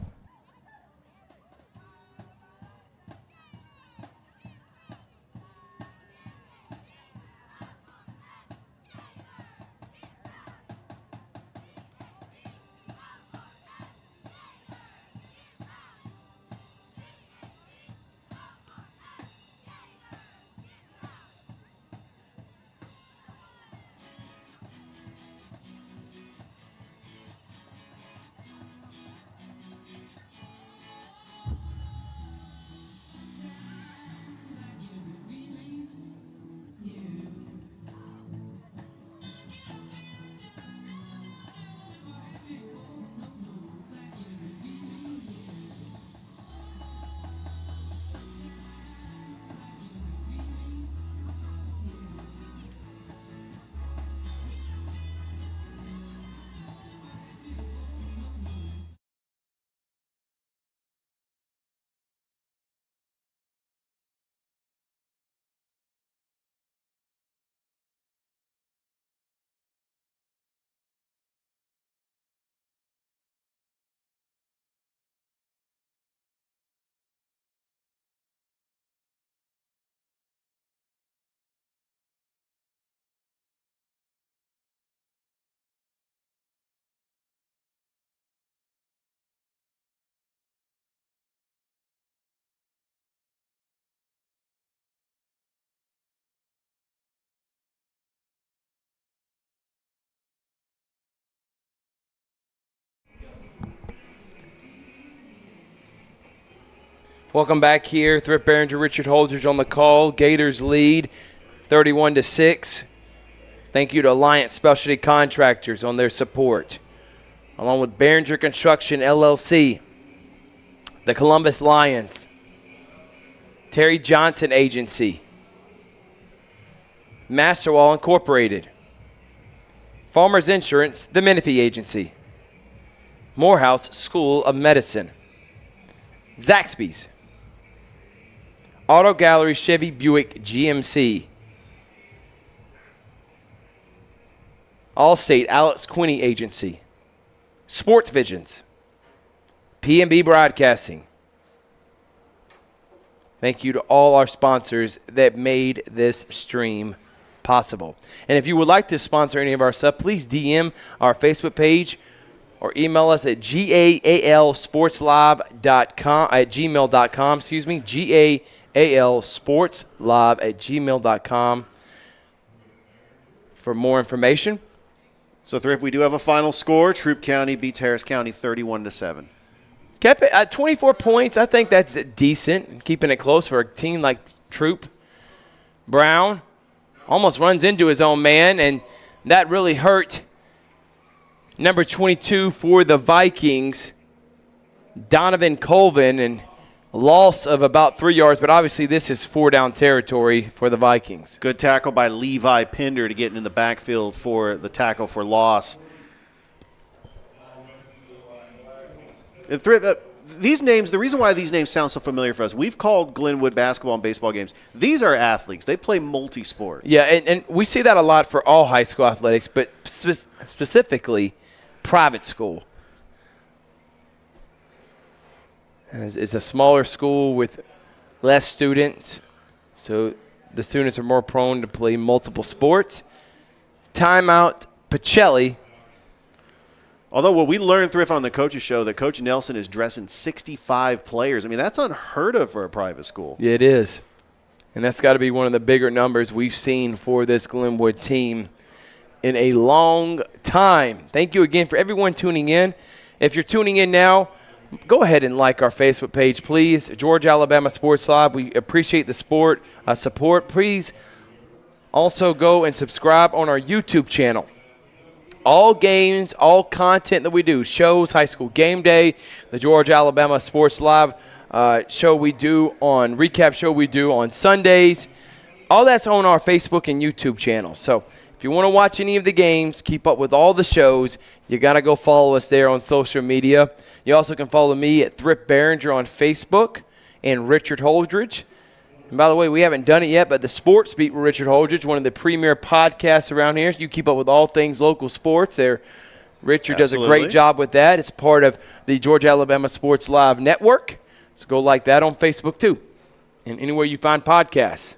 Welcome back here. Thrift Behringer, Richard Holdridge on the call. Gators lead 31-6. Thank you to Alliance Specialty Contractors on their support, along with Behringer Construction, LLC, the Columbus Lions, Terry Johnson Agency, Masterwall Incorporated, Farmers Insurance, the Menifee Agency, Morehouse School of Medicine. Zaxby's. Auto Gallery Chevy Buick GMC. Allstate Alex Quinney Agency. Sports Visions. P&B Broadcasting. Thank you to all our sponsors that made this stream possible. And if you would like to sponsor any of our stuff, please DM our Facebook page or email us at gaalsportslive.com at gmail.com. gaalsportslive@gmail.com for more information. So, Thrift, we do have a final score. Troup County beats Harris County 31-7. Kept it at 24 points. I think that's decent, keeping it close for a team like Troup. Brown almost runs into his own man, and that really hurt number 22 for the Vikings, Donovan Colvin, and a loss of about 3 yards, but obviously this is 4-down territory for the Vikings. Good tackle by Levi Pinder to get in the backfield for the tackle for loss. And these names, the reason why these names sound so familiar for us, we've called Glenwood basketball and baseball games. These are athletes. They play multi-sports. Yeah, and we see that a lot for all high school athletics, but specifically private school. It's a smaller school with less students, so the students are more prone to play multiple sports. Timeout, Pacelli. Although what we learned, Thrift, on the coaches show, that Coach Nelson is dressing 65 players. I mean, that's unheard of for a private school. Yeah, it is. And that's got to be one of the bigger numbers we've seen for this Glenwood team in a long time. Thank you again for everyone tuning in. If you're tuning in now, go ahead and like our Facebook page, please. Georgia Alabama Sports Live. We appreciate the support. Please also go and subscribe on our YouTube channel. All games, all content that we do, shows, high school game day, the Georgia Alabama Sports Live show we do on, recap show we do on Sundays. All that's on our Facebook and YouTube channel. So if you want to watch any of the games, keep up with all the shows, you got to go follow us there on social media. You also can follow me at Thrift Behringer on Facebook and Richard Holdridge. And by the way, we haven't done it yet, but the Sports Beat with Richard Holdridge, one of the premier podcasts around here. You keep up with all things local sports there. Richard does a great job with that. It's part of the Georgia Alabama Sports Live Network. So go like that on Facebook too, and anywhere you find podcasts.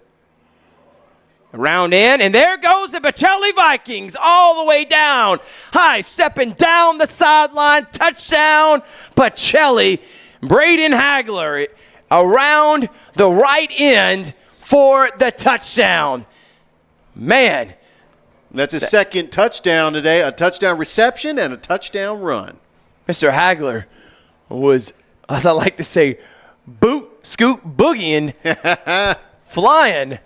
Around in, and there goes the Pacelli Vikings all the way down. High stepping down the sideline, touchdown, Pacelli. Braden Hagler around the right end for the touchdown. Man. That's his second touchdown today, a touchdown reception and a touchdown run. Mr. Hagler was, as I like to say, boogieing, flying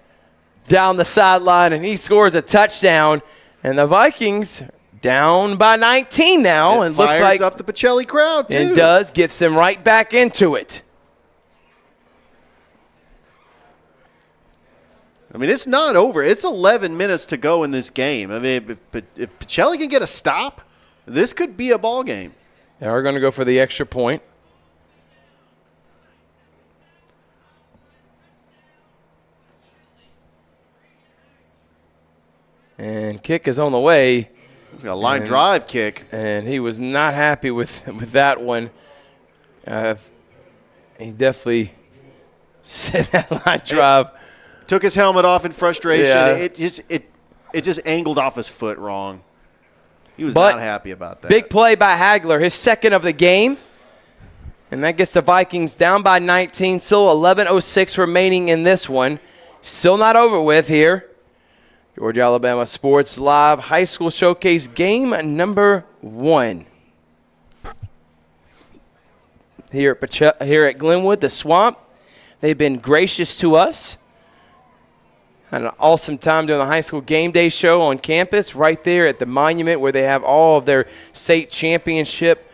down the sideline, and he scores a touchdown. And the Vikings down by 19 now. It and looks fires like up the Pacelli crowd, too. It does, gets them right back into it. I mean, it's not over. It's 11 minutes to go in this game. I mean, if Pacelli can get a stop, this could be a ball game. They are going to go for the extra point. And kick is on the way. He's got a line drive kick. And he was not happy with that one. He definitely said that line drive. Took his helmet off in frustration. Yeah. It just angled off his foot wrong. He was not happy about that. Big play by Hagler, his second of the game. And that gets the Vikings down by 19. Still 11:06 remaining in this one. Still not over with here. Georgia Alabama Sports Live High School Showcase game number 1. Here at Glenwood, the Swamp, they've been gracious to us. Had an awesome time doing the high school game day show on campus right there at the monument where they have all of their state championship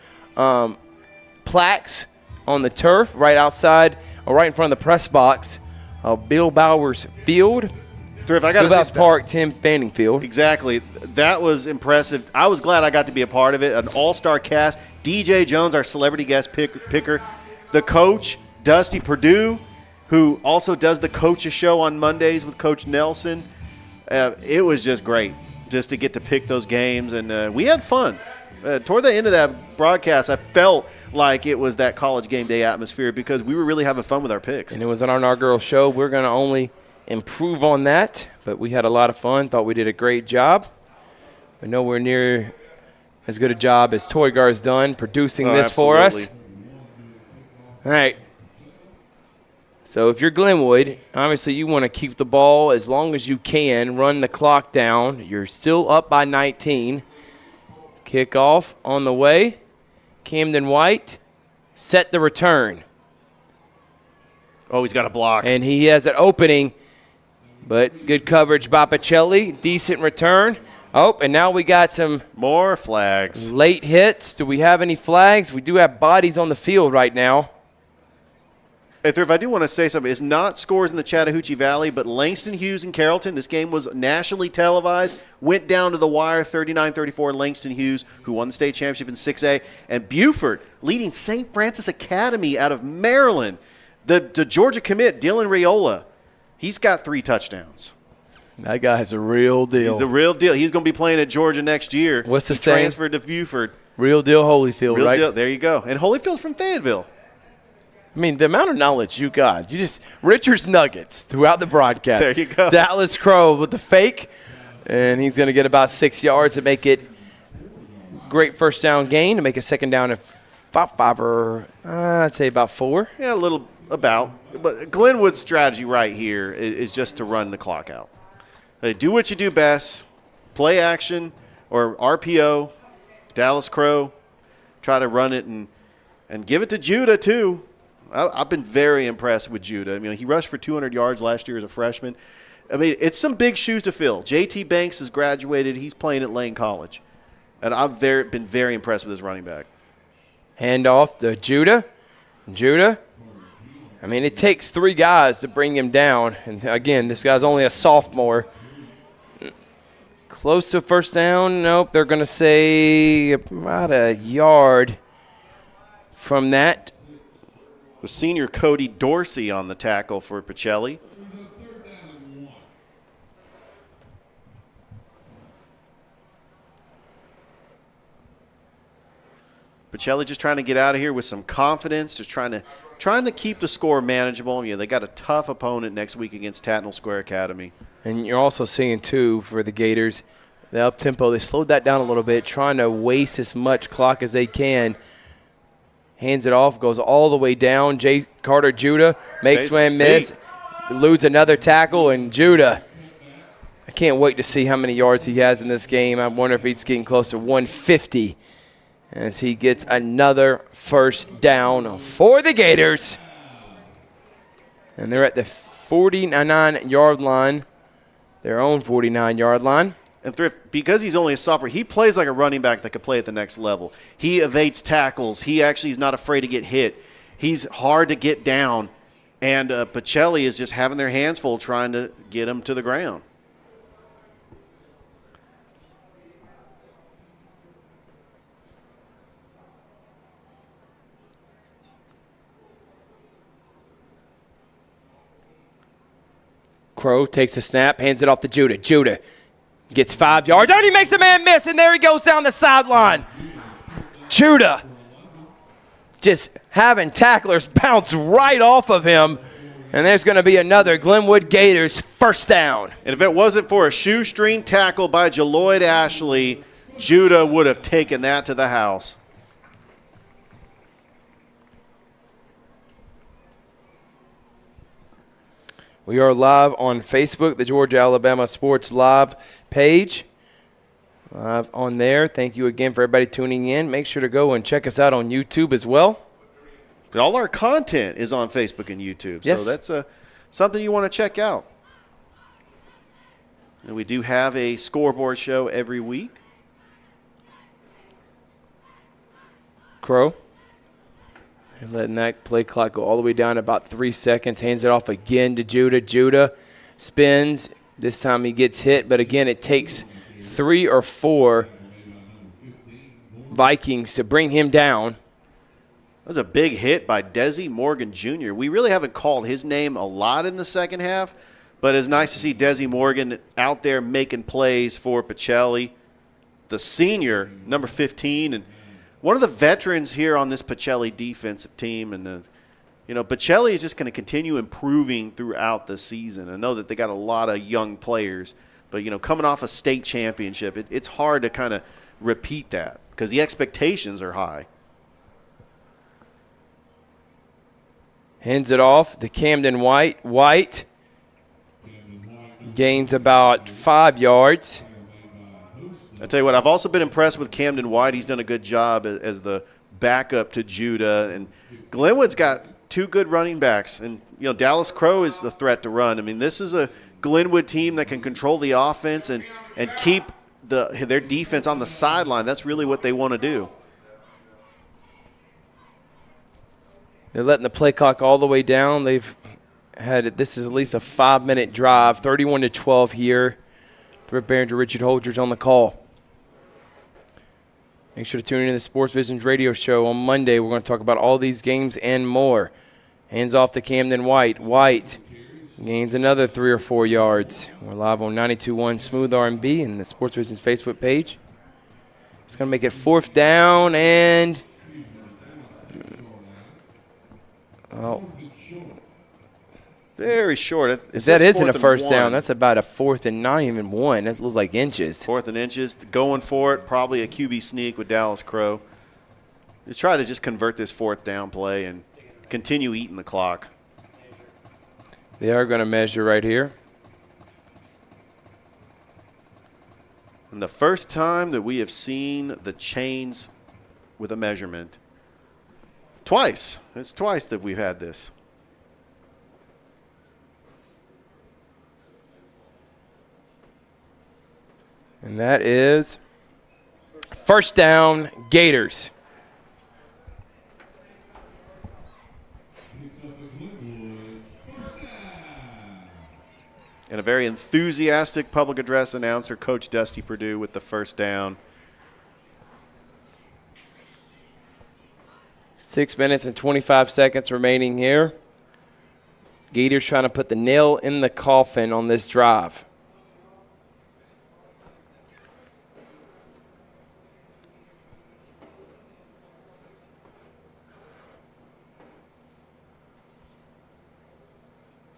plaques on the turf right outside or right in front of the press box of Bill Bowers Field. Terrific. I got to Bill Bowers say Park, Tim Fanning Field. Exactly. That was impressive. I was glad I got to be a part of it. An all-star cast. DJ Jones, our celebrity guest picker. The coach, Dusty Perdue, who also does the Coach's Show on Mondays with Coach Nelson. It was just great just to get to pick those games, and we had fun. Toward the end of that broadcast, I felt like it was that college game day atmosphere because we were really having fun with our picks. And it was on our inaugural show. We're going to only improve on that, but we had a lot of fun. Thought we did a great job. But nowhere near as good a job as Toygar's done producing this for us. All right. So if you're Glenwood, obviously you want to keep the ball as long as you can, run the clock down. You're still up by 19. Kickoff on the way. Camden White set the return. Oh, he's got a block. And he has an opening, but good coverage by Pacelli. Decent return. Oh, and now we got some more flags. Late hits. Do we have any flags? We do have bodies on the field right now. If I do want to say something, it's not scores in the Chattahoochee Valley, but Langston Hughes and Carrollton. This game was nationally televised, went down to the wire, 39-34. Langston Hughes, who won the state championship in 6A, and Buford leading St. Francis Academy out of Maryland. The Georgia commit, Dylan Raiola, he's got 3 touchdowns. That guy's a real deal. He's a real deal. He's going to be playing at Georgia next year. What's the saying? Transferred to Buford. Real deal Holyfield, real right? Deal. There you go. And Holyfield's from Fayetteville. I mean, the amount of knowledge you got. Richard's Nuggets throughout the broadcast. There you go. Dallas Crow with the fake, and he's going to get about 6 yards to make it great first down gain to make a second down and about 5 or I'd say about 4. Yeah, a little about. But Glenwood's strategy right here is just to run the clock out. Do what you do best, play action or RPO, Dallas Crow, try to run it and give it to Judah too. I've been very impressed with Judah. I mean, he rushed for 200 yards last year as a freshman. I mean, it's some big shoes to fill. J.T. Banks has graduated. He's playing at Lane College. And I've been very impressed with his running back. Hand off to Judah. Judah. I mean, it takes 3 guys to bring him down. And, again, this guy's only a sophomore. Close to first down. Nope, they're going to say about a yard from that. The senior Cody Dorsey on the tackle for Pacelli. Pacelli just trying to get out of here with some confidence, just trying to keep the score manageable. You know, they got a tough opponent next week against Tatnall Square Academy. And you're also seeing, too, for the Gators, the up-tempo, they slowed that down a little bit, trying to waste as much clock as they can. Hands it off, goes all the way down. Jay Carter Judah makes one miss, eludes another tackle, and Judah, I can't wait to see how many yards he has in this game. I wonder if he's getting close to 150 as he gets another first down for the Gators. And they're at the 49-yard line, their own 49-yard line. And Thrift, because he's only a sophomore, he plays like a running back that could play at the next level. He evades tackles. He actually is not afraid to get hit. He's hard to get down. And Pacelli is just having their hands full trying to get him to the ground. Crow takes a snap, hands it off to Judah. Judah gets 5 yards. Oh, and he makes a man miss, and there he goes down the sideline. Judah just having tacklers bounce right off of him. And there's going to be another Glenwood Gators first down. And if it wasn't for a shoestring tackle by Jaloid Ashley, Judah would have taken that to the house. We are live on Facebook, the Georgia Alabama Sports Live page. Live on there. Thank you again for everybody tuning in. Make sure to go and check us out on YouTube as well. But all our content is on Facebook and YouTube, yes. So that's something you want to check out. And we do have a scoreboard show every week. Crow. And letting that play clock go all the way down to about 3 seconds. Hands it off again to Judah. Judah spins. This time he gets hit, but again it takes 3 or 4 Vikings to bring him down. That was a big hit by Desi Morgan Jr. We really haven't called his name a lot in the second half, but it's nice to see Desi Morgan out there making plays for Pacelli, the senior, number 15, and one of the veterans here on this Pacelli defensive team. And, Pacelli is just going to continue improving throughout the season. I know that they got a lot of young players, but, coming off a state championship, it's hard to kind of repeat that because the expectations are high. Hands it off to Camden White. White gains about 5 yards. I tell you what, I've also been impressed with Camden White. He's done a good job as the backup to Judah. And Glenwood's got 2 good running backs. And, Dallas Crow is the threat to run. I mean, this is a Glenwood team that can control the offense and keep their defense on the sideline. That's really what they want to do. They're letting the play clock all the way down. They've had this is at least a 5-minute drive, 31-12 here. Brett Behringer, Richard Holdridge on the call. Make sure to tune in to the Sports Visions radio show on Monday. We're going to talk about all these games and more. Hands off to Camden White. White gains another 3 or 4 yards. We're live on 92.1 Smooth R&B and the Sports Visions Facebook page. It's going to make it 4th down and very short. That isn't a first down. That's about a 4th and not even 1. That looks like inches. 4th and inches. Going for it. Probably a QB sneak with Dallas Crow. Just try to convert this 4th down play and continue eating the clock. They are going to measure right here. And the first time that we have seen the chains with a measurement. Twice. It's twice that we've had this. And that is first down, Gators. And a very enthusiastic public address announcer, Coach Dusty Perdue, with the first down. 6 minutes and 25 seconds remaining here. Gators trying to put the nail in the coffin on this drive.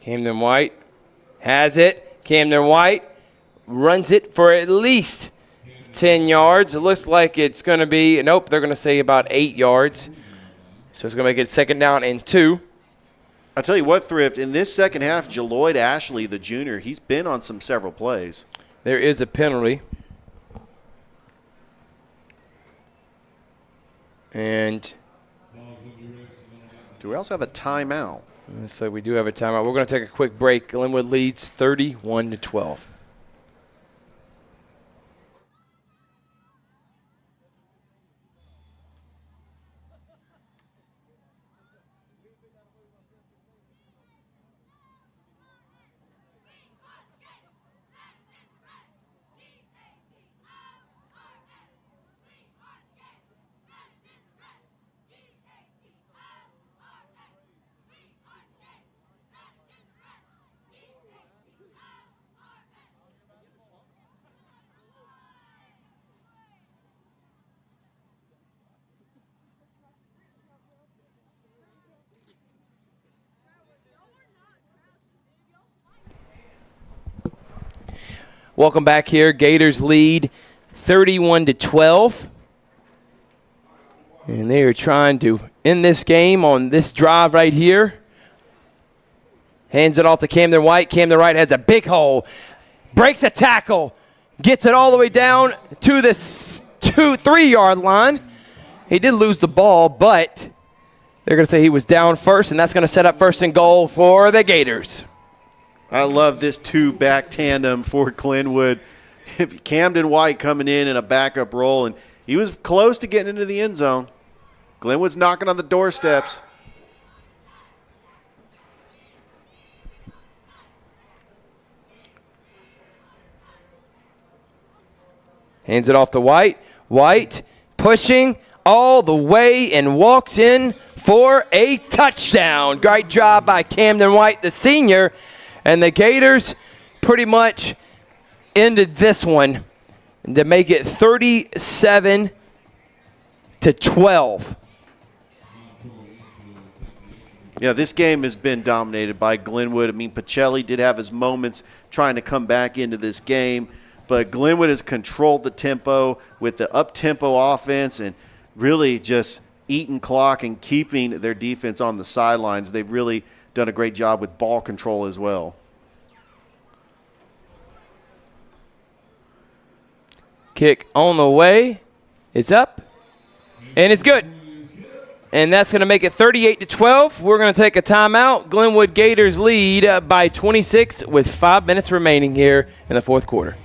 Camden White has it. Camden White runs it for at least 10 yards. It looks like it's going to be, nope, they're going to say about 8 yards. So it's going to make it 2nd down and 2. I'll tell you what, Thrift, in this second half, Jaloid Ashley, the junior, he's been on several plays. There is a penalty. And do we also have a timeout? looks like we do have a timeout. We're going to take a quick break. Glenwood leads 31-12. Welcome back here. Gators lead 31-12. And they are trying to end this game on this drive right here. Hands it off to Camden White. Camden White has a big hole. Breaks a tackle. Gets it all the way down to the 3-yard line. He did lose the ball, but they're going to say he was down first, and that's going to set up 1st and goal for the Gators. I love this 2-back tandem for Glenwood. Camden White coming in a backup role, and he was close to getting into the end zone. Glenwood's knocking on the doorsteps. Hands it off to White. White pushing all the way and walks in for a touchdown. Great job by Camden White, the senior. And the Gators pretty much ended this one to make it 37-12. Yeah, this game has been dominated by Glenwood. I mean, Pacelli did have his moments trying to come back into this game, but Glenwood has controlled the tempo with the up-tempo offense and really just eating clock and keeping their defense on the sidelines. They've really done a great job with ball control as well. Kick on the way. It's up, and it's good. And that's going to make it 38-12. We're going to take a timeout. Glenwood Gators lead by 26 with 5 minutes remaining here in the fourth quarter.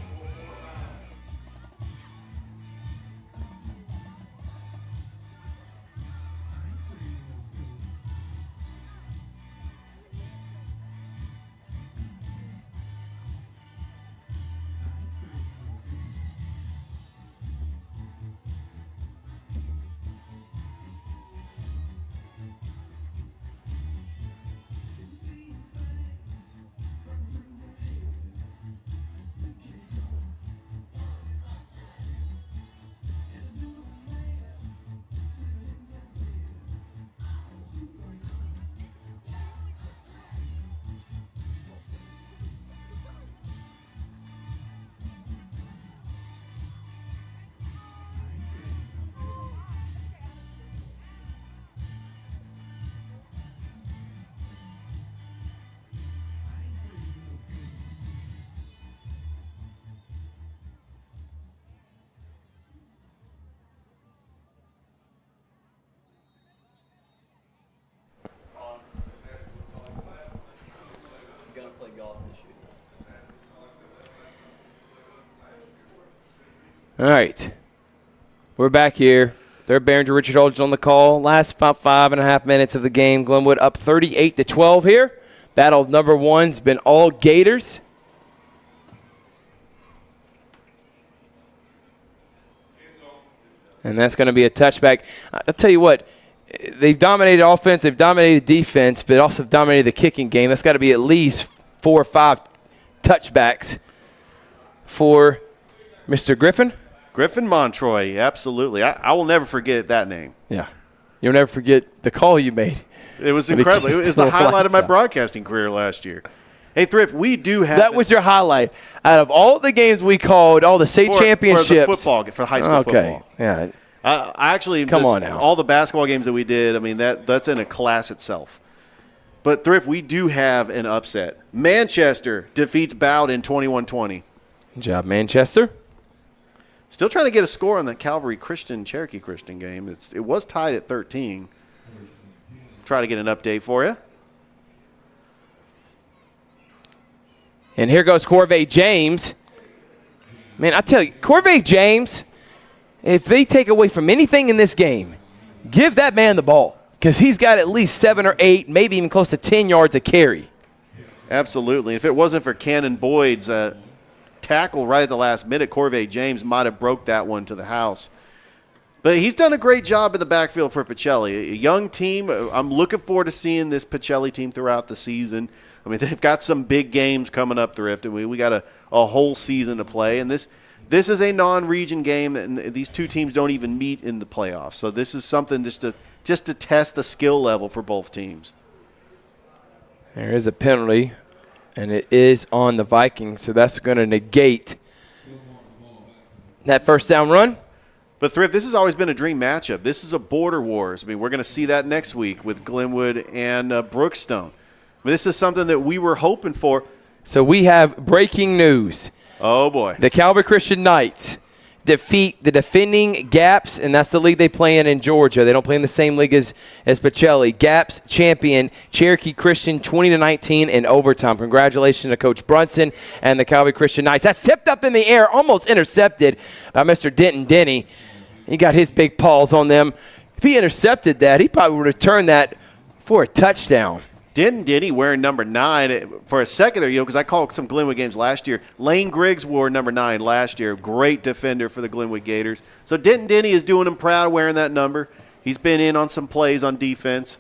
All right, we're back here. Third Behringer, Richard Aldridge on the call. Last about 5.5 minutes of the game. Glenwood up 38-12 here. Battle number one's been all Gators. And that's going to be a touchback. I'll tell you what, they've dominated offense, they've dominated defense, but also dominated the kicking game. That's got to be at least 4 or 5 touchbacks for Mr. Griffin. Griffin Montroy, absolutely. I will never forget that name. Yeah. You'll never forget the call you made. It was incredible. It was the highlight of my broadcasting career last year. Hey, Thrift, we do have – That was your highlight. Out of all the games we called, all the state championships. For the football, for high school football. Yeah. I actually – Come on now. All the basketball games that we did, I mean, that's in a class itself. But, Thrift, we do have an upset. Manchester defeats Bowden 21-20. Good job, Manchester. Still trying to get a score on the Calvary Cherokee Christian game. It was tied at 13. Try to get an update for you. And here goes Corvée James. Man, I tell you, Corvée James, if they take away from anything in this game, give that man the ball because he's got at least 7 or 8, maybe even close to 10 yards of carry. Absolutely. If it wasn't for Cannon Boyd's tackle right at the last minute, Corvée James might have broke that one to the house. But he's done a great job in the backfield for Pacelli. A young team. I'm looking forward to seeing this Pacelli team throughout the season. I mean, they've got some big games coming up, Thrift, and we got a whole season to play. And this is a non-region game, and these two teams don't even meet in the playoffs. So this is something just to test the skill level for both teams. There is a penalty, and it is on the Vikings, so that's going to negate that first down run. But, Thrift, this has always been a dream matchup. This is a border wars. I mean, we're going to see that next week with Glenwood and Brookstone. I mean, this is something that we were hoping for. So we have breaking news. Oh, boy. The Calvary Christian Knights defeat the defending Gaps, and that's the league they play in Georgia. They don't play in the same league as Pacelli. Gaps champion Cherokee Christian 20-19 in overtime. Congratulations to Coach Brunson and the Calvary Christian Knights. That's tipped up in the air, almost intercepted by Mr. Denton Denny. He got his big paws on them. If he intercepted that, he probably would have turned that for a touchdown. Denny wearing number 9 for a second there, because I called some Glenwood games last year. Lane Griggs wore number 9 last year. Great defender for the Glenwood Gators. So Denny is doing him proud wearing that number. He's been in on some plays on defense.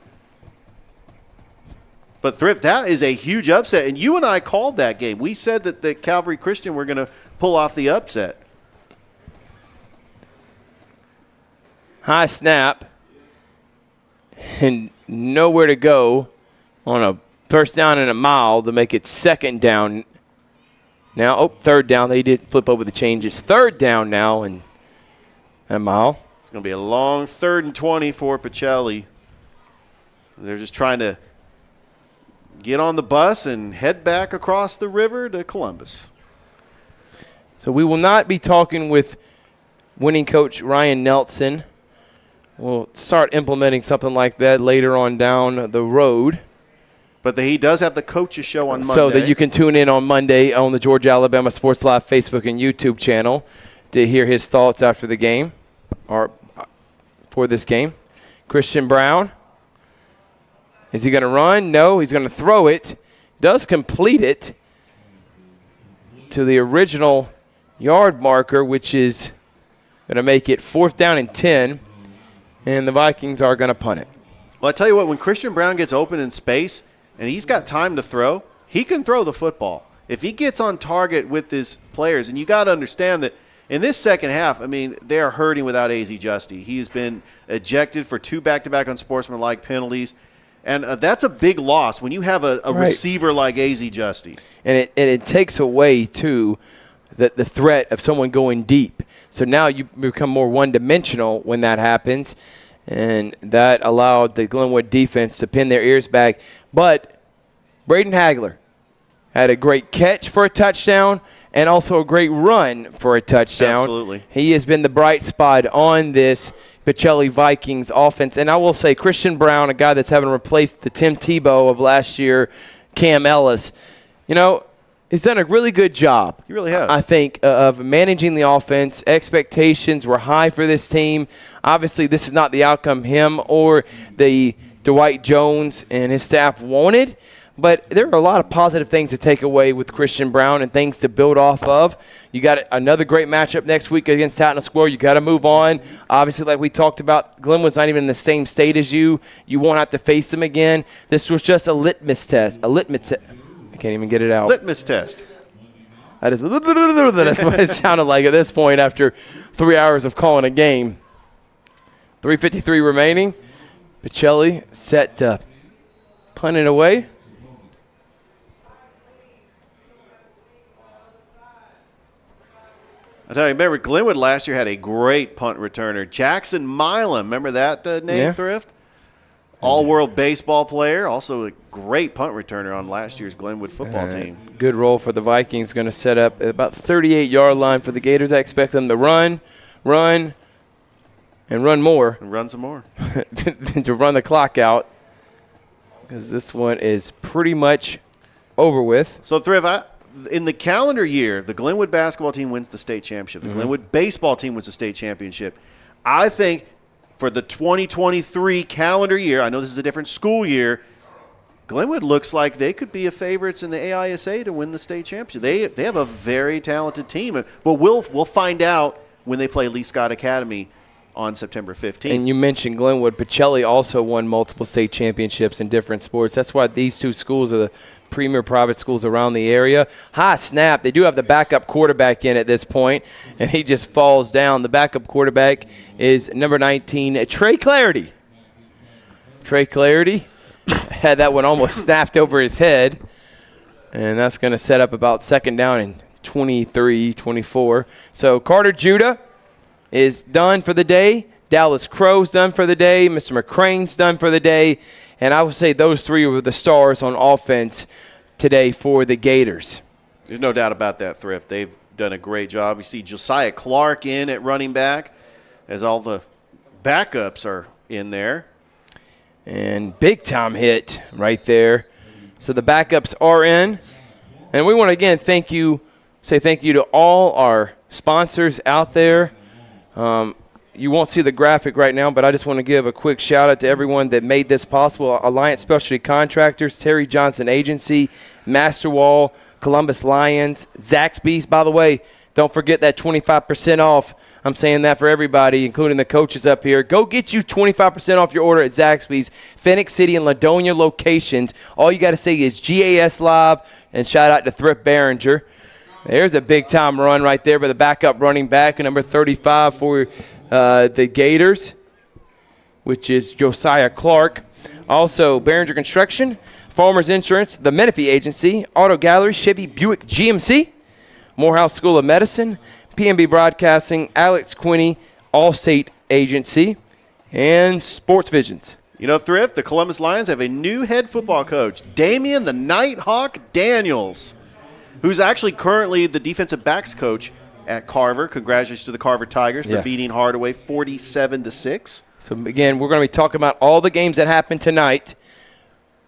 But Thrift, that is a huge upset, and you and I called that game. We said that the Calvary Christian were going to pull off the upset. High snap, and nowhere to go on a first down and a mile to make it second down. Now, third down. They did flip over the changes. Third down now and a mile. It's going to be a long 3rd and 20 for Pacelli. They're just trying to get on the bus and head back across the river to Columbus. So we will not be talking with winning coach Ryan Nelson. We'll start implementing something like that later on down the road. But he does have the coaches show on Monday. So that you can tune in on Monday on the Georgia Alabama Sports Live Facebook and YouTube channel to hear his thoughts after the game or for this game. Christian Brown. Is he going to run? No, he's going to throw it. Does complete it to the original yard marker, which is going to make it 4th down and 10. And the Vikings are going to punt it. Well, I tell you what, when Christian Brown gets open in space and he's got time to throw, he can throw the football. If he gets on target with his players, and you got to understand that in this second half, I mean, they are hurting without A.Z. Justy. He has been ejected for 2 back-to-back unsportsmanlike penalties. And that's a big loss when you have a right. receiver like A.Z. Justy. And it takes away, too, the threat of someone going deep. So now you become more one-dimensional when that happens, and that allowed the Glenwood defense to pin their ears back. But Braden Hagler had a great catch for a touchdown and also a great run for a touchdown. Absolutely. He has been the bright spot on this Pacelli Vikings offense. And I will say Christian Brown, a guy that's having replaced the Tim Tebow of last year, Cam Ellis, he's done a really good job. He really has. I think of managing the offense. Expectations were high for this team. Obviously, this is not the outcome him or the Dwight Jones and his staff wanted, but there are a lot of positive things to take away with Christian Brown and things to build off of. You got another great matchup next week against Tatton Square. You got to move on. Obviously, like we talked about, Glenwood's not even in the same state as you. You won't have to face them again. This was just a litmus test. Can't even get it out. Litmus test. That's what it sounded like at this point after 3 hours of calling a game. 3:53 remaining. Pacelli set to punt it away. I tell you, remember Glenwood last year had a great punt returner, Jackson Milam. Remember that name, Yeah. Thrift? All-world baseball player, also a great punt returner on last year's Glenwood football team. Good roll for the Vikings. Going to set up at about 38-yard line for the Gators. I expect them to run, and run more. And run some more. than to run the clock out, because this one is pretty much over with. So, Thrift, in the calendar year, the Glenwood basketball team wins the state championship. The Glenwood baseball team wins the state championship. I think for the 2023 calendar year, I know this is a different school year, Glenwood looks like they could be a favorites in the AISA to win the state championship. They have a very talented team. But we'll find out when they play Lee Scott Academy on September 15th. And you mentioned Glenwood. Pacelli also won multiple state championships in different sports. That's why these two schools are the premier private schools around the area. High snap. They do have the backup quarterback in at this point, and he just falls down. The backup quarterback is number 19, Trey Clarity. Trey Clarity had that one almost snapped over his head, and that's going to set up about second down and 23, 24. So Carter Judah is done for the day. Dallas Crow's done for the day. Mr. McCrane's done for the day. And I would say those three were the stars on offense today for the Gators. There's no doubt about that, Thrift. They've done a great job. You see Josiah Clark in at running back as all the backups are in there. And big time hit right there. So the backups are in. And we want to, again, say thank you to all our sponsors out there. you won't see the graphic right now, but I just want to give a quick shout-out to everyone that made this possible. Alliance Specialty Contractors, Terry Johnson Agency, Masterwall, Columbus Lions, Zaxby's. By the way, don't forget that 25% off. I'm saying that for everybody, including the coaches up here. Go get you 25% off your order at Zaxby's, Phoenix City and Ladonia locations. All you got to say is GAS Live, and shout out to Thrift Behringer. There's a big-time run right there by the backup running back, number 35 for the Gators, which is Josiah Clark. Also, Behringer Construction, Farmers Insurance, the Menifee Agency, Auto Gallery, Chevy Buick GMC, Morehouse School of Medicine, PNB Broadcasting, Alex Quinney, Allstate Agency, and Sports Visions. You know, Thrift, the Columbus Lions have a new head football coach, Damian the Nighthawk Daniels, who's actually currently the defensive backs coach at Carver. Congratulations to the Carver Tigers for beating Hardaway 47-6. So, again, we're going to be talking about all the games that happened tonight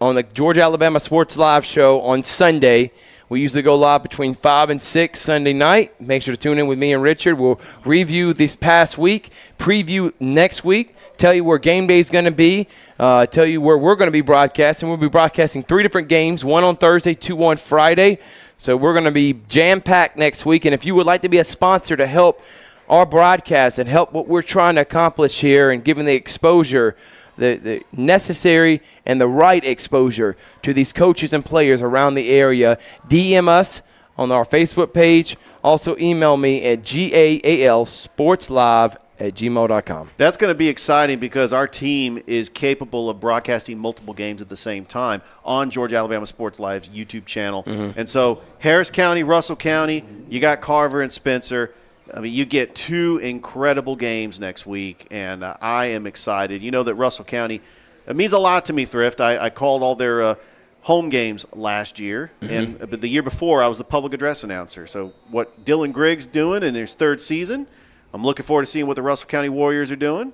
on the Georgia-Alabama Sports Live show on Sunday. We usually go live between 5 and 6 Sunday night. Make sure to tune in with me and Richard. We'll review this past week, preview next week, tell you where game day is going to be, tell you where we're going to be broadcasting. We'll be broadcasting 3 different games, 1 on Thursday, 2 on Friday. So we're going to be jam-packed next week. And if you would like to be a sponsor to help our broadcast and help what we're trying to accomplish here and giving the exposure, the necessary and the right exposure to these coaches and players around the area, DM us on our Facebook page. Also email me at gaalsportslive@gmail.com. That's going to be exciting because our team is capable of broadcasting multiple games at the same time on Georgia Alabama Sports Live's YouTube channel. And so Harris County, Russell County, you got Carver and Spencer. I mean, you get 2 incredible games next week, and I am excited. You know that Russell County, it means a lot to me, Thrift. I called all their home games last year, but the year before I was the public address announcer. So what Dylan Griggs doing in his 3rd season, I'm looking forward to seeing what the Russell County Warriors are doing.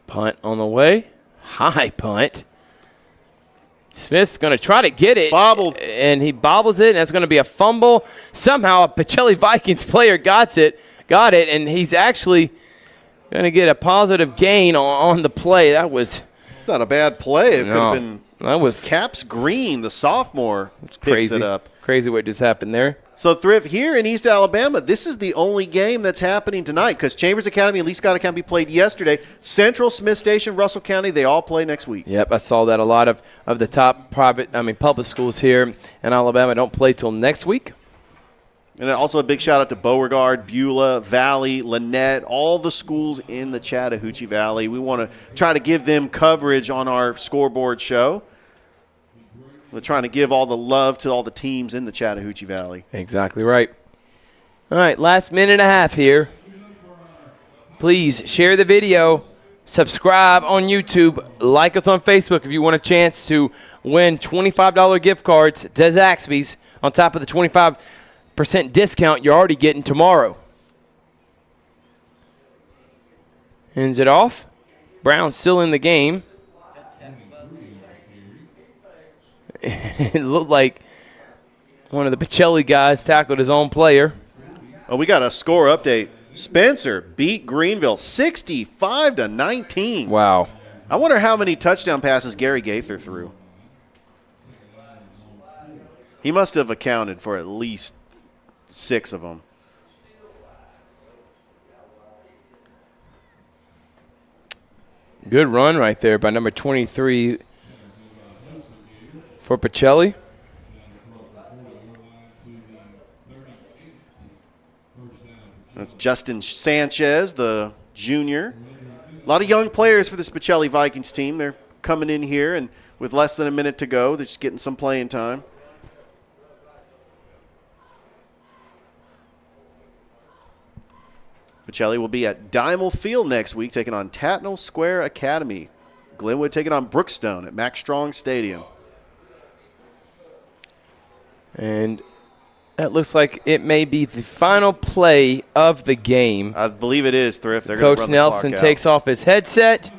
Punt on the way. High punt. Smith's going to try to get it. Bobbled. And he bobbles it, and that's going to be a fumble. Somehow a Pacelli Vikings player got it, and he's actually going to get a positive gain on the play. It's not a bad play. It could have been Caps Green, the sophomore, picks it up. Crazy what just happened there. So, Thrift, here in East Alabama, this is the only game that's happening tonight because Chambers Academy and Lee Scott Academy played yesterday. Central, Smith Station, Russell County, they all play next week. Yep, I saw that. A lot of the top public schools here in Alabama don't play till next week. And also a big shout-out to Beauregard, Beulah, Valley, Lynette, all the schools in the Chattahoochee Valley. We want to try to give them coverage on our scoreboard show. We're trying to give all the love to all the teams in the Chattahoochee Valley. Exactly right. All right, last minute and a half here. Please share the video, subscribe on YouTube, like us on Facebook if you want a chance to win $25 gift cards to Zaxby's on top of the 25% discount you're already getting tomorrow. Ends it off. Brown still in the game. It looked like one of the Pacelli guys tackled his own player. Oh, we got a score update. Spencer beat Greenville 65-19. Wow. I wonder how many touchdown passes Gary Gaither threw. He must have accounted for at least 6 of them. Good run right there by number 23 for Pacelli. That's Justin Sanchez, the junior. A lot of young players for this Pacelli Vikings team. They're coming in here, and with less than a minute to go, they're just getting some playing time. Pacelli will be at Dimel Field next week, taking on Tatnall Square Academy. Glenwood taking on Brookstone at Max Strong Stadium. And that looks like it may be the final play of the game. I believe it is, Thrift. They're Coach run Nelson the clock takes off his headset,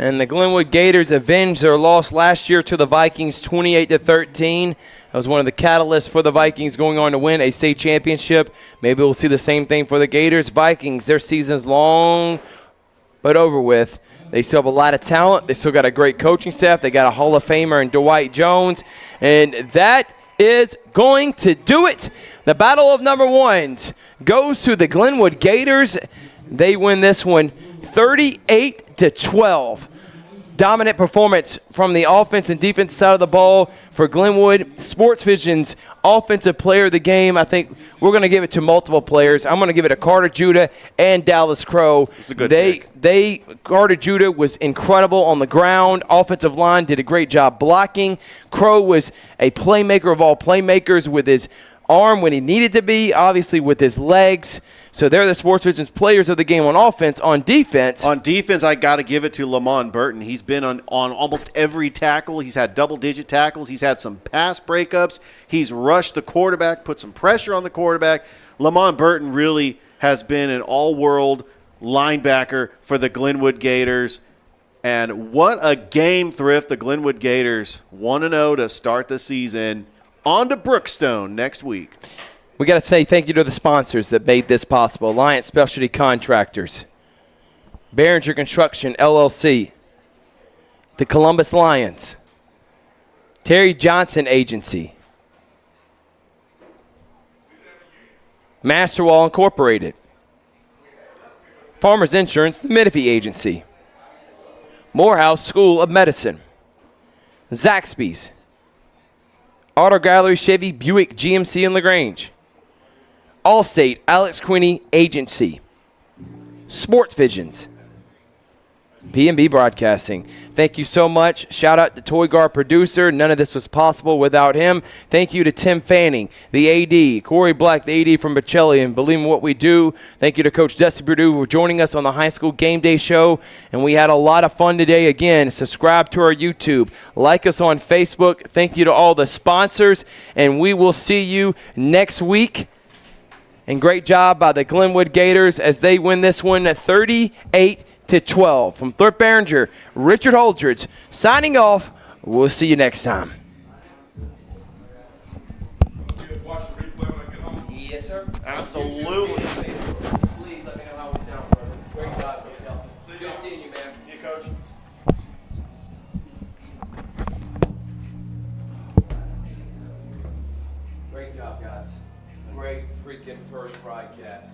And the Glenwood Gators avenged their loss last year to the Vikings 28-13. That was one of the catalysts for the Vikings going on to win a state championship. Maybe we'll see the same thing for the Gators. Vikings, their season's long but over with. They still have a lot of talent. They still got a great coaching staff. They got a Hall of Famer in Dwight Jones. And that is going to do it. The battle of number ones goes to the Glenwood Gators. They win this one 38-12. Dominant performance from the offense and defense side of the ball for Glenwood. Sports Vision's offensive player of the game, I think we're going to give it to multiple players. I'm going to give it to Carter Judah and Dallas Crow. It's a good pick. Carter Judah was incredible on the ground. Offensive line did a great job blocking. Crow was a playmaker of all playmakers with his arm when he needed to be, obviously with his legs. So they're the Sports Vision's players of the game on offense. On defense, I got to give it to Lamont Burton. He's been on almost every tackle. He's had double-digit tackles. He's had some pass breakups. He's rushed the quarterback, put some pressure on the quarterback. Lamont Burton really has been an all-world linebacker for the Glenwood Gators. And what a game, Thrift. The Glenwood Gators 1-0 to start the season. On to Brookstone next week. We got to say thank you to the sponsors that made this possible. Alliance Specialty Contractors, Behringer Construction, LLC, the Columbus Lions, Terry Johnson Agency, Masterwall Incorporated, Farmers Insurance, the Menifee Agency, Morehouse School of Medicine, Zaxby's, Auto Gallery Chevy Buick GMC in LaGrange, Allstate Alex Quinney Agency, Sports Visions, P&B Broadcasting. Thank you so much. Shout out to Toy Guard producer. None of this was possible without him. Thank you to Tim Fanning, the AD, Corey Black, the AD from Pacelli, and believe in what we do. Thank you to Coach Dusty Perdue for joining us on the High School Game Day Show. And we had a lot of fun today. Again, subscribe to our YouTube. Like us on Facebook. Thank you to all the sponsors. And we will see you next week. And great job by the Glenwood Gators as they win this one 38-12. From Thurp Behringer, Richard Holdridge signing off. We'll see you next time. Yes, sir. Absolutely. Please let me know how we sound, brother. Great job, Coach Nelson. Good seeing you, man. See you, Coach. Great job, guys. Great freaking first broadcast.